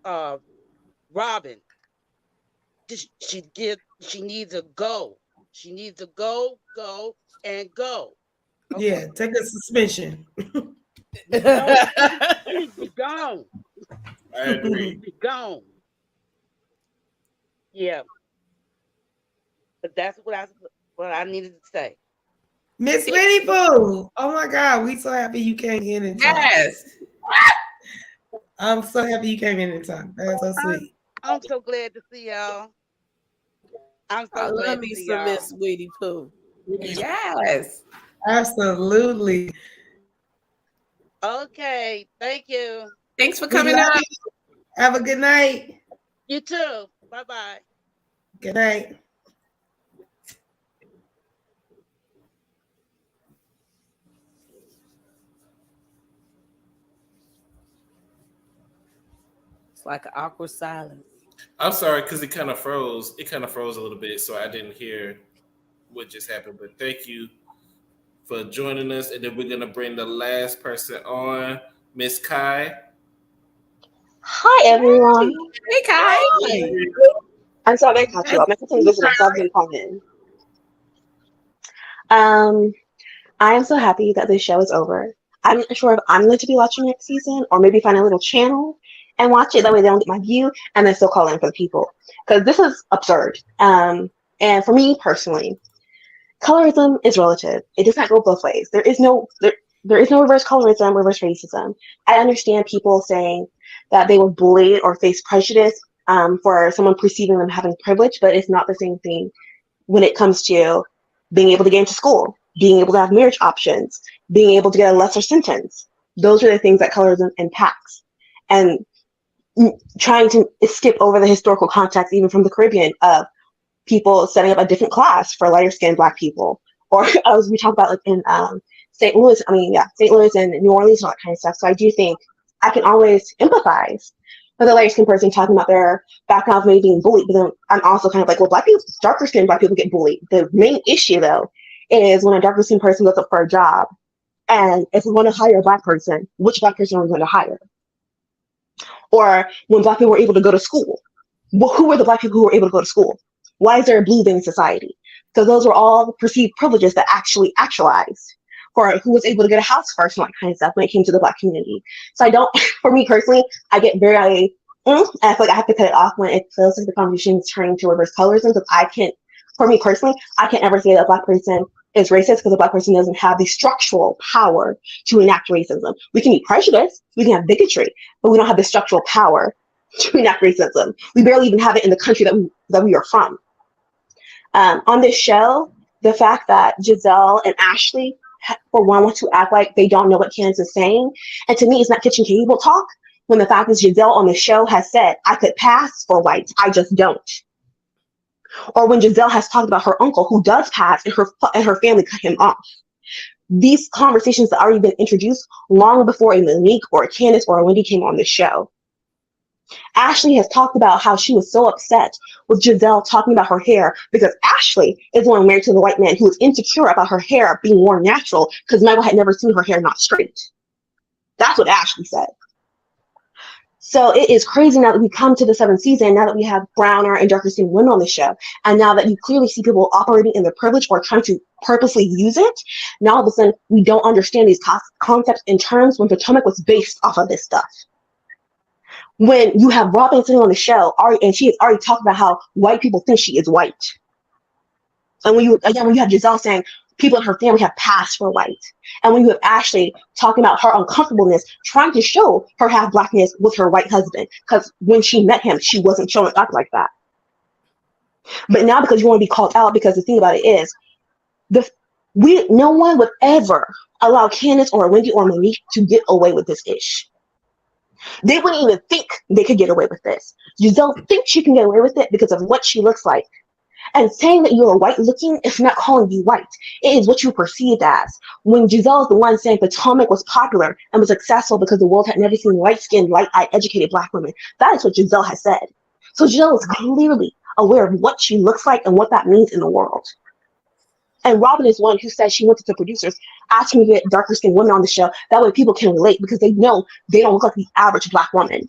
of Robyn. She needs to go. She needs to go, and go. Okay. Yeah, take a suspension. Be gone. I agree. Be gone. Yeah. But that's what I needed to say. Miss Winnie Pooh. Oh my God, we so happy you came in and talk. Yes. I'm so happy you came in and talked. That's so sweet. I'm so glad to see y'all. I'm so glad love to me see some y'all. Miss Sweetie Pooh. Yes. Absolutely. Okay, thank you. Thanks for coming up. Have a good night. You too. Bye-bye. Good night. It's like an awkward silence. I'm sorry, because it kind of froze. It kind of froze a little bit, so I didn't hear what just happened. But thank you for joining us. And then we're going to bring the last person on, Miss Kai. Hi, everyone. Hey, Kai. Hi. I'm sorry I catch you. I'm a visitor, so I've been calling. I am so happy that this show is over. I'm not sure if I'm going to be watching next season or maybe find a little channel and watch it. That way they don't get my view and then still call in for the people. Because this is absurd. And for me personally, colorism is relative. It does not go both ways. There is no reverse colorism, reverse racism. I understand people saying that they were bullied or face prejudice for someone perceiving them having privilege, but it's not the same thing when it comes to being able to get into school, being able to have marriage options, being able to get a lesser sentence. Those are the things that colorism impacts. And trying to skip over the historical context, even from the Caribbean, of people setting up a different class for lighter-skinned Black people. Or as we talk about like in St. Louis and New Orleans and all that kind of stuff. So I do think I can always empathize with a lighter-skinned person talking about their background of maybe being bullied, but then I'm also kind of like, well, darker-skinned Black people get bullied. The main issue, though, is when a darker-skinned person goes up for a job, and if we want to hire a Black person, which Black person are we going to hire? Or when Black people were able to go to school, who were the Black people who were able to go to school? Why is there a blue vein society? Because those were all perceived privileges that actually actualized for who was able to get a house first and that kind of stuff when it came to the Black community. So for me personally, I get very, and I feel like I have to cut it off when it feels like the conversation is turning to reverse colorism, because for me personally, I can't ever say that a Black person is racist because a Black person doesn't have the structural power to enact racism. We can be prejudiced, we can have bigotry, but we don't have the structural power to enact racism. We barely even have it in the country that we are from. On this show, the fact that Giselle and Ashley, for one, want to act like they don't know what Candace is saying, and to me, it's not kitchen table talk, when the fact is Giselle on the show has said, I could pass for white, I just don't. Or when Giselle has talked about her uncle who does pass and her family cut him off. These conversations have already been introduced long before a Monique or a Candace or a Wendy came on the show. Ashley has talked about how she was so upset with Giselle talking about her hair because Ashley is the one married to the white man who was insecure about her hair being more natural because Michael had never seen her hair not straight. That's what Ashley said. So it is crazy now that we come to the 7th season, now that we have browner and darker skinned women on the show, and now that you clearly see people operating in their privilege or trying to purposely use it, now all of a sudden we don't understand these concepts and terms when Potomac was based off of this stuff. When you have Robyn sitting on the show, and she has already talked about how white people think she is white. And when you have Giselle saying people in her family have passed for white. And when you have Ashley talking about her uncomfortableness, trying to show her half Blackness with her white husband, because when she met him, she wasn't showing up like that. But now because you want to be called out, because the thing about it is, no one would ever allow Candace or Wendy or Monique to get away with this ish. They wouldn't even think they could get away with this. Giselle thinks she can get away with it because of what she looks like. And saying that you're white looking is not calling you white. It is what you perceived as. When Giselle is the one saying Potomac was popular and was successful because the world had never seen light-skinned, light-eyed, educated Black women. That is what Giselle has said. So Giselle is clearly aware of what she looks like and what that means in the world. And Robyn is one who said she went to the producers asking to get darker skinned women on the show. That way people can relate because they know they don't look like the average Black woman.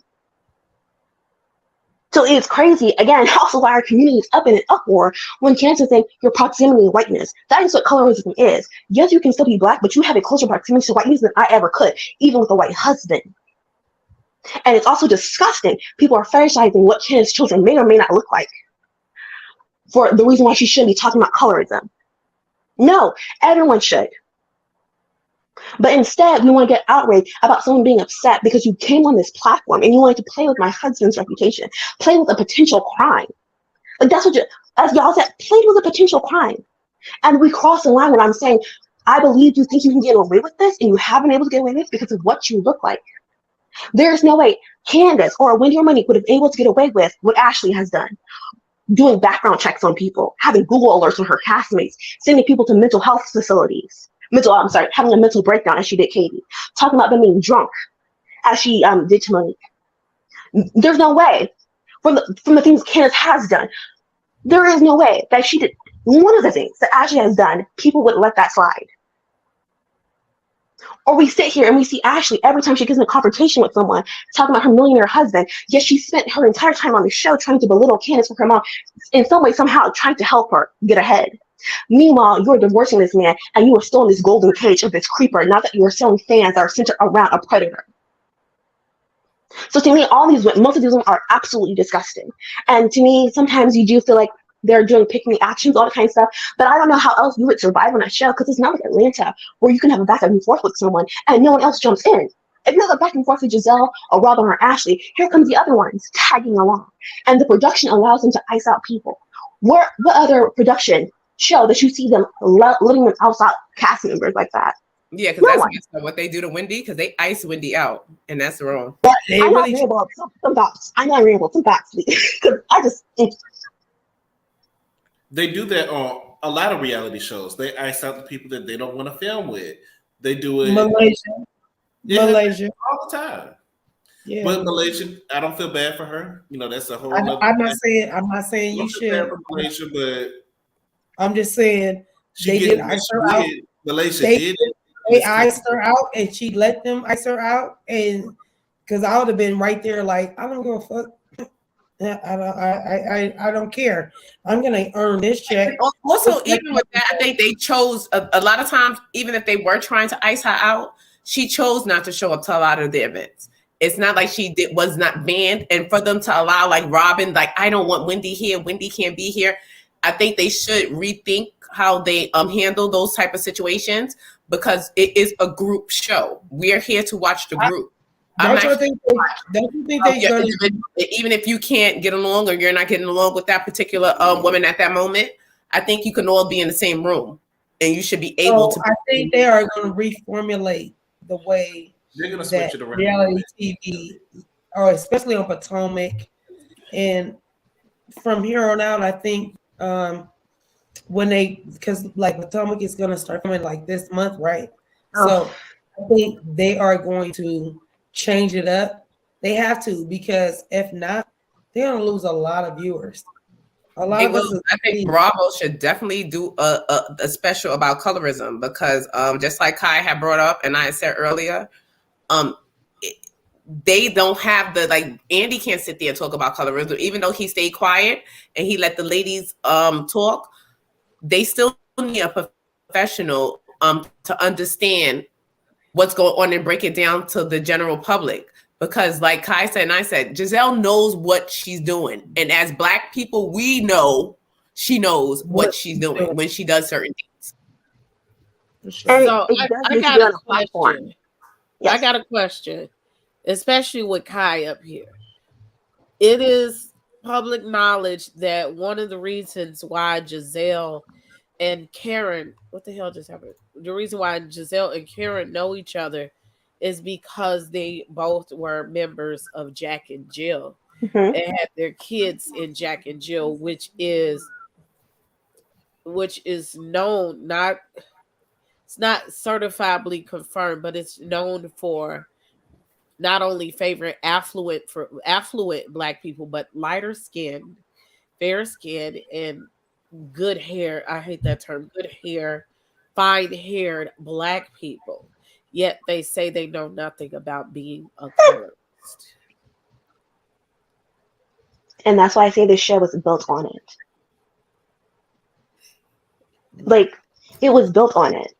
So it's crazy, again, also why our community is up in an uproar when Candace is saying your proximity to whiteness. That is what colorism is. Yes, you can still be Black, but you have a closer proximity to whiteness than I ever could, even with a white husband. And it's also disgusting. People are fetishizing what Candace's children may or may not look like for the reason why she shouldn't be talking about colorism. No, everyone should. But instead, we want to get outraged about someone being upset because you came on this platform and you wanted to play with my husband's reputation, play with a potential crime. Like that's what as y'all said, played with a potential crime. And we cross the line when I'm saying, I believe you think you can get away with this and you haven't been able to get away with this because of what you look like. There's no way Candace or Wendy or Monique would have been able to get away with what Ashley has done. Doing background checks on people, having Google alerts on her castmates, sending people to mental health facilities. Having a mental breakdown as she did Katie, talking about them being drunk as she did to Monique. There's no way, from the things Candace has done, there is no way that she did one of the things that Ashley has done, people would let that slide. Or we sit here and we see Ashley every time she gets in a confrontation with someone, talking about her millionaire husband, yet she spent her entire time on the show trying to belittle Candace for her mom, in some way, somehow trying to help her get ahead. Meanwhile, you're divorcing this man and you are still in this golden cage of this creeper, now that you are selling fans that are centered around a predator. So to me, most of these women are absolutely disgusting. And to me, sometimes you do feel like they're doing pick-me actions, all that kind of stuff. But I don't know how else you would survive on that show, because it's not like Atlanta where you can have a back and forth with someone and no one else jumps in. If you have a back and forth with Giselle or Robyn or Ashley, here comes the other ones tagging along. And the production allows them to ice out people. What other production show that you see them letting them ice out cast members like that? Yeah, because that's what they do to Wendy, because they ice Wendy out, and that's wrong. But I'm not real about some facts. I'm not real about some facts, because I just... They do that on a lot of reality shows. They ice out the people that they don't want to film with. They do it Malaysia all the time. Yeah, but Malaysia, I don't feel bad for her. You know, that's a whole. I'm not saying you should. Malaysia, but I'm just saying they did ice her out. Malaysia did it. They iced her out, and she let them ice her out, and because I would have been right there, like, I don't give a fuck. I don't care. I'm gonna earn this check. Also, even with that, I think they chose a lot of times, even if they were trying to ice her out, she chose not to show up to a lot of the events. It's not like was not banned, and for them to allow like Robyn, like, I don't want Wendy here. Wendy can't be here. I think they should rethink how they handle those type of situations, because it is a group show. We're here to watch the group. Don't you think they even if you can't get along or you're not getting along with that particular woman at that moment, I think you can all be in the same room and you should be able to. I think they are going to reformulate the way they're going to switch it around. Reality TV, or especially on Potomac, and from here on out, I think because like Potomac is going to start coming like this month, right? So I think they are going to change it up. They have to, because if not, they're going to lose a lot of viewers. I think Bravo should definitely do a special about colorism, because just like Kai had brought up and I said earlier, they don't have Andy can't sit there and talk about colorism, even though he stayed quiet and he let the ladies talk. They still need a professional to understand what's going on and break it down to the general public. Because like Kai said and I said, Giselle knows what she's doing. And as Black people, we know she knows what she's doing when she does certain things. So I got a question. Yes. I got a question, especially with Kai up here. It is public knowledge that one of the reasons why Giselle and Karen, what the hell just happened? The reason why Giselle and Karen know each other is because they both were members of Jack and Jill. Mm-hmm. They had their kids in Jack and Jill, which is known, it's not certifiably confirmed, but it's known for not only favoring affluent Black people, but lighter skinned, fair skinned, and good hair. I hate that term. Good hair, fine haired Black people. Yet they say they know nothing about being a colorist. And that's why I say this show was built on it. Like, it was built on it.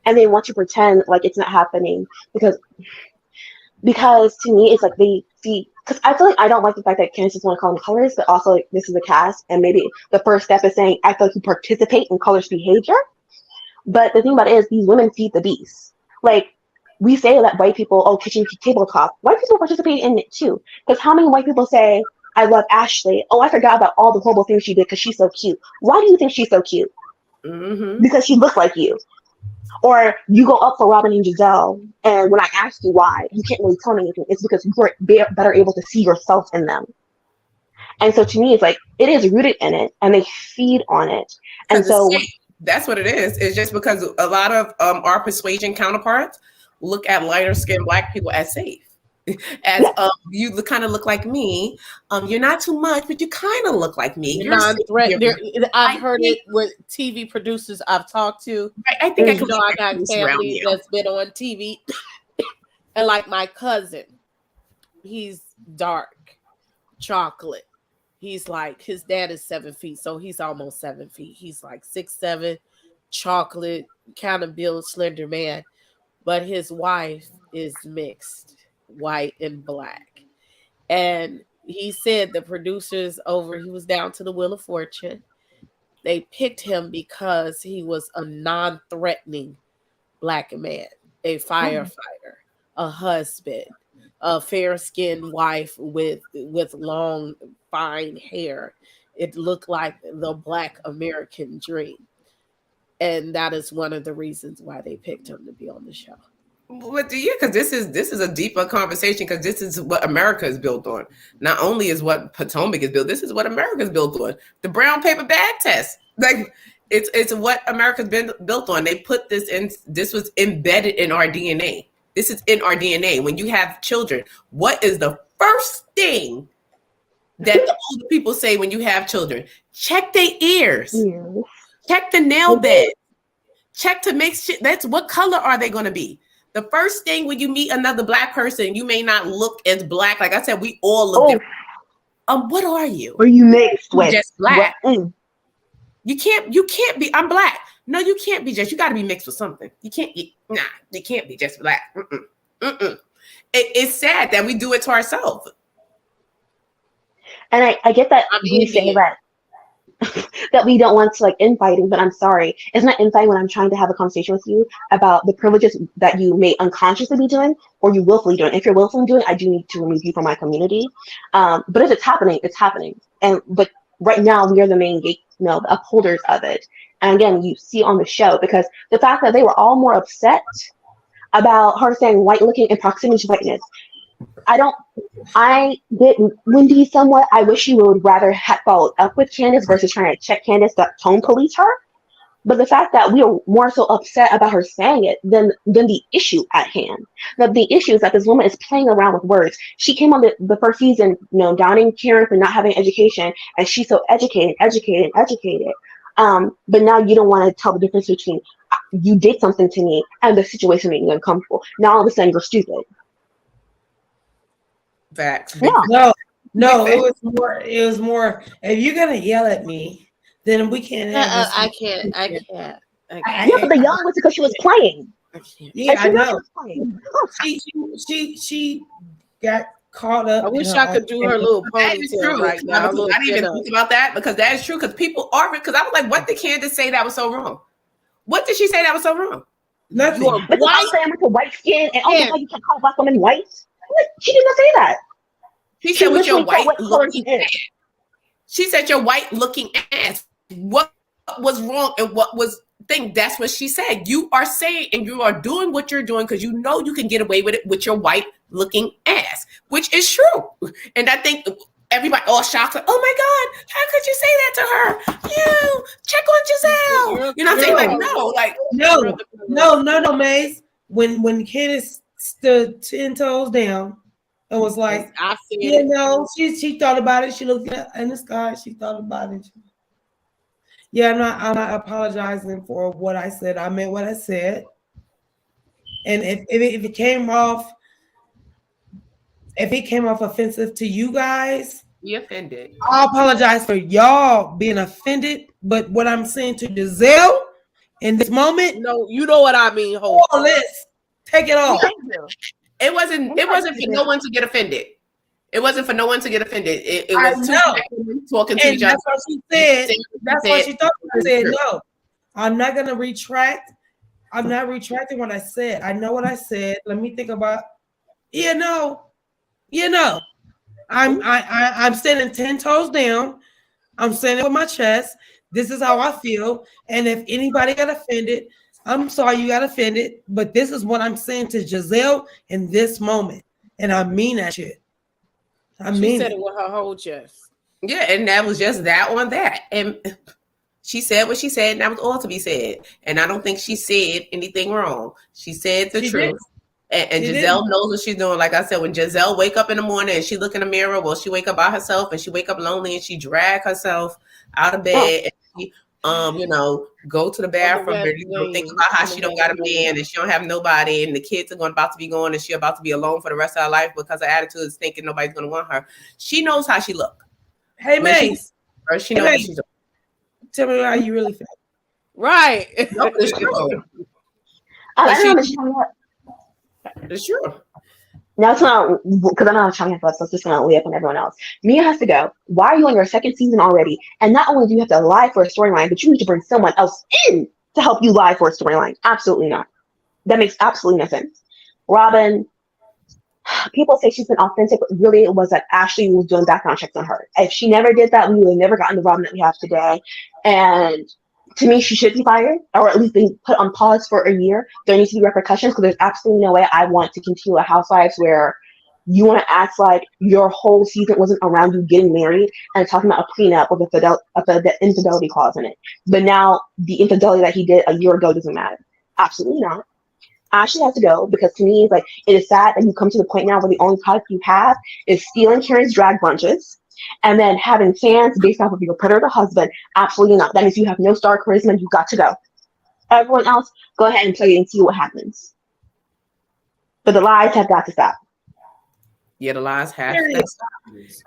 And they want to pretend like it's not happening because to me, it's like they see, because I feel like I don't like the fact that Candace just want to call them colors, but also like this is a cast, and maybe the first step is saying, I feel like you participate in colors behavior. But the thing about it is, these women feed the beast. Like, we say that white people, kitchen table talk. White people participate in it too. Because how many white people say, I love Ashley. Oh, I forgot about all the horrible things she did because she's so cute. Why do you think she's so cute? Mm-hmm. Because she looks like you. Or you go up for Robyn and Giselle, and when I ask you why, you can't really tell me anything. It's because you're better able to see yourself in them. And so to me, it's like, it is rooted in it, and they feed on it. And so that's what it is. It's just because a lot of our persuasion counterparts look at lighter skinned Black people as safe. As you kind of look like me. You're not too much, but you kind of look like me. You're I've heard it with TV producers I've talked to. I think I got family that's been on TV. And like my cousin, he's dark chocolate. He's like, his dad is 7 feet, so he's almost 7 feet. He's like 6'7", chocolate, kind of built, slender man. But his wife is mixed, white and black. And he said the producers he was down to the Wheel of Fortune. They picked him because he was a non-threatening Black man, a firefighter, a husband, a fair-skinned wife with long, fine hair. It looked like the Black American dream. And that is one of the reasons why they picked him to be on the show. What do you? Because this is a deeper conversation. Because this is what America is built on. Not only is what Potomac is built. This is what America is built on. The brown paper bag test. Like it's what America's been built on. They put this in. This was embedded in our DNA. This is in our DNA. When you have children, what is the first thing that the older people say when you have children? Check their ears. Check the nail bed. Check to make sure. That's what color are they going to be? The first thing when you meet another Black person, you may not look as Black. Like I said, we all look different. What are you? Are you mixed with? Just Black. You can't be. I'm Black. No, you can't be just. You got to be mixed with something. You can't. You can't be just Black. It's sad that we do it to ourselves. And I get that you say that. That we don't want to like infighting, but I'm sorry. It's not infighting when I'm trying to have a conversation with you about the privileges that you may unconsciously be doing or you willfully doing. If you're willfully doing, I do need to remove you from my community. But if it's happening, it's happening. But right now we are the main gate, the upholders of it. And again, you see on the show, because the fact that they were all more upset about her saying white looking and proximity to whiteness. I get Wendy somewhat. I wish you would rather have followed up with Candace versus trying to check Candace to tone police her. But the fact that we are more so upset about her saying it than the issue at hand. That the issue is that this woman is playing around with words. She came on the first season, downing Karen for not having education, and she's so educated. But now you don't want to tell the difference between you did something to me and the situation made me uncomfortable. Now all of a sudden you're stupid. Facts. No, it was more. If you're gonna yell at me, then we can't. I can't. Yeah, but the yelling was because she was playing. Yeah, I know. She got caught up. I wish I could do her little ponytail right now. I didn't even think about that because that is true. Because people are. Because I was like, what did Candace say that was so wrong? What did she say that was so wrong? Nothing. But white saying with her white skin and you can't call Black women white. She did not say that. She said with your white looking ass. She said your white looking ass. What was wrong and what was thing? That's what she said. You are saying and you are doing what you're doing because you know you can get away with it with your white looking ass, which is true. And I think everybody all shocked. Like, oh my God, how could you say that to her? You check on Giselle. You know what I'm saying? Like, no, Maze. When Candace stood 10 toes down and was like, she thought about it. She looked in the sky. She thought about it. Yeah, I'm not apologizing for what I said. I meant what I said. And if it came off offensive to you guys, be offended. I apologize for y'all being offended. But what I'm saying to Giselle in this moment, no, you know what I mean. All this, take it off. It wasn't for no one to get offended. It wasn't for no one to get offended. It was two talking to each other. That's what she said. That's what she thought. I said, no, I'm not going to retract. I'm not retracting what I said. I know what I said. Let me think about. I'm standing 10 toes down. I'm standing with my chest. This is how I feel. And if anybody got offended, I'm sorry you got offended. But this is what I'm saying to Giselle in this moment. And I mean that shit. She said it with her whole chest. Yeah, and that was just that on that. And she said what she said, and that was all to be said. And I don't think she said anything wrong. She said the truth. And Giselle knows what she's doing. Like I said, when Giselle wake up in the morning and she look in the mirror, well, she wake up by herself and she wake up lonely and she drag herself out of bed and she go to the bathroom and think about how she don't got a man and she don't have nobody and the kids are about to be gone and she about to be alone for the rest of her life because her attitude is thinking nobody's going to want her. She knows how she look. Hey, Mace. First, she knows she's. Tell me how you really feel. Right. No, it's true. It's true. Now it's not because I'm not trying to so it's just gonna lay up on everyone else. Mia has to go. Why are you on your second season already? And not only do you have to lie for a storyline, but you need to bring someone else in to help you lie for a storyline. Absolutely not. That makes absolutely no sense. Robyn, people say she's been authentic, but really it was that Ashley was doing background checks on her. If she never did that, we would have never gotten the Robyn that we have today. And to me, she should be fired, or at least be put on pause for a year. There needs to be repercussions, because there's absolutely no way I want to continue a Housewives where you want to act like your whole season wasn't around you getting married and talking about a prenup with the infidelity clause in it. But now the infidelity that he did a year ago doesn't matter. Absolutely not. Ashley has to go, because to me, it's like, it is sad that you come to the point now where the only product you have is stealing Karen's drag bunches and then having fans based off of your predator husband. Absolutely not. That means you have no star charisma. You got to go. Everyone else, go ahead and play it and see what happens. But the lies have got to stop. Yeah, the lies have to stop.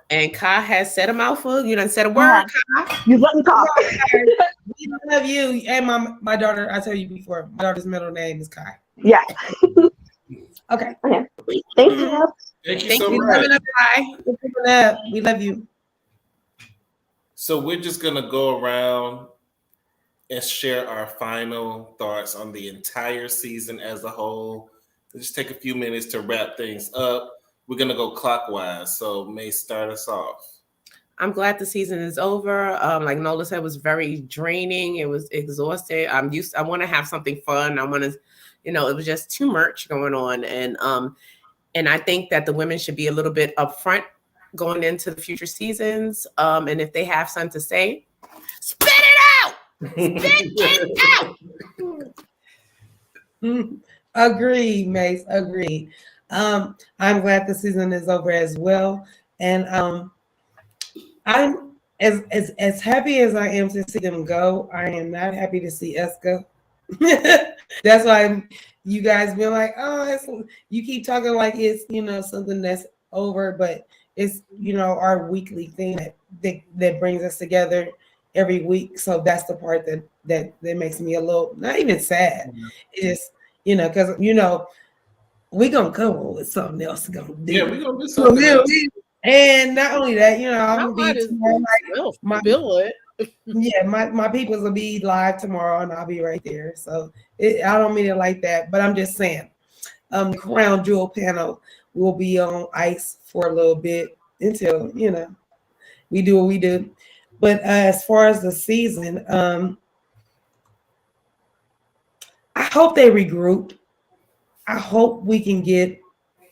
And Kai has said a mouthful. You done said a word, Kai. You let me talk. We love you. And my daughter, I told you before, my daughter's middle name is Kai. Yeah. Okay. Thank you. Thank you so much. We love you. So we're just gonna go around and share our final thoughts on the entire season as a whole. Just take a few minutes to wrap things up. We're gonna go clockwise. So May, start us off. I'm glad the season is over. Like Nola said, it was very draining. It was exhausting. I want to have something fun. I want to, it was just too much going on. And I think that the women should be a little bit upfront going into the future seasons. And if they have something to say, spit it out. Spit it out. Agree, Mace. Agree. I'm glad the season is over as well. And I'm as happy as I am to see them go. I am not happy to see us go. That's why you guys been like, oh, you keep talking like it's something that's over, but it's our weekly thing that brings us together every week. So that's the part that makes me a little, not even sad. It just because we gonna come up with something else to go do. Yeah, we gonna do something else. And not only that, I'm gonna be my peoples will be live tomorrow, and I'll be right there. So I don't mean it like that, but I'm just saying, the Crown Jewel panel will be on ice for a little bit until we do what we do. But as far as the season, I hope they regroup. I hope we can get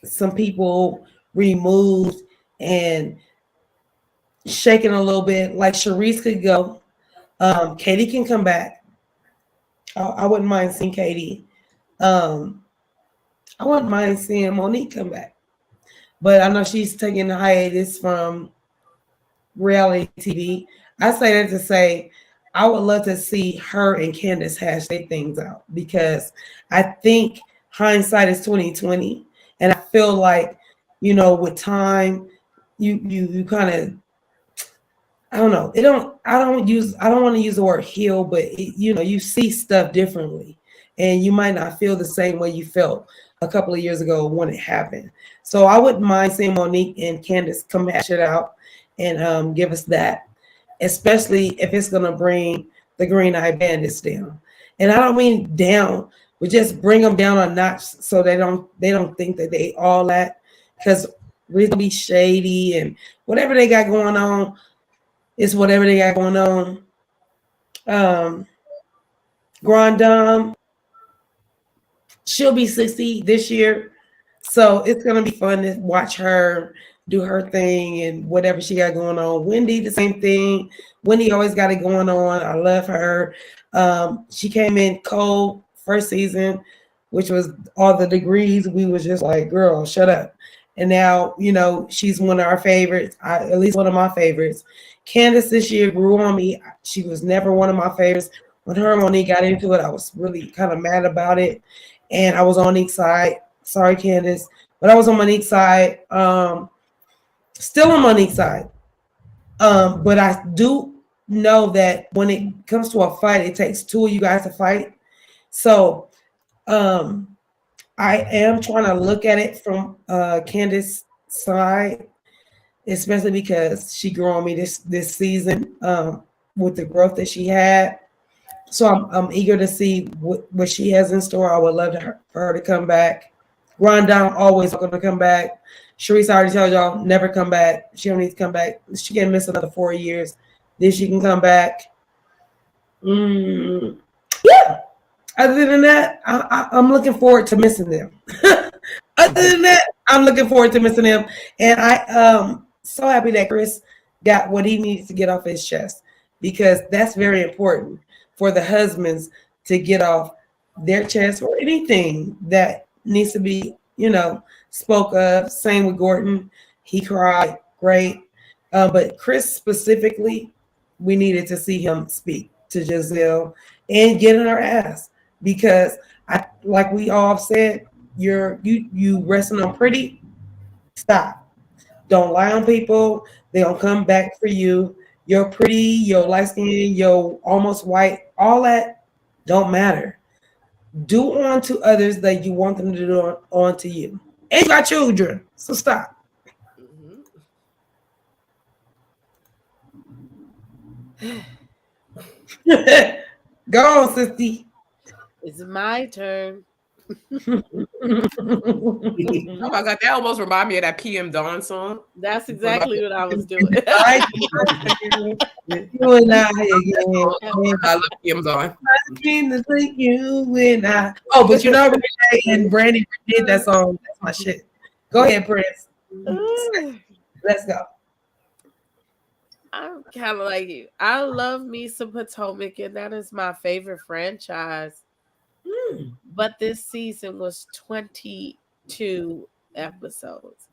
some people removed and shaken a little bit. Like Charisse could go. Katie can come back. I wouldn't mind seeing Katie. I wouldn't mind seeing Monique come back. But I know she's taking a hiatus from reality TV. I say that to say I would love to see her and Candace hash their things out, because I think hindsight is 20/20, and I feel like with time you kind of, I don't know, I don't want to use the word heal, but you see stuff differently, and you might not feel the same way you felt a couple of years ago when it happened. So I wouldn't mind seeing Monique and Candace come hash it out and give us that, especially if it's gonna bring the Green Eye Bandits down. And I don't mean down, but just bring them down a notch so they don't think that they all that, because we're gonna be shady and whatever they got going on is whatever they got going on. Grand Dame, she'll be 60 this year, so it's gonna be fun to watch her do her thing and whatever she got going on. Wendy, the same thing. Wendy always got it going on. I love her. She came in cold first season, which was all the degrees. We was just like, girl, shut up. And now, she's one of our favorites, at least one of my favorites. Candace this year grew on me. She was never one of my favorites. When her and Monique got into it, I was really kind of mad about it. And I was on Monique's side. Sorry, Candace. But I was on Monique's side. Still on Monique's side. But I do know that when it comes to a fight, it takes two of you guys to fight. So I am trying to look at it from Candace's side, especially because she grew on me this season with the growth that she had. So I'm eager to see what she has in store. I would love for her to come back. Rhonda always going to come back. Charisse already told y'all never come back. She don't need to come back. She can miss another 4 years. Then she can come back. Yeah. Other than that, I'm looking forward to missing them. Other than that, I'm looking forward to missing them. And I so happy that Chris got what he needs to get off his chest, because that's very important for the husbands to get off their chest or anything that needs to be, spoke of. Same with Gordon. He cried. Great. But Chris specifically, we needed to see him speak to Giselle and get in her ass, because like we all said, you resting on pretty. Stop. Don't lie on people. They don't come back for you. You're pretty, you're light skinned, you're almost white. All that don't matter. Do unto others that you want them to do unto you. And you got children, so stop. Go on, sissy. It's my turn. Oh my God, that almost remind me of that PM Dawn song. That's exactly what I was doing. You and I again. I love PM Dawn. Oh, but Renee and Brandy did that song. That's my shit. Go ahead, Prince. Let's go. I'm kind of like you. I love me some Potomac, and that is my favorite franchise. But this season was 22 episodes.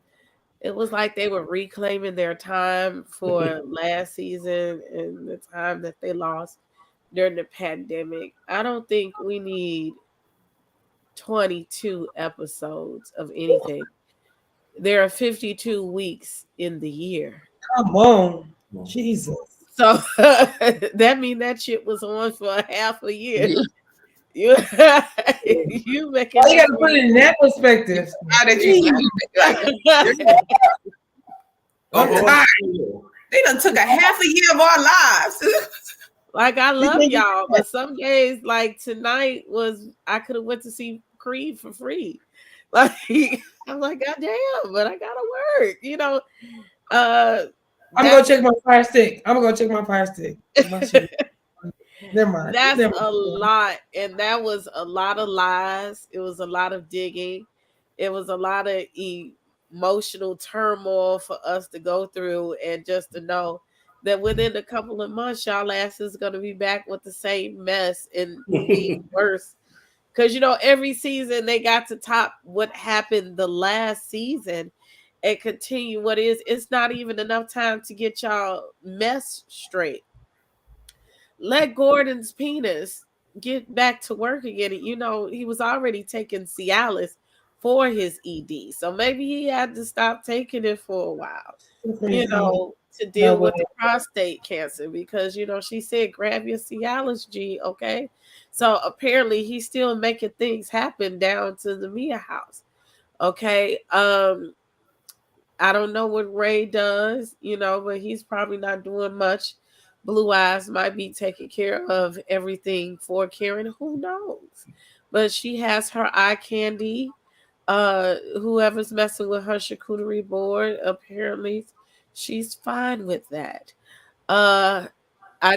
It was like they were reclaiming their time for last season and the time that they lost during the pandemic. I don't think we need 22 episodes of anything. There are 52 weeks in the year. Come on. Jesus. So that means that shit was on for half a year. You make it. You got to put it in that perspective. Now that they done took a half a year of our lives. Like, I love y'all, but some days, like tonight, I could have went to see Creed for free. Like, I'm like, God damn, but I gotta work. I'm gonna check my fire stick. Never mind. That's a lot, and that was a lot of lies. It was a lot of digging. It was a lot of emotional turmoil for us to go through, and just to know that within a couple of months, y'all asses is gonna be back with the same mess and be worse. Because every season they got to top what happened the last season and continue what is. It's not even enough time to get y'all mess straight. Let Gordon's penis get back to work again. He was already taking Cialis for his ED. So maybe he had to stop taking it for a while, to deal with the prostate cancer, because, she said, grab your Cialis, G, okay? So apparently he's still making things happen down to the Mia house, okay? I don't know what Ray does, but he's probably not doing much. Blue Eyes might be taking care of everything for Karen. Who knows? But she has her eye candy. Whoever's messing with her charcuterie board, apparently she's fine with that. I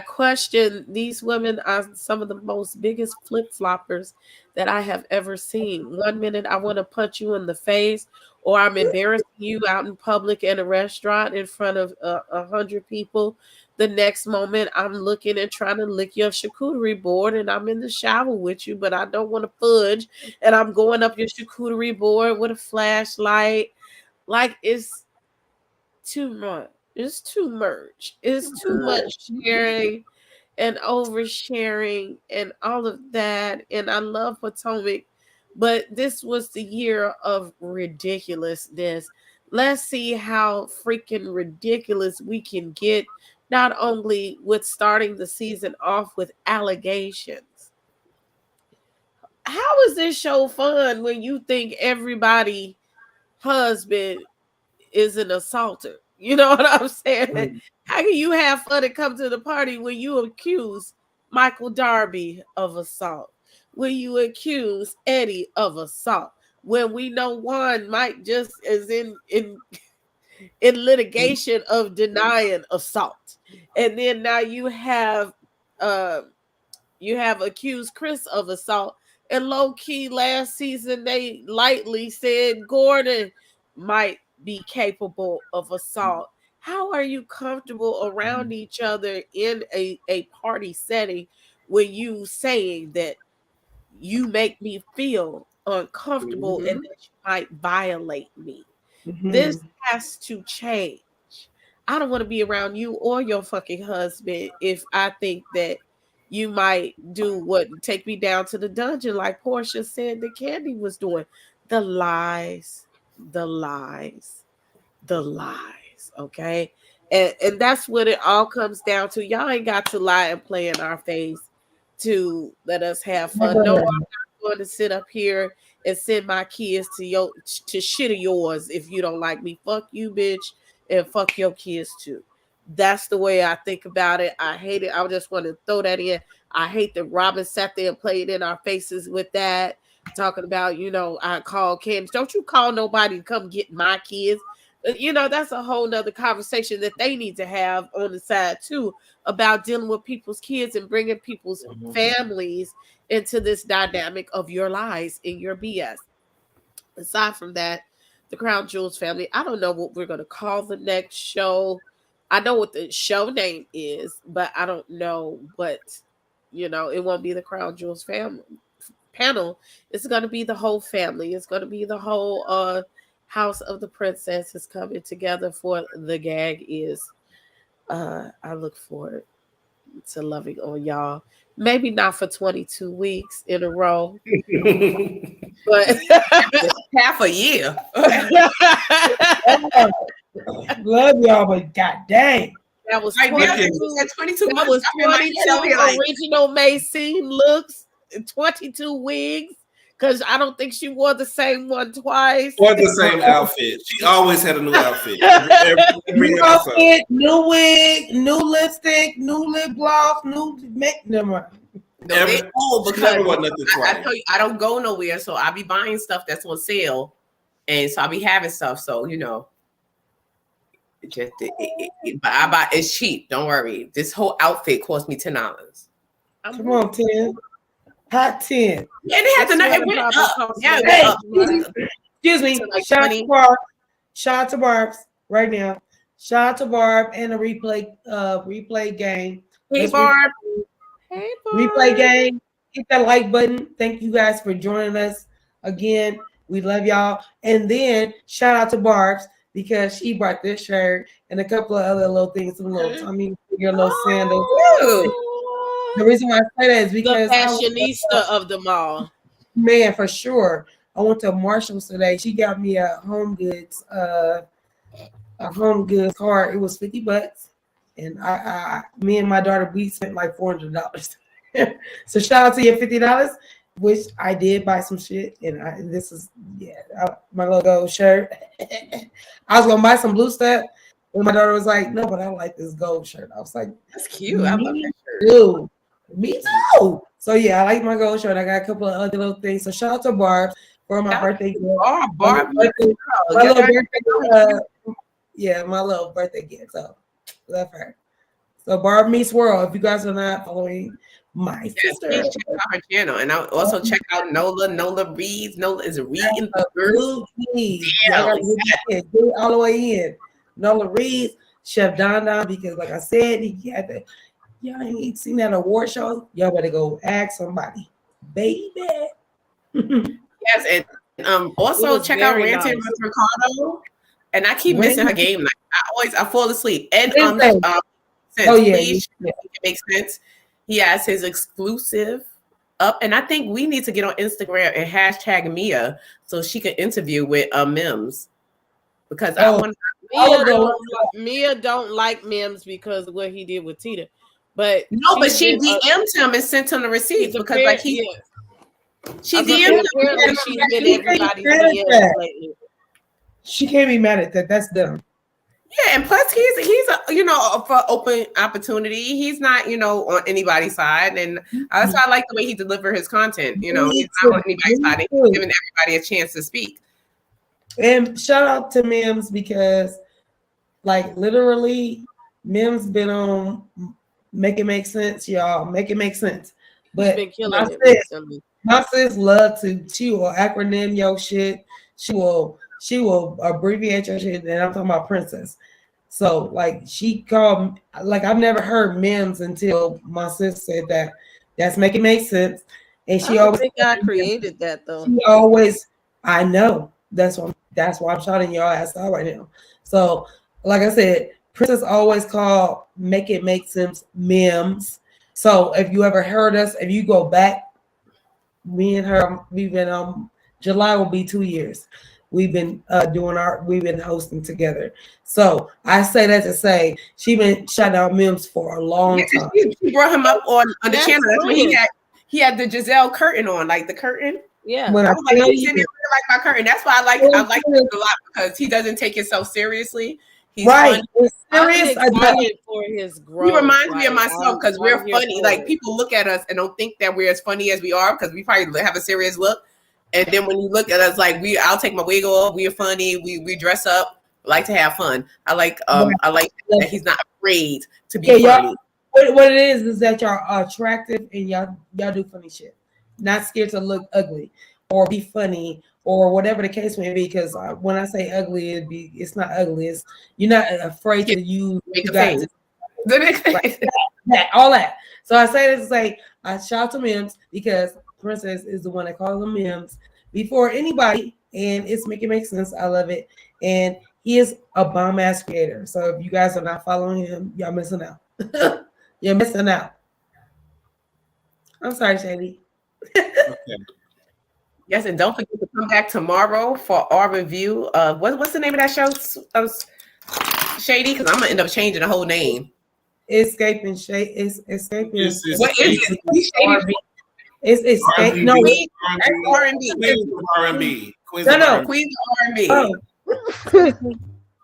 question these women are some of the most biggest flip-floppers that I have ever seen. 1 minute I want to punch you in the face, or I'm embarrassing you out in public in a restaurant in front of 100 people. The next moment I'm looking and trying to lick your charcuterie board, and I'm in the shower with you, but I don't want to fudge, and I'm going up your charcuterie board with a flashlight. Like, it's too much. It's too much. It's too much sharing and oversharing and all of that. And I love Potomac, but this was the year of ridiculousness. Let's see how freaking ridiculous we can get, not only with starting the season off with allegations. How is this show fun when you think everybody husband is an assaulter? You know what I'm saying? How can you have fun and come to the party when you accuse Michael Darby of assault? When you accuse Eddie of assault? When we know Juan might just is in litigation of denying assault. And then now you have accused Chris of assault. And low key last season they lightly said Gordon might be capable of assault. How are you comfortable around each other in a party setting when you saying that you make me feel uncomfortable and that you might violate me? This has to change. I don't want to be around you or your fucking husband if I think that you might do what, take me down to the dungeon like Portia said that Candy was doing. The lies, the lies, the lies, okay? And that's what it all comes down to. Y'all ain't got to lie and play in our face to let us have fun. No, I'm not going to sit up here and send my kids to shit of yours if you don't like me. Fuck you, bitch, and fuck your kids too. That's the way I think about it. I hate it. I just want to throw that in. I hate that Robyn sat there and played in our faces with that, talking about, I call Candace. Don't you call nobody to come get my kids. That's a whole nother conversation that they need to have on the side too, about dealing with people's kids and bringing people's families into this dynamic of your lies and your BS. Aside from that, the Crown Jewels family, I don't know what we're going to call the next show. I know what the show name is, but I don't know what, it won't be the Crown Jewels family panel. It's going to be the whole family. It's going to be the whole House of the Princess is coming together for the gag is. I look forward to loving on y'all. Maybe not for 22 weeks in a row, but half a year. Love y'all, but goddamn. That was right 22. now, 22 that was 22 like, original Macy's looks, 22 wigs. Because I don't think she wore the same one twice. Or the same outfit. She always had a new outfit. New outfit, new wig, new lipstick, new lip gloss, new make. Never mind. No, they old because I tell you, I don't go nowhere, so I be buying stuff that's on sale, and so I be having stuff. So but I buy it's cheap. Don't worry. This whole outfit cost me $10. Come on, 10. Hot 10. Yeah, they had to it went up. Yeah, hey, excuse me. Like shout out to Barb. Shout out to Barb's right now. Shout out to Barb and the replay game. Hey, Barb. Hey, Barb. Replay game. Hit that like button. Thank you guys for joining us again. We love y'all. And then shout out to Barb's because she brought this shirt and a couple of other little things, some little your little sandals. The reason why I say that is because the fashionista of them all. Man, for sure. I went to Marshall's today. She got me a home goods card. It was $50, and me and my daughter we spent like $400. So shout out to your $50, which I did buy some shit. And this is my logo shirt. I was gonna buy some blue stuff. And my daughter was like, no, but I like this gold shirt. I was like, that's cute. I love that shirt. Me too. So I like my gold shirt. I got a couple of other little things. So shout out to Barb for my birthday gift. Barb, my little birthday gift. So love her. So Barb meets World. If you guys are not following my sister, check out her channel, and I'll also check out Nola Reeds. Nola is reading the girl. All the way in. Nola Reeds, Chef Don, because like I said, he had the. Y'all ain't seen that award show? Y'all better go ask somebody, baby. Yes, and also check out Ranting with Ricardo. And I keep missing her game night. I fall asleep. And it makes sense. He has his exclusive up, and I think we need to get on Instagram and hashtag Mia so she can interview with Mims. because I want. Mia don't like Mims because of what he did with Tita, but but she DM'd him and sent him the receipts because like she DM'd him. She's been everybody's DMs lately. She can't be mad at that. That's dumb. Yeah, and plus he's for open opportunity. He's not on anybody's side, and that's why I like the way he delivered his content. He's not on anybody's side, and giving everybody a chance to speak. And shout out to Mims because, like, literally, Mims been on Make It Make Sense, y'all. Make It Make Sense. But my sis love to. She will acronym your shit. She will abbreviate your shit, and I'm talking about Princess. So, like, she called, like, I've never heard Mims until my sis said that. That's Make It Make Sense. And she always think I created that though. She always, I know. That's why I'm shouting y'all ass out right now. So, like I said, Princess always called Make It Make Sense Mims. So if you ever heard us, if you go back, me and her, we've been July will be 2 years. We've been we've been hosting together. So I say that to say she been shouting out Mims for a long time. She brought him up on the channel. That's when he had the Giselle curtain on, like the curtain. Yeah, when I was like, like my curtain. That's why I like him a lot because he doesn't take it so seriously. He's right. Serious. For his growth. He reminds me of myself because we're funny. Like people look at us and don't think that we're as funny as we are because we probably have a serious look. And then when you look at us, like I'll take my wig off. We're funny. We dress up. Like to have fun. I like that he's not afraid to be funny. What it is that y'all are attractive and y'all do funny shit. Not scared to look ugly or be funny or whatever the case may be. Because when I say ugly, it's not ugly. It's you're not afraid to use all that. So I say this to say I shout to Mims because Princess is the one that calls them Mims before anybody, and it's Make It Make Sense. I love it, and he is a bomb ass creator. So if you guys are not following him, y'all missing out. You're missing out. I'm sorry, Shady. Okay. Yes, and don't forget to come back tomorrow for our review of what's the name of that show? Shady, because I'm gonna end up changing the whole name. Escaping Shady. It's escaping. What is it? Shady. It's escape. No, R&B. R&B. Queens of R&B. Oh.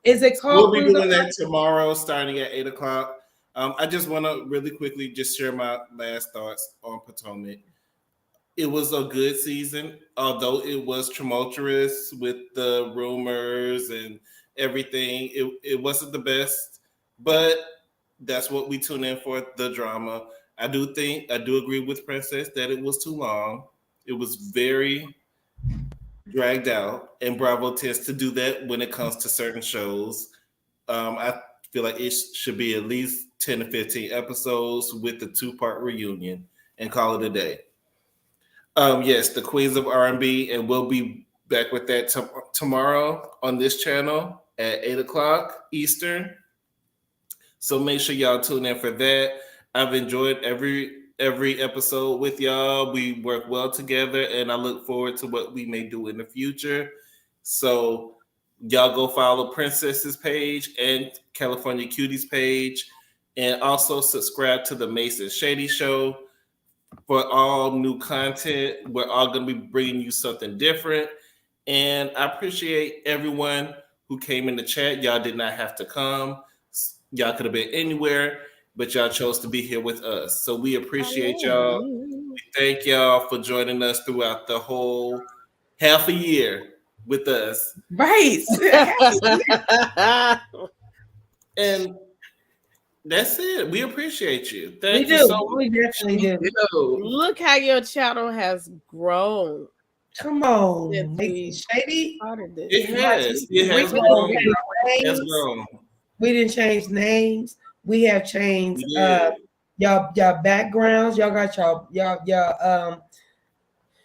Is it called? We'll be doing that tomorrow, starting at 8:00. I just want to really quickly just share my last thoughts on Potomac. It was a good season, although it was tumultuous with the rumors and everything. It wasn't the best, but that's what we tune in for, the drama. I do agree with Princess that it was too long. It was very dragged out, and Bravo tends to do that when it comes to certain shows. I feel like it should be at least 10 to 15 episodes with the 2-part reunion and call it a day. Yes, the Queens of R&B, and we'll be back with that tomorrow on this channel at 8:00 Eastern. So make sure y'all tune in for that. I've enjoyed every episode with y'all. We work well together, and I look forward to what we may do in the future. So y'all go follow Princess's page and California Cuties page, and also subscribe to the Mason Shady Show for all new content. We're all going to be bringing you something different, and I appreciate everyone who came in the chat. Y'all did not have to come. Y'all could have been anywhere, but y'all chose to be here with us. So we appreciate y'all. We thank y'all for joining us throughout the whole half a year with us. Right. And that's it. We appreciate you. Thank you so much. We definitely do. Look how your channel has grown. Come on. Shady. It has grown. It has grown. We didn't change names. We have changed y'all backgrounds. Y'all got y'all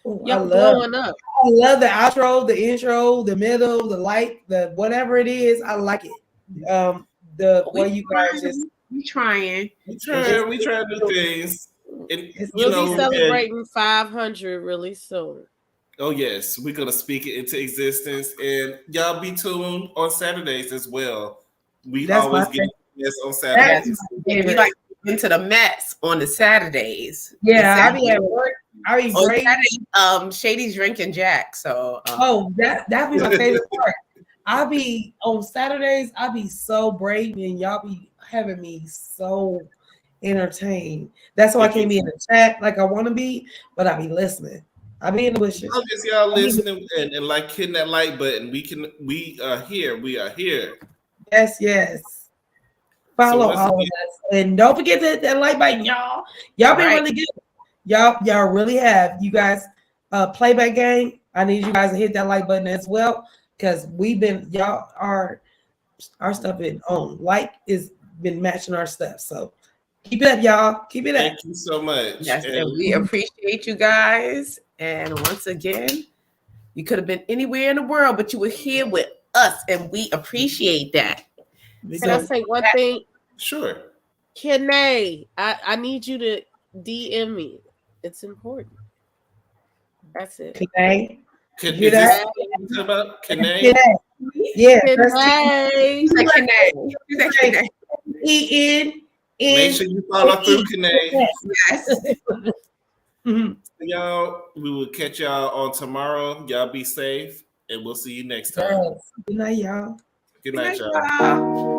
blowing up. I love the outro, the intro, the middle, the light, the whatever it is. I like it. The way you guys just we trying new things. We'll be celebrating 500 really soon. Oh yes, we're gonna speak it into existence, and y'all be tuned on Saturdays as well. We always get this on Saturdays. We like into the mess on the Saturdays. Yeah, I be at work. I be great. Shady's drinking Jack. So that be my favorite part. I be on Saturdays. I be so brave, and y'all be having me so entertained. That's why I can't be in the chat like I want to be, but I be listening. I be in the bushes. As long as y'all listening and like hitting that like button, we are here. We are here. Yes. Follow all of us. And don't forget to hit that like button, y'all. Y'all been really good. Y'all really have. You guys playback game. I need you guys to hit that like button as well. Because our stuff been on. Like is been matching our stuff. So keep it up, y'all. Keep it up. Thank you so much. Yes, and we appreciate you guys. And once again, you could have been anywhere in the world, but you were here with us, and we appreciate that. Can I say one thing? Sure. Kenay, I need you to DM me. It's important. That's it. Kenay. Kenay. Yeah. Kenay. E-N. Make sure you follow through, Kenay. Yes. Y'all, we will catch y'all on tomorrow. Y'all be safe, and we'll see you next time. Good night, y'all. Good night, y'all.